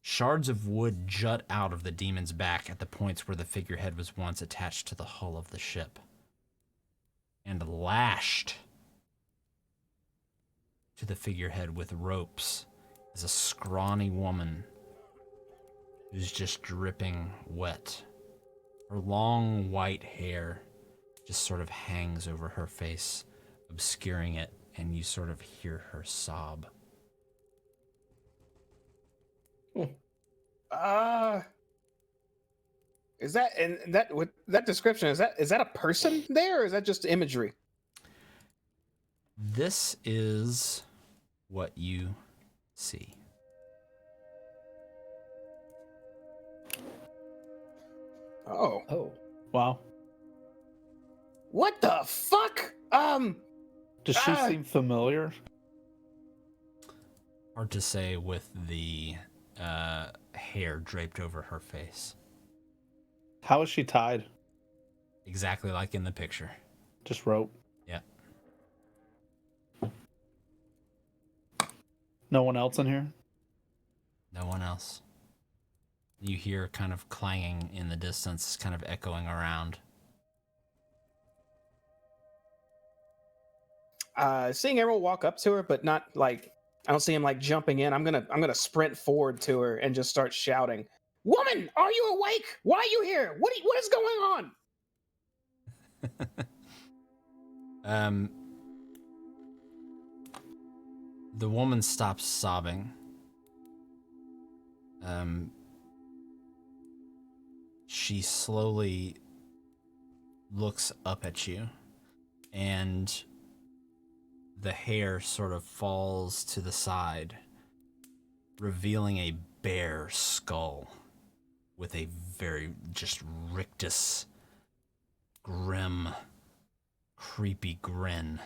Shards of wood jut out of the demon's back at the points where the figurehead was once attached to the hull of the ship. And lashed to the figurehead with ropes is a scrawny woman who's just dripping wet. Her long white hair just sort of hangs over her face, obscuring it, and you sort of hear her sob. Is that and that with that description, is that a person there, or is that just imagery? This is what you see. Oh. Oh. Wow. What the fuck? Does she seem familiar? Hard to say with the hair draped over her face. How is she tied? Exactly like in the picture. Just rope. Yeah. No one else in here? No one else. You hear kind of clanging in the distance, kind of echoing around. Seeing Errol walk up to her, but not like I don't see him like jumping in. I'm gonna sprint forward to her and just start shouting, "Woman, are you awake? Why are you here? What is going on?" The woman stops sobbing. She slowly looks up at you, and the hair sort of falls to the side, revealing a bare skull with a very just rictus, grim, creepy grin.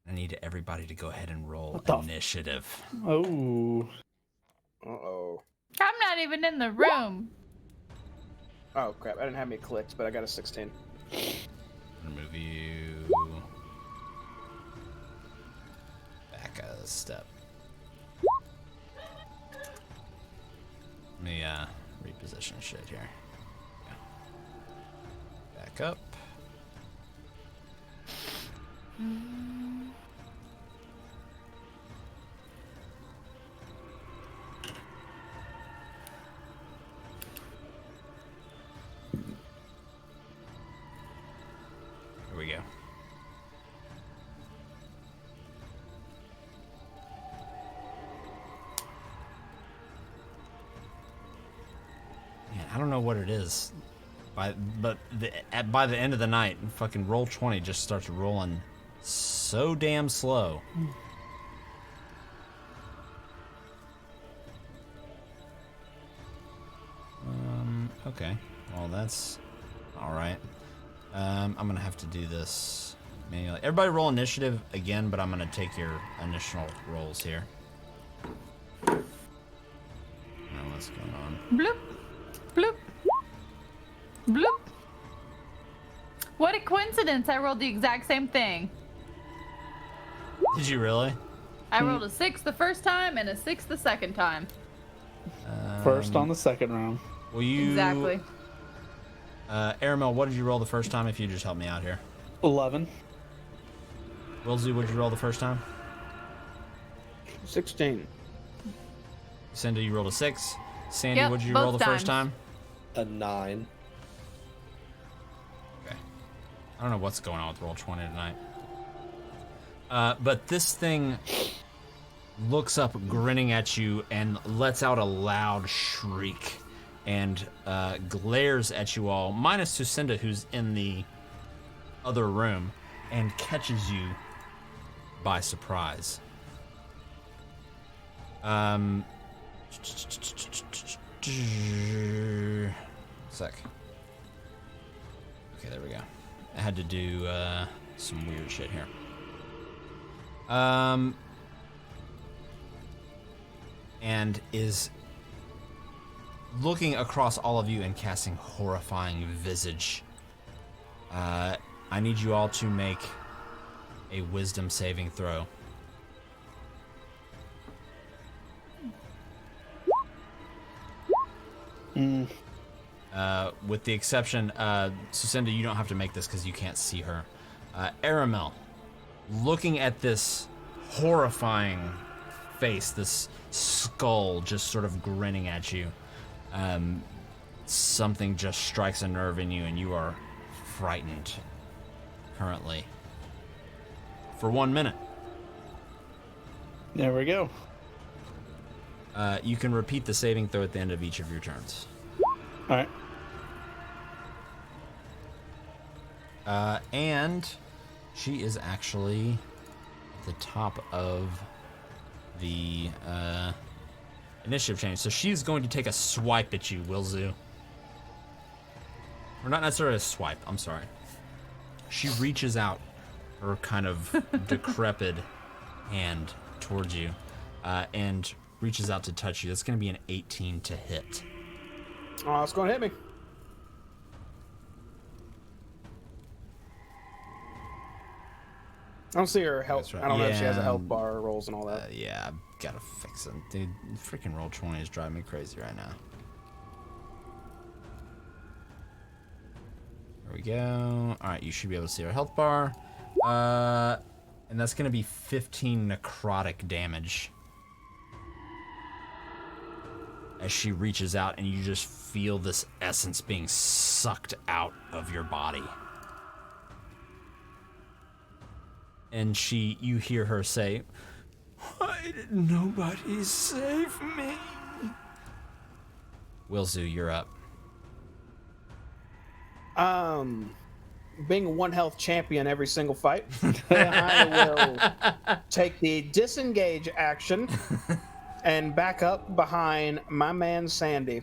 I need everybody to go ahead and roll initiative. Oh. Uh-oh. I'm not even in the room. Oh crap! I didn't have me clicked, but I got a 16. I'm gonna move you back a step. Let me reposition shit here. Yeah. Back up. Here we go. Man, I don't know what it is, but by the end of the night, fucking roll 20 just starts rolling so damn slow. Okay. Well, that's all right. I'm gonna have to do this manually. Everybody roll initiative again, but I'm gonna take your initial rolls here. Now, what's going on? Bloop. Bloop. Bloop. What a coincidence. I rolled the exact same thing. Did you really? I rolled a 6 the first time and a 6 the second time. First on the second round. Will you? Exactly. Aramel, what did you roll the first time? If you just help me out here. 11. Wilzu, what did you roll the first time? 16. Cindy, you rolled a 6. Sandy, Yep, what did you both roll the first times. time? A 9. Okay. I don't know what's going on with Roll20 tonight. But this thing looks up, grinning at you, and lets out a loud shriek and glares at you all, minus Sucinda, who's in the other room, and catches you by surprise. Sec. Okay, there we go. I had to do some weird shit here. And is looking across all of you and casting horrifying visage. I need you all to make a wisdom saving throw. With the exception, Sucinda, you don't have to make this because you can't see her. Aramel, looking at this horrifying face, this skull just sort of grinning at you, something just strikes a nerve in you and you are frightened currently for 1 minute. There we go. You can repeat the saving throw at the end of each of your turns. All right. And she is actually at the top of the initiative chain. So she's going to take a swipe at you, Wilzu. Or not necessarily a swipe, I'm sorry. She reaches out her kind of decrepit hand towards you and reaches out to touch you. That's going to be an 18 to hit. Oh, it's going to hit me. I don't see her health. That's right. I don't know if she has a Yeah, health bar rolls and all that. Yeah, I've got to fix it. Dude, freaking Roll20 is driving me crazy right now. There we go. All right, you should be able to see her health bar. And that's going to be 15 necrotic damage. As she reaches out and you just feel this essence being sucked out of your body. And you hear her say, "Why did nobody save me?" Wilzu, you're up. Being a one health champion every single fight, I will take the disengage action and back up behind my man Sandy.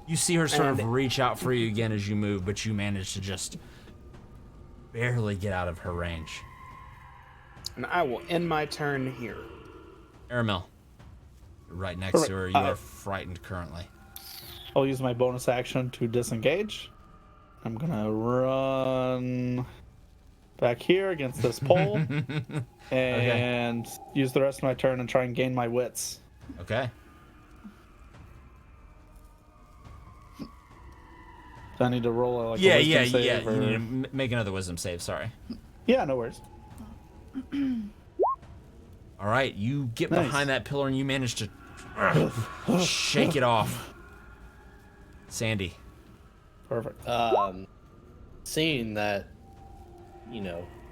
You see her sort of reach out for you again as you move, but you manage to just barely get out of her range. And I will end my turn here. Aramel, you're right next to her. You are frightened currently. I'll use my bonus action to disengage. I'm gonna run back here against this pole and use the rest of my turn and try and gain my wits. Okay. Do I need to roll a Yeah. wisdom You save, or... need to make another wisdom save. Sorry. Yeah, no worries. All right, you get Nice. behind that pillar and you manage to shake it off. Sandy. Perfect. Seeing that,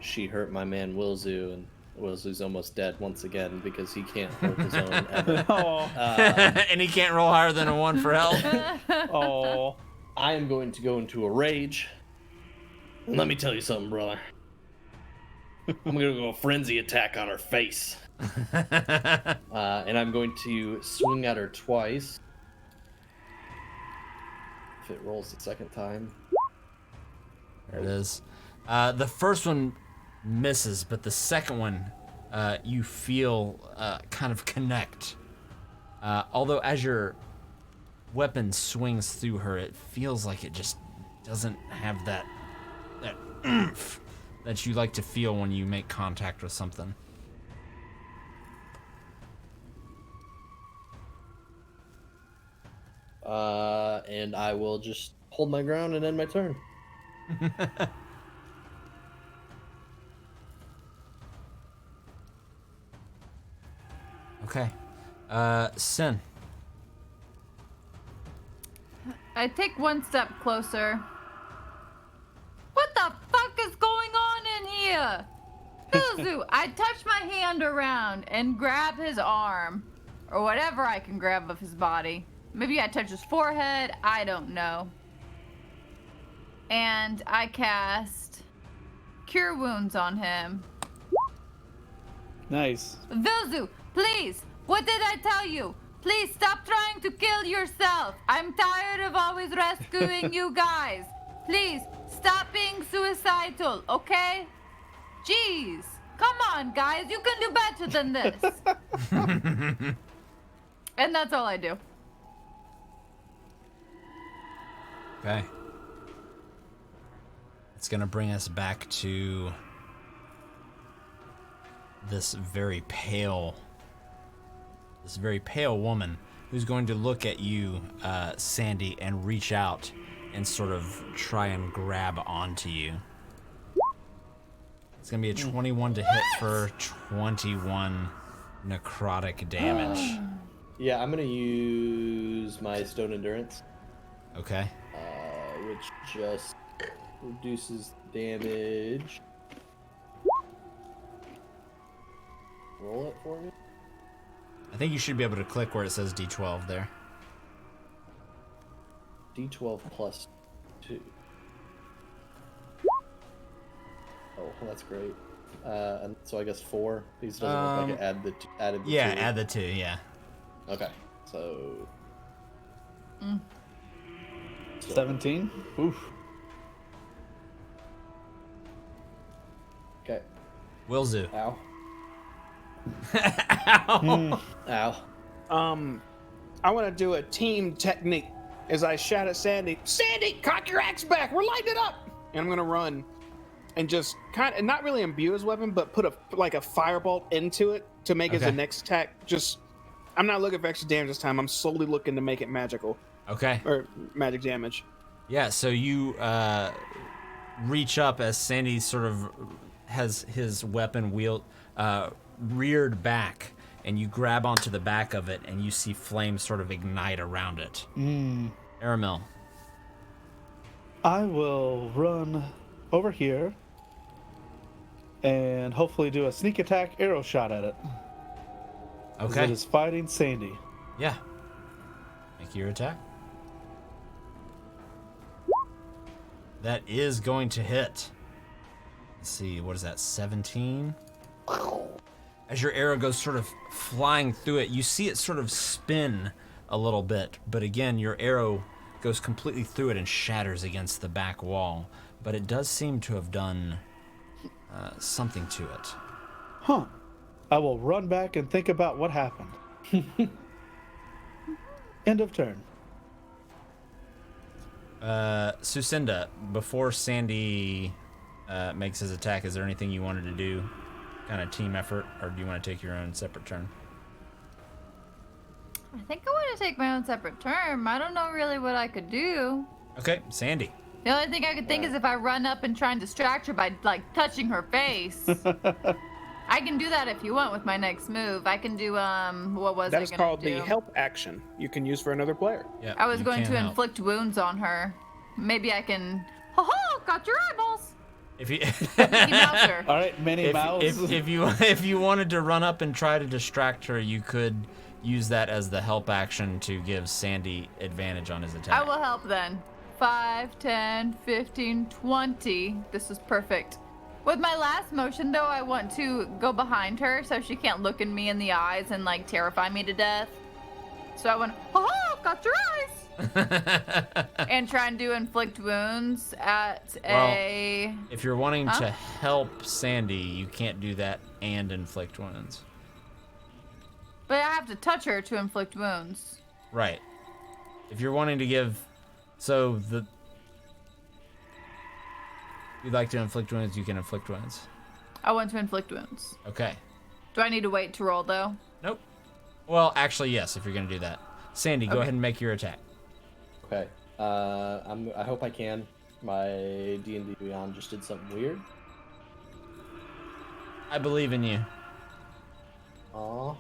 she hurt my man Wilzu, and Wilzu's almost dead once again because he can't hold his own ever. Oh, And he can't roll higher than a 1 for health. oh. I am going to go into a rage. And let me tell you something, brother. I'm going to go frenzy attack on her face. And I'm going to swing at her twice. if it rolls the second time. There it is. The first one misses, but the second one, you feel kind of connect. Although as your weapon swings through her, it feels like it just doesn't have that oomph that you like to feel when you make contact with something. And I will just hold my ground and end my turn. Okay. Sin. I take one step closer. What the fuck is going on in here? Zuzu, I touch my hand around and grab his arm. Or whatever I can grab of his body. Maybe I touch his forehead, I don't know. And I cast Cure Wounds on him. Nice. Zuzu, please, what did I tell you? Please stop trying to kill yourself. I'm tired of always rescuing you guys. Please, stop being suicidal, okay? Jeez. Come on, guys. You can do better than this. And that's all I do. Okay. It's gonna bring us back to this very pale woman who's going to look at you, Sandy, and reach out and sort of try and grab onto you. It's gonna be a 21 to hit for 21 necrotic damage. Yeah, I'm gonna use my Stone Endurance, Okay. which just reduces damage. Roll it for me. I think you should be able to click where it says D12 there. D12 plus 2. Oh, that's great. And so I guess 4. These doesn't look like it added the 2. Add the 2, yeah. Okay, so 17. Oof. okay. Willzu. Ow. Ow. Ow. I want to do a team technique as I shout at Sandy, Sandy, cock your axe back, we're lighting it up! And I'm gonna run and just kind of, not really imbue his weapon, but put a firebolt into it to make it the next attack. I'm not looking for extra damage this time, I'm solely looking to make it magical. Okay. Or magic damage. Yeah, so you reach up as Sandy sort of has his weapon reared back, and you grab onto the back of it, and you see flames sort of ignite around it. Aramil. I will run over here and hopefully do a sneak attack arrow shot at it. As Okay. it is fighting Sandy. Yeah. Make your attack. That is going to hit. Let's see, what is that, 17? As your arrow goes sort of flying through it, you see it sort of spin a little bit, but again, your arrow goes completely through it and shatters against the back wall. But it does seem to have done something to it. Huh. I will run back and think about what happened. End of turn. Sucinda, before Sandy makes his attack, is there anything you wanted to do? Kind of team effort, or do you want to take your own separate turn? I think I want to take my own separate turn. I don't know really what I could do. Okay, Sandy. The only thing I could think is if I run up and try and distract her by, touching her face. I can do that if you want with my next move. I can do, what was I That is gonna do? called the help action. You can use for another player. Yeah, I was you going can to help. inflict wounds on her. Maybe I can... Ho-ho! Got your eyeballs! If you Mickey Mouser. All right, Minnie Mouse. if you wanted to run up and try to distract her, you could use that as the help action to give Sandy advantage on his attack. I will help then. 5, 10, 15, 20. This is perfect. With my last motion, though, I want to go behind her so she can't look in me in the eyes and, terrify me to death. So I went, oh, got your eyes! And try and do inflict wounds at a... If you're wanting Huh? to help Sandy, you can't do that and inflict wounds. But I have to touch her to inflict wounds. Right. If you're wanting to give... So, you'd like to inflict wounds, you can inflict wounds. I want to inflict wounds. Okay. Do I need to wait to roll, though? Nope. Well, actually, yes, if you're going to do that. Sandy, go Okay. ahead and make your attack. Okay. I hope I can. My D&D Beyond just did something weird. I believe in you. Aw.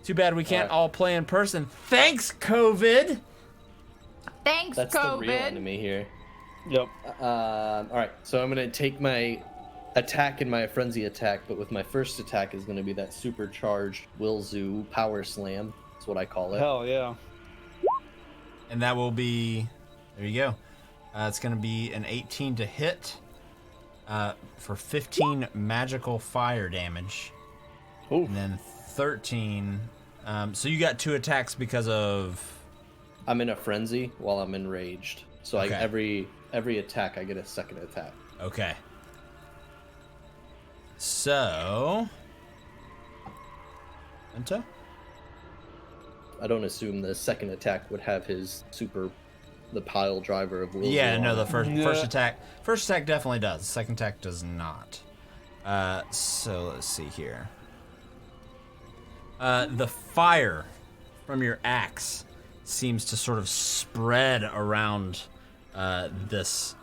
Too bad we can't Alright. all play in person. Thanks, COVID! Thanks, That's COVID. the real enemy here. Yep. Alright, so I'm gonna take my attack and my frenzy attack, but with my first attack is gonna be that supercharged Willzoo power slam. That's what I call it. Hell yeah. And that will be... There you go. It's going to be an 18 to hit for 15 magical fire damage. Ooh. And then 13... so you got 2 attacks because of... I'm in a frenzy while I'm enraged. So Okay. every attack I get a second attack. Okay. So... Enta? I don't assume the second attack would have the pile driver of Willzoo. Yeah, no, on the it. first attack definitely does. The second attack does not. So let's see here. The fire from your axe seems to sort of spread around this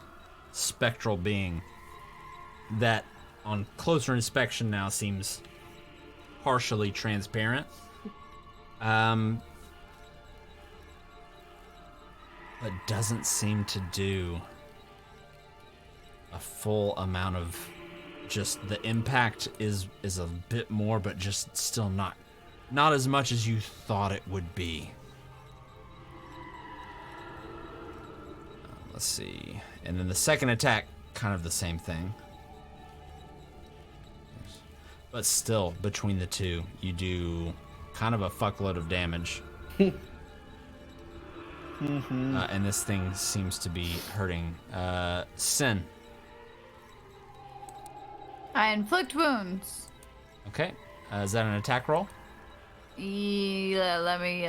spectral being that, on closer inspection, now seems partially transparent. But doesn't seem to do a full amount of... Just the impact is a bit more, but just still not as much as you thought it would be. Let's see. And then the second attack, kind of the same thing. But still, between the two, you do kind of a fuckload of damage. And this thing seems to be hurting. Sin. I inflict wounds. Okay. Is that an attack roll? Yeah, let me,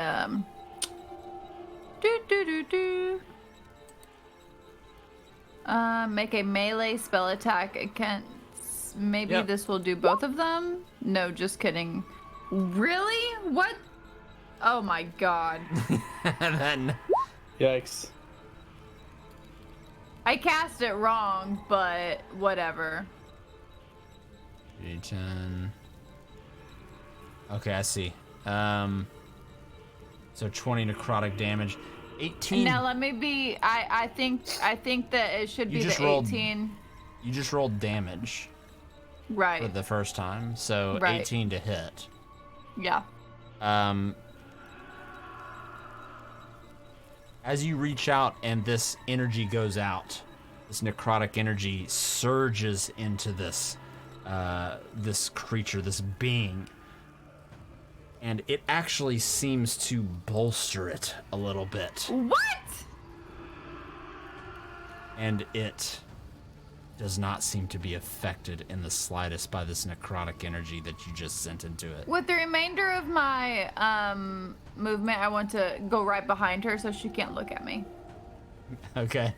make a melee spell attack against... Maybe Yep. this will do both of them? No, just kidding. Really? What? Oh my god. Then Yikes. I cast it wrong, but whatever. 10. Okay, I see. So 20 necrotic damage. 18. Now let me be... I think that it should You be just the rolled 18. You just rolled damage for Right. the first time, so Right. 18 to hit. Yeah. As you reach out and this energy goes out, this necrotic energy surges into this creature, this being, and it actually seems to bolster it a little bit, What? and it does not seem to be affected in the slightest by this necrotic energy that you just sent into it. With the remainder of my movement, I want to go right behind her so she can't look at me. Okay.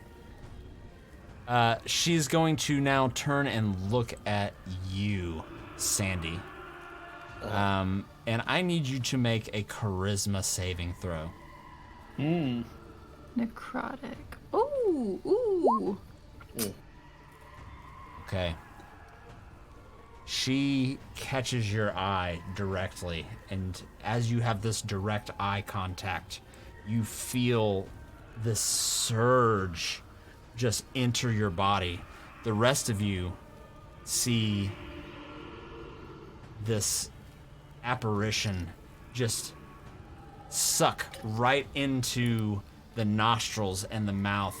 She's going to now turn and look at you, Sandy. And I need you to make a charisma saving throw. Necrotic. Ooh. Okay. She catches your eye directly, and as you have this direct eye contact, you feel this surge just enter your body. The rest of you see this apparition just suck right into the nostrils and the mouth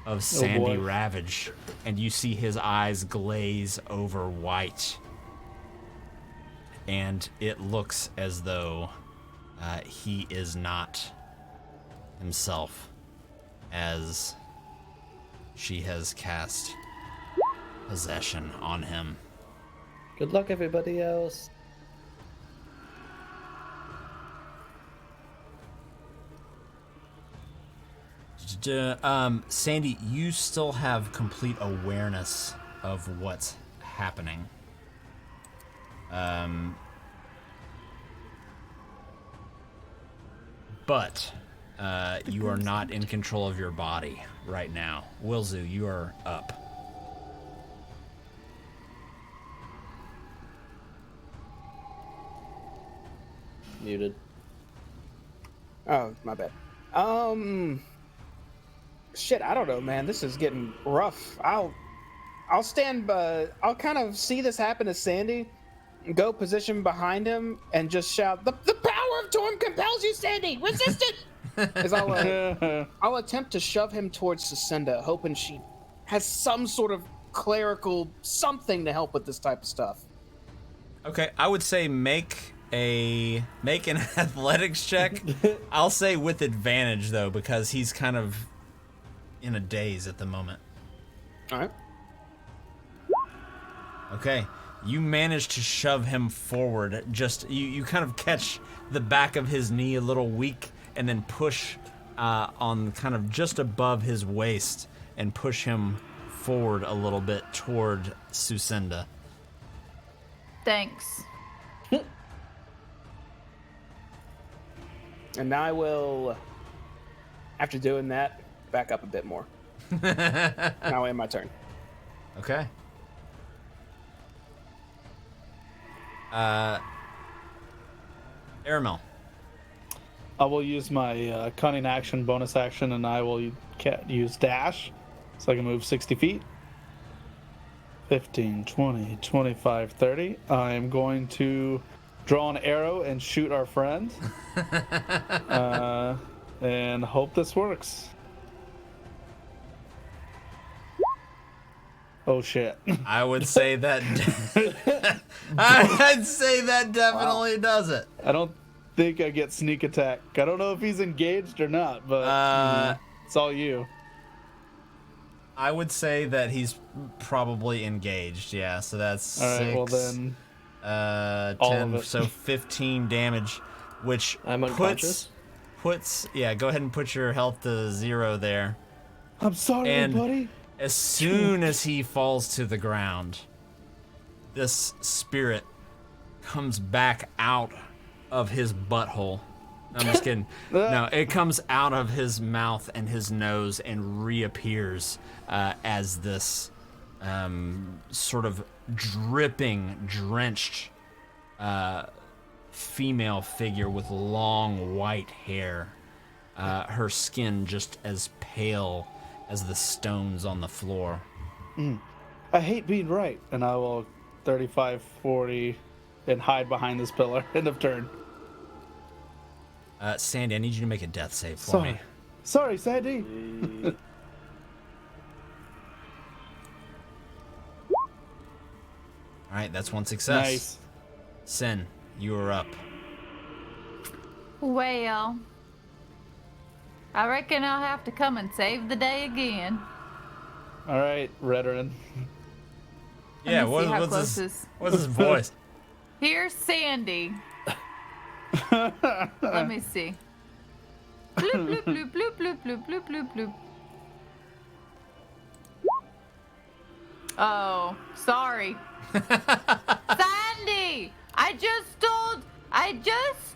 of Sandy boy. Ravage, and you see his eyes glaze over white, and it looks as though he is not himself as she has cast possession on him. Good luck, everybody else. Sandy, you still have complete awareness of what's happening. But you are not in control of your body right now. Wilzu, you are up. Muted. Oh, my bad. Shit, I don't know, man. This is getting rough. I'll stand, I'll kind of see this happen to Sandy, go position behind him, and just shout, the power of Torm compels you, Sandy! Resist it! As I'll attempt to shove him towards Sucinda, hoping she has some sort of clerical something to help with this type of stuff. Okay, I would say make an athletics check. I'll say with advantage though, because he's kind of in a daze at the moment. All right. Okay, you manage to shove him forward. Just you kind of catch the back of his knee a little weak, and then push on kind of just above his waist, and push him forward a little bit toward Sucinda. Thanks. And now I will, after doing that, back up a bit more. Now I end my turn. Okay. Aramel. I will use my cunning action, bonus action, and I will use dash, so I can move 60 feet. 15, 20, 25, 30. I am going to draw an arrow and shoot our friend. And hope this works. Oh shit. I would say that. I'd say that definitely does it. I don't think I get sneak attack. I don't know if he's engaged or not, but it's all you. I would say that he's probably engaged. Yeah, so that's All right. 6, Well then, 10, so 15 damage, which I'm unconscious. Yeah, go ahead and put your health to 0 there. I'm sorry, And buddy. as soon as he falls to the ground, this spirit comes back out of his butthole. I'm just kidding. No, it comes out of his mouth and his nose and reappears as this sort of dripping, drenched female figure with long white hair. Her skin just as pale as the stones on the floor. I hate being right, and I will 35, 40, and hide behind this pillar. End of turn. Sandy, I need you to make a death save for me. Sorry, Sandy. All right, that's one success. Nice. Sin, you are up. Well, I reckon I'll have to come and save the day again. All right, veteran. Yeah, me see how what's close his, this- what's his voice? Here's Sandy. Let me see. Bloop, bloop, bloop, bloop, bloop, bloop, bloop, bloop, bloop. Oh, sorry. Sandy! I just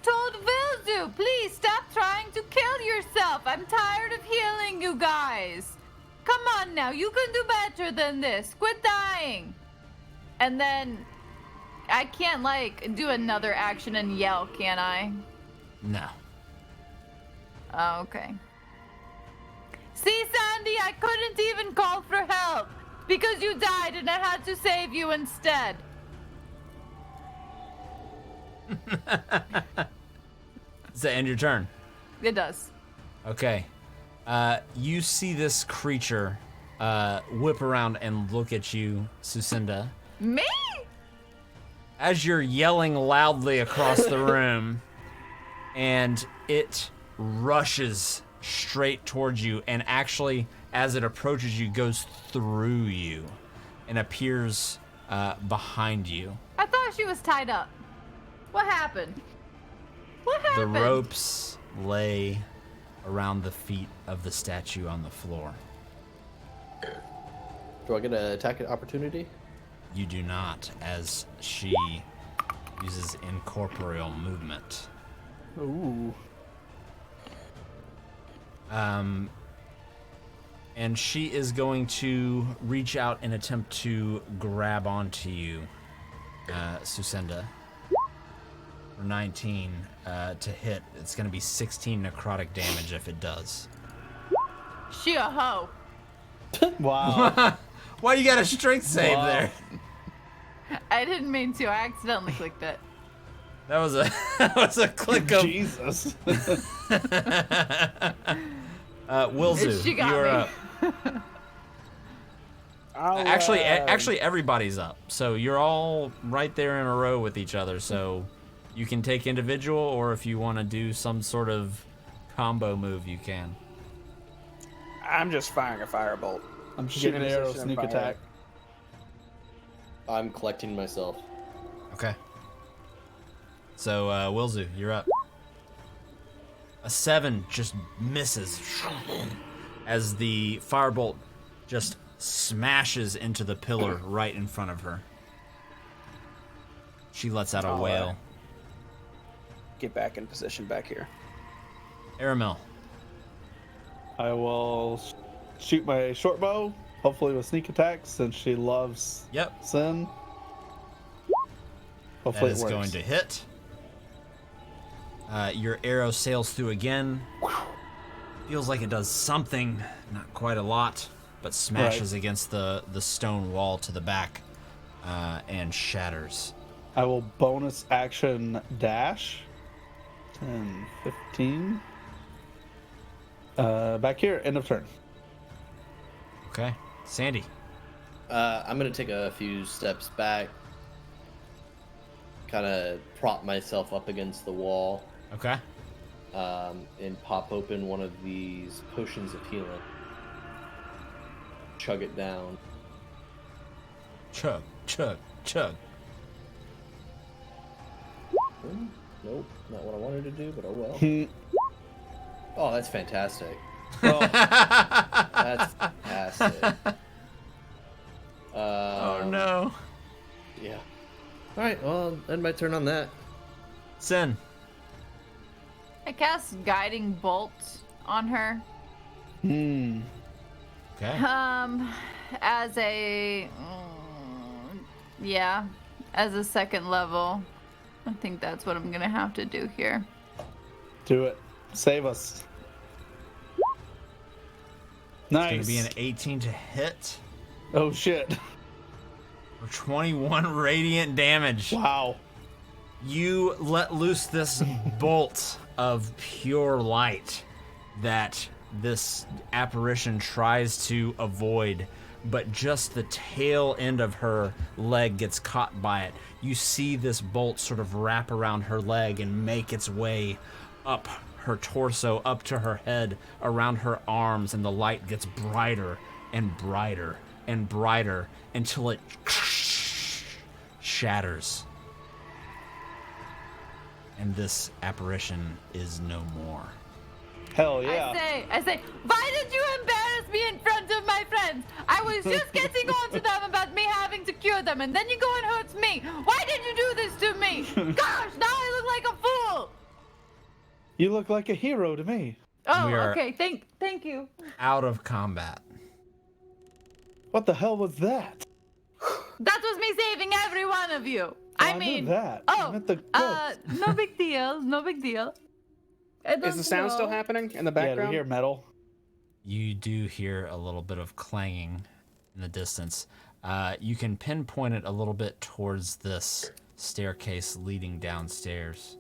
told Vilzu, please stop trying to kill yourself. I'm tired of healing you guys. Come on now, you can do better than this. Quit dying. And then I can't do another action and yell, can I? No. Oh, okay. See, Sandy, I couldn't even call for help because you died and I had to save you instead. Does that end your turn? It does. Okay. You see this creature whip around and look at you, Sucinda. Me? As you're yelling loudly across the room, and it rushes straight towards you, and actually, as it approaches you, goes through you and appears behind you. I thought she was tied up. What happened? What The happened? ropes lay around the feet of the statue on the floor. Do I get an attack opportunity? You do not, as she uses incorporeal movement. Ooh. And she is going to reach out and attempt to grab onto you, Susenda. For 19 to hit. It's going to be 16 necrotic damage if it does. She a hoe. Wow. Why you got a strength save Wow. there? I didn't mean to. I accidentally clicked it. That was a click of Jesus. Wilzu. She got You're me. up. I'll, Actually, everybody's up. So you're all right there in a row with each other. So you can take individual, or if you want to do some sort of combo move, you can. I'm just firing a firebolt. I'm shooting an arrow position and sneak fire. attack. I'm collecting myself. Okay. So Wilzu, you're up. A 7 just misses as the firebolt just smashes into the pillar right in front of her. She lets out a All wail. right. Get back in position back here. Aramil. I will shoot my short bow, hopefully with sneak attack, since she loves Yep. Sin. That Hopefully is it works. going to hit. Your arrow sails through again. Feels like it does something, not quite a lot, but smashes against the stone wall to the back and shatters. I will bonus action dash. 10, 15. Back here, end of turn. Okay. Sandy. I'm gonna take a few steps back, kind of prop myself up against the wall, Okay. and pop open one of these potions of healing. Chug it down. Chug, chug, chug. Nope, not what I wanted to do, but oh well. Hmm. Oh, that's fantastic. Well, That's fantastic. Oh no. Yeah. All right. Well, end my turn on that. Sin. I cast guiding bolt on her. hmm. Okay. As a yeah, as a second level. I think that's what I'm gonna have to do here. Do it. Save us. It's Nice. going to be an 18 to hit Oh shit. for 21 radiant damage. Wow. You let loose this bolt of pure light that this apparition tries to avoid, but just the tail end of her leg gets caught by it. You see this bolt sort of wrap around her leg and make its way up her torso, up to her head, around her arms, and the light gets brighter and brighter and brighter until it shatters. And this apparition is no more. Hell yeah. I say, why did you embarrass me in front of my friends? I was just getting on to them about me having to cure them, and then you go and hurt me. Why did you do this to me? Gosh, now I look like a fool. You look like a hero to me. Oh, We are- okay. Thank you. Out of combat. What the hell was that? That was me saving every one of you. I knew mean, that. I oh, meant the ghost. no big deal. No big deal. I Is don't the sound still know. happening in the Yeah, background? we hear metal. You do hear a little bit of clanging in the distance. You can pinpoint it a little bit towards this staircase leading downstairs.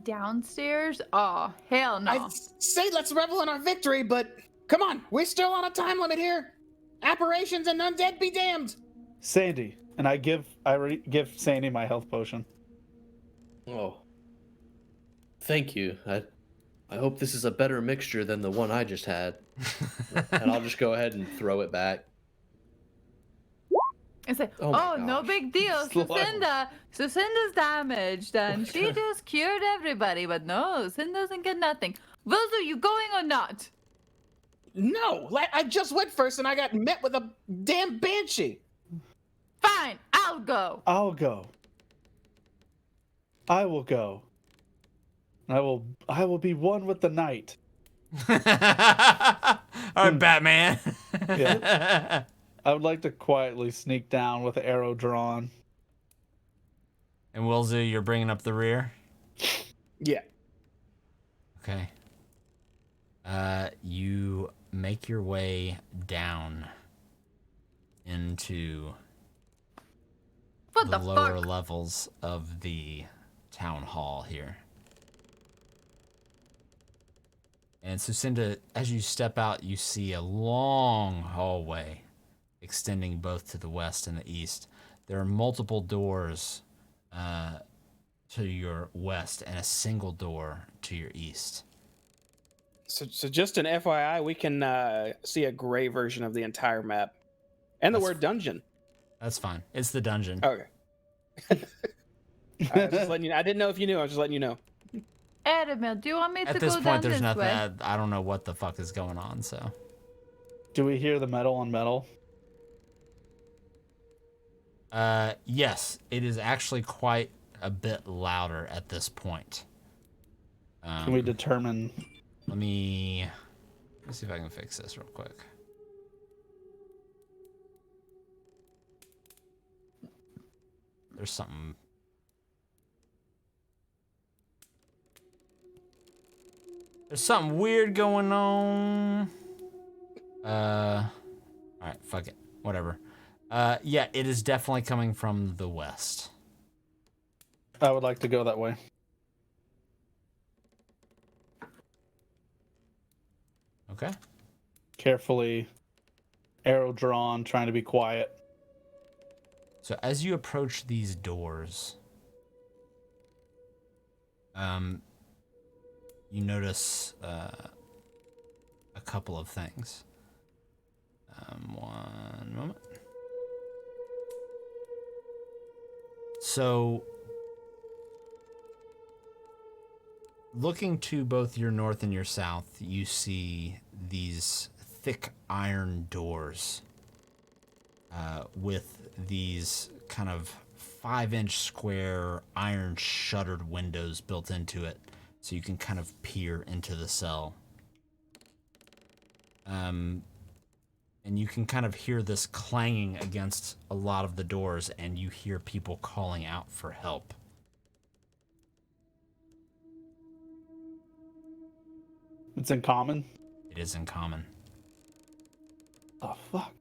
Downstairs? Oh, hell no. I say let's revel in our victory, but come on, we're still on a time limit here. Apparitions and undead be damned. Sandy, and I give Sandy my health potion. Oh. Thank you. I hope this is a better mixture than the one I just had. And I'll just go ahead and throw it back. And say, Oh my no gosh. big deal. Slow. Sucinda's damaged, and she just cured everybody. But no, Sin doesn't get nothing. Wilzu, you going or not? No, like I just went first and I got met with a damn banshee. Fine, I'll go. I'll go. I will go. I will be one with the night. All right, Batman. Yeah. I would like to quietly sneak down with the arrow drawn. And Wilzu, you're bringing up the rear? Yeah. Okay. You make your way down into What the the lower fuck? levels of the town hall here. And Sucinda, as you step out, you see a long hallway extending both to the west and the east. There are multiple doors to your west and a single door to your east. So just an FYI, we can see a gray version of the entire map, and the That's word dungeon. That's fine. It's the dungeon. Okay. I was just letting you know. I didn't know if you knew. I was just letting you know. Edemil, do you want me to At this go down point, there's this nothing. way? I don't know what the fuck is going on. So, Do we hear the metal on metal? yes, it is actually quite a bit louder at this point. Can we determine? Let me see if I can fix this real quick. There's something. There's something weird going on. Alright, fuck it. Whatever. Yeah, it is definitely coming from the west. I would like to go that way. Okay. Carefully, arrow drawn, trying to be quiet. So as you approach these doors, you notice a couple of things. One moment. So, looking to both your north and your south, you see these thick iron doors with these kind of 5-inch square iron shuttered windows built into it, so you can kind of peer into the cell. And you can kind of hear this clanging against a lot of the doors, and you hear people calling out for help. It's in common. It is in common. Oh fuck!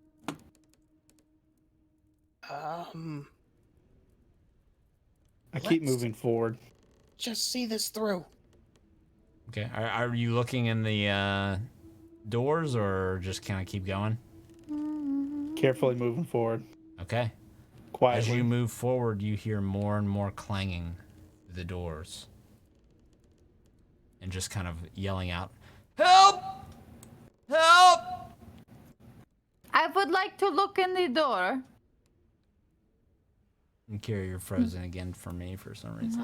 I keep Let's- moving forward. Just see this through. Okay, are you looking in the doors, or just kind of keep going? Carefully moving forward. Okay. Quietly. As you move forward, you hear more and more clanging through the doors. And just kind of yelling out, "Help! Help!" I would like to look in the door. And Kira, you're frozen again for me for some reason.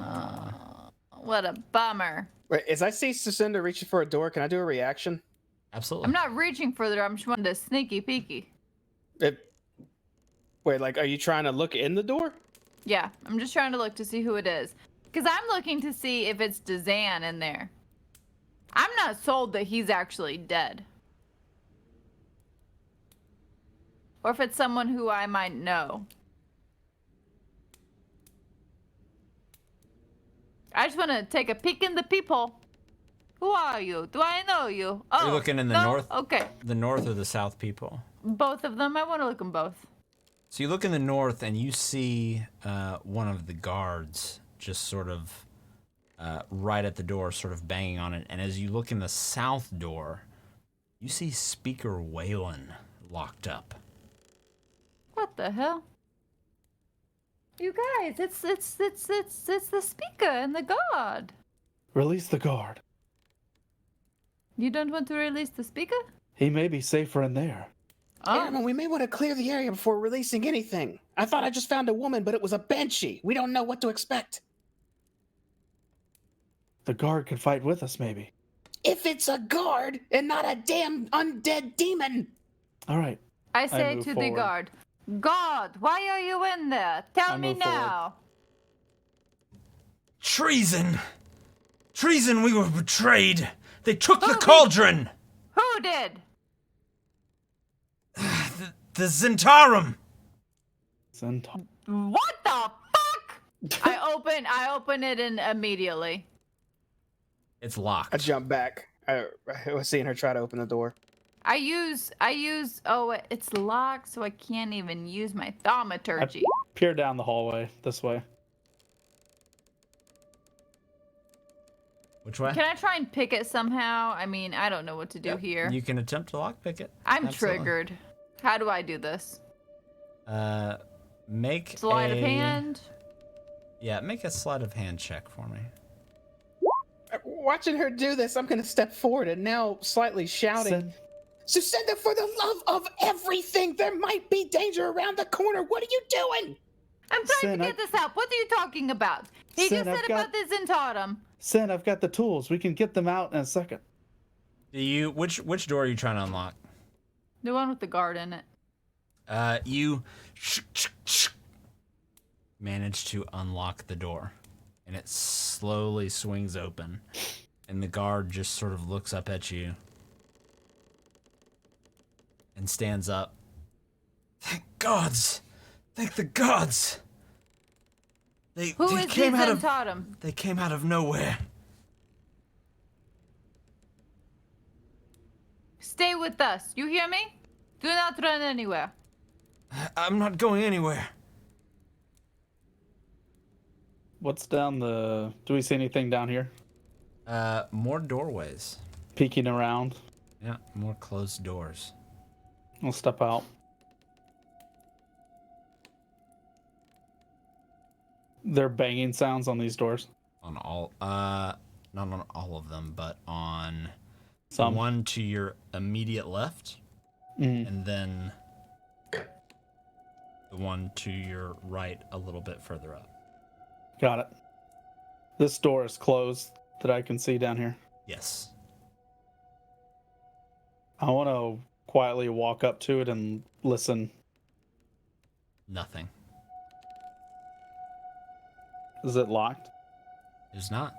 What a bummer. Wait, as I see Sucinda reaching for a door, can I do a reaction? Absolutely. I'm not reaching for the door. I'm just wanting to sneaky peeky. Wait, like, are you trying to look in the door? Yeah, I'm just trying to look to see who it is. Because I'm looking to see if it's Dazan in there. I'm not sold that he's actually dead. Or if it's someone who I might know. I just want to take a peek in the peephole. Who are you? Do I know you? Oh, Are you looking in the no? north? Okay. The north or the south people? Both of them. I want to look them both. So you look in the north and you see one of the guards just sort of right at the door, sort of banging on it. And as you look in the south door, you see Speaker Waylon locked up. What the hell? You guys, it's the speaker and the god. Release the guard. You don't want to release the speaker? He may be safer in there. Airman, we may want to clear the area before releasing anything. I thought I just found a woman, but it was a banshee. We don't know what to expect. The guard could fight with us, maybe. If it's a guard and not a damn undead demon. All right. I say move to the forward. guard, God, why are you in there? Tell I me move forward. now. Treason! Treason, we were betrayed! They took the Who cauldron! Who did? The Zentarum! What the fuck? I open it and immediately. It's I locked. jumped back. I was seeing her try to open the door. I use, oh, it's locked, so I can't even use my thaumaturgy. Peer down the hallway this way. Which way? Can I try and pick it somehow? I mean, I don't know what to do here. You can attempt to lockpick it. I'm Absolutely. triggered. How do I do this? Make Sleight of hand? Yeah, make a sleight of hand check for me. Watching her do this, I'm going to step forward and now slightly shouting. Sucinda, for the love of everything, there might be danger around the corner. What are you doing? I'm trying Sin, to get this out. What are you talking about? He Sin, just said I've about the Zentarum. Sin, I've got the tools. We can get them out in a second. Which door are you trying to unlock? The one with the guard in it. You manage to unlock the door, and it slowly swings open, and the guard just sort of looks up at you and stands up. Thank gods! Thank the gods! Who is the Zentarum? They came out of nowhere. Stay with us. You hear me? Do not run anywhere. I'm not going anywhere. What's down the... Do we see anything down here? More doorways. Peeking around. Yeah, more closed doors. We'll step out. There are banging sounds on these doors. On all, not on all of them, but on Some. the one to your immediate left, and then the one to your right a little bit further up. Got it. This door is closed that I can see down here. Yes. I want to quietly walk up to it and listen. Nothing. Is it locked? It's not.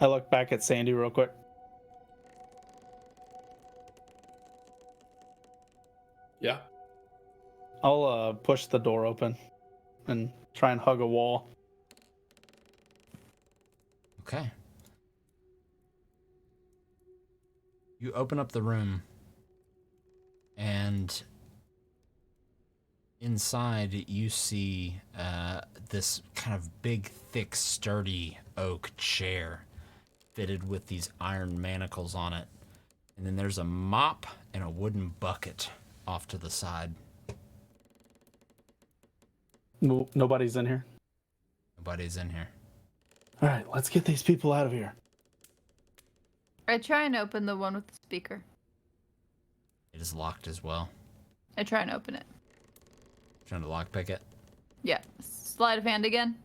I look back at Sandy real quick. Yeah. I'll push the door open and try and hug a wall. Okay. You open up the room, and inside you see this kind of big, thick, sturdy oak chair fitted with these iron manacles on it. And then there's a mop and a wooden bucket off to the side. Nobody's in here. Nobody's in here. All right, let's get these people out of here. I try and open the one with the speaker. It is locked as well. I try and open it. Trying to lockpick it. Yeah. Sleight of hand again.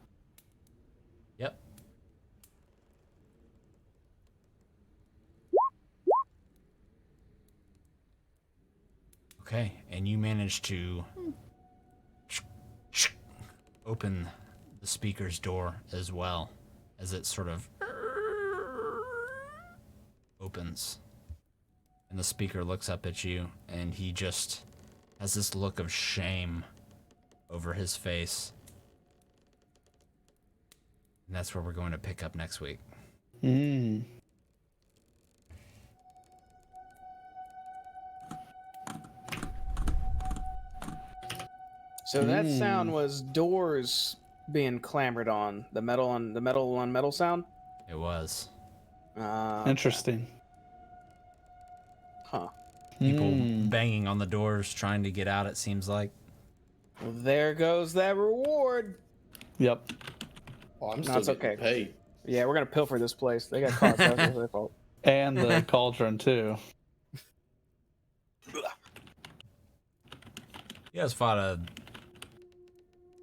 Yep. Okay, and you manage to open the speaker's door as well, as it sort of opens. And the speaker looks up at you, and he just has this look of shame over his face. And that's where we're going to pick up next week. So that sound was doors being clambered on. The metal on metal sound. It was. Interesting. Huh. People banging on the doors, trying to get out, it seems like. Well, there goes that reward. Yep. Oh, I'm No, still it's getting okay. paid. Yeah, we're gonna pilfer this place. They got caught. That was their fault. And the cauldron too. You guys fought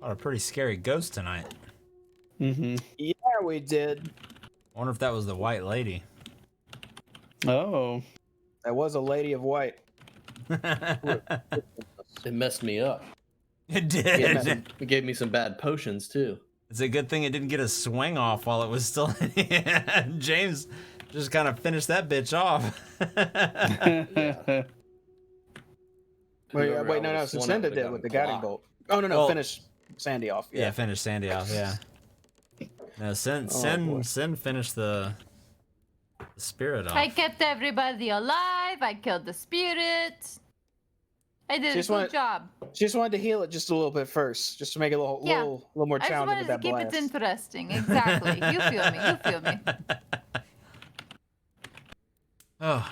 a pretty scary ghost tonight. Mm-hmm. Yeah, we did. I wonder if that was the white lady. Oh. That was a lady of white. It messed me up. It did. It gave me some bad potions too. It's a good thing it didn't get a swing off while it was still in. James just kind of finished that bitch off. Wait, no. Cinda did with the guiding bolt. Oh no, Well, finish Sandy off. Yeah, finish Sandy off. Yeah. No, Sin finished the spirit off. I kept everybody alive. I killed the spirit. I did a good job. She just wanted to heal it just a little bit first, just to make it a little more I just challenging wanted with to that keep blast. it interesting. Exactly. You feel me. You feel me. Oh,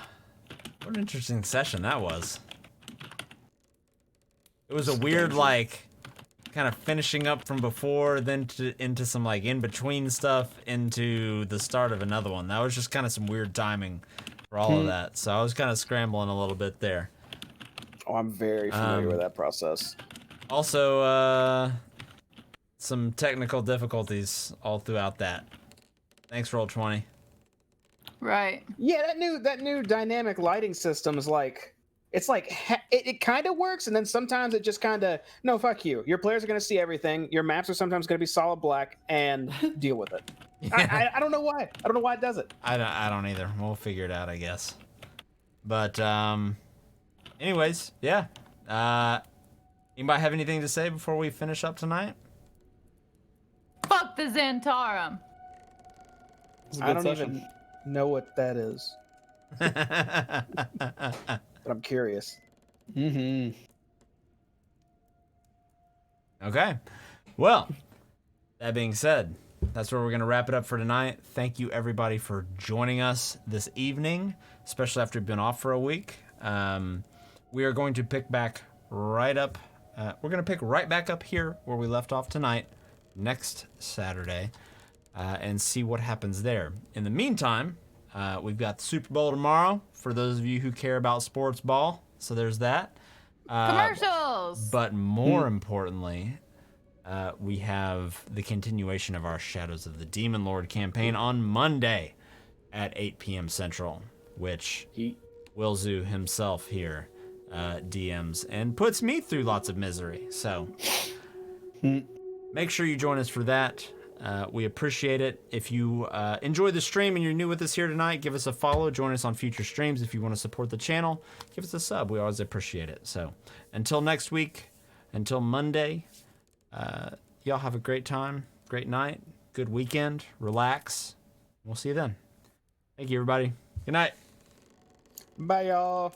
what an interesting session that was. It was a weird, like, kind of finishing up from before, then into some, like, in-between stuff, into the start of another one. That was just kind of some weird timing for all of that. So I was kind of scrambling a little bit there. Oh, I'm very familiar with that process. Also, some technical difficulties all throughout that. Thanks, Roll20. Right. Yeah, that new dynamic lighting system is like, it's like it kind of works, and then sometimes it just kind of no, fuck you. Your players are gonna see everything. Your maps are sometimes gonna be solid black, and deal with it. I don't know why. I don't know why it does it. I don't either. We'll figure it out, I guess. But anyways, yeah. Anybody have anything to say before we finish up tonight? Fuck the Xantarum. I don't even know what that is, but I'm curious. Mm-hmm. Okay. Well, that being said, that's where we're going to wrap it up for tonight. Thank you, everybody, for joining us this evening, especially after we've been off for a week. We are going to pick back right up. We're going to pick right back up here where we left off tonight, next Saturday, and see what happens there. In the meantime, we've got the Super Bowl tomorrow for those of you who care about sports ball. So there's that. Commercials. But more importantly, we have the continuation of our Shadows of the Demon Lord campaign on Monday at 8 p.m. Central, which Wilzu himself here DMs and puts me through lots of misery. So make sure you join us for that. We appreciate it. If you enjoy the stream and you're new with us here tonight, give us a follow. Join us on future streams. If you want to support the channel, give us a sub. We always appreciate it. So until next week, until Monday, y'all have a great time, great night, good weekend, relax. We'll see you then. Thank you, everybody. Good night. Bye, y'all.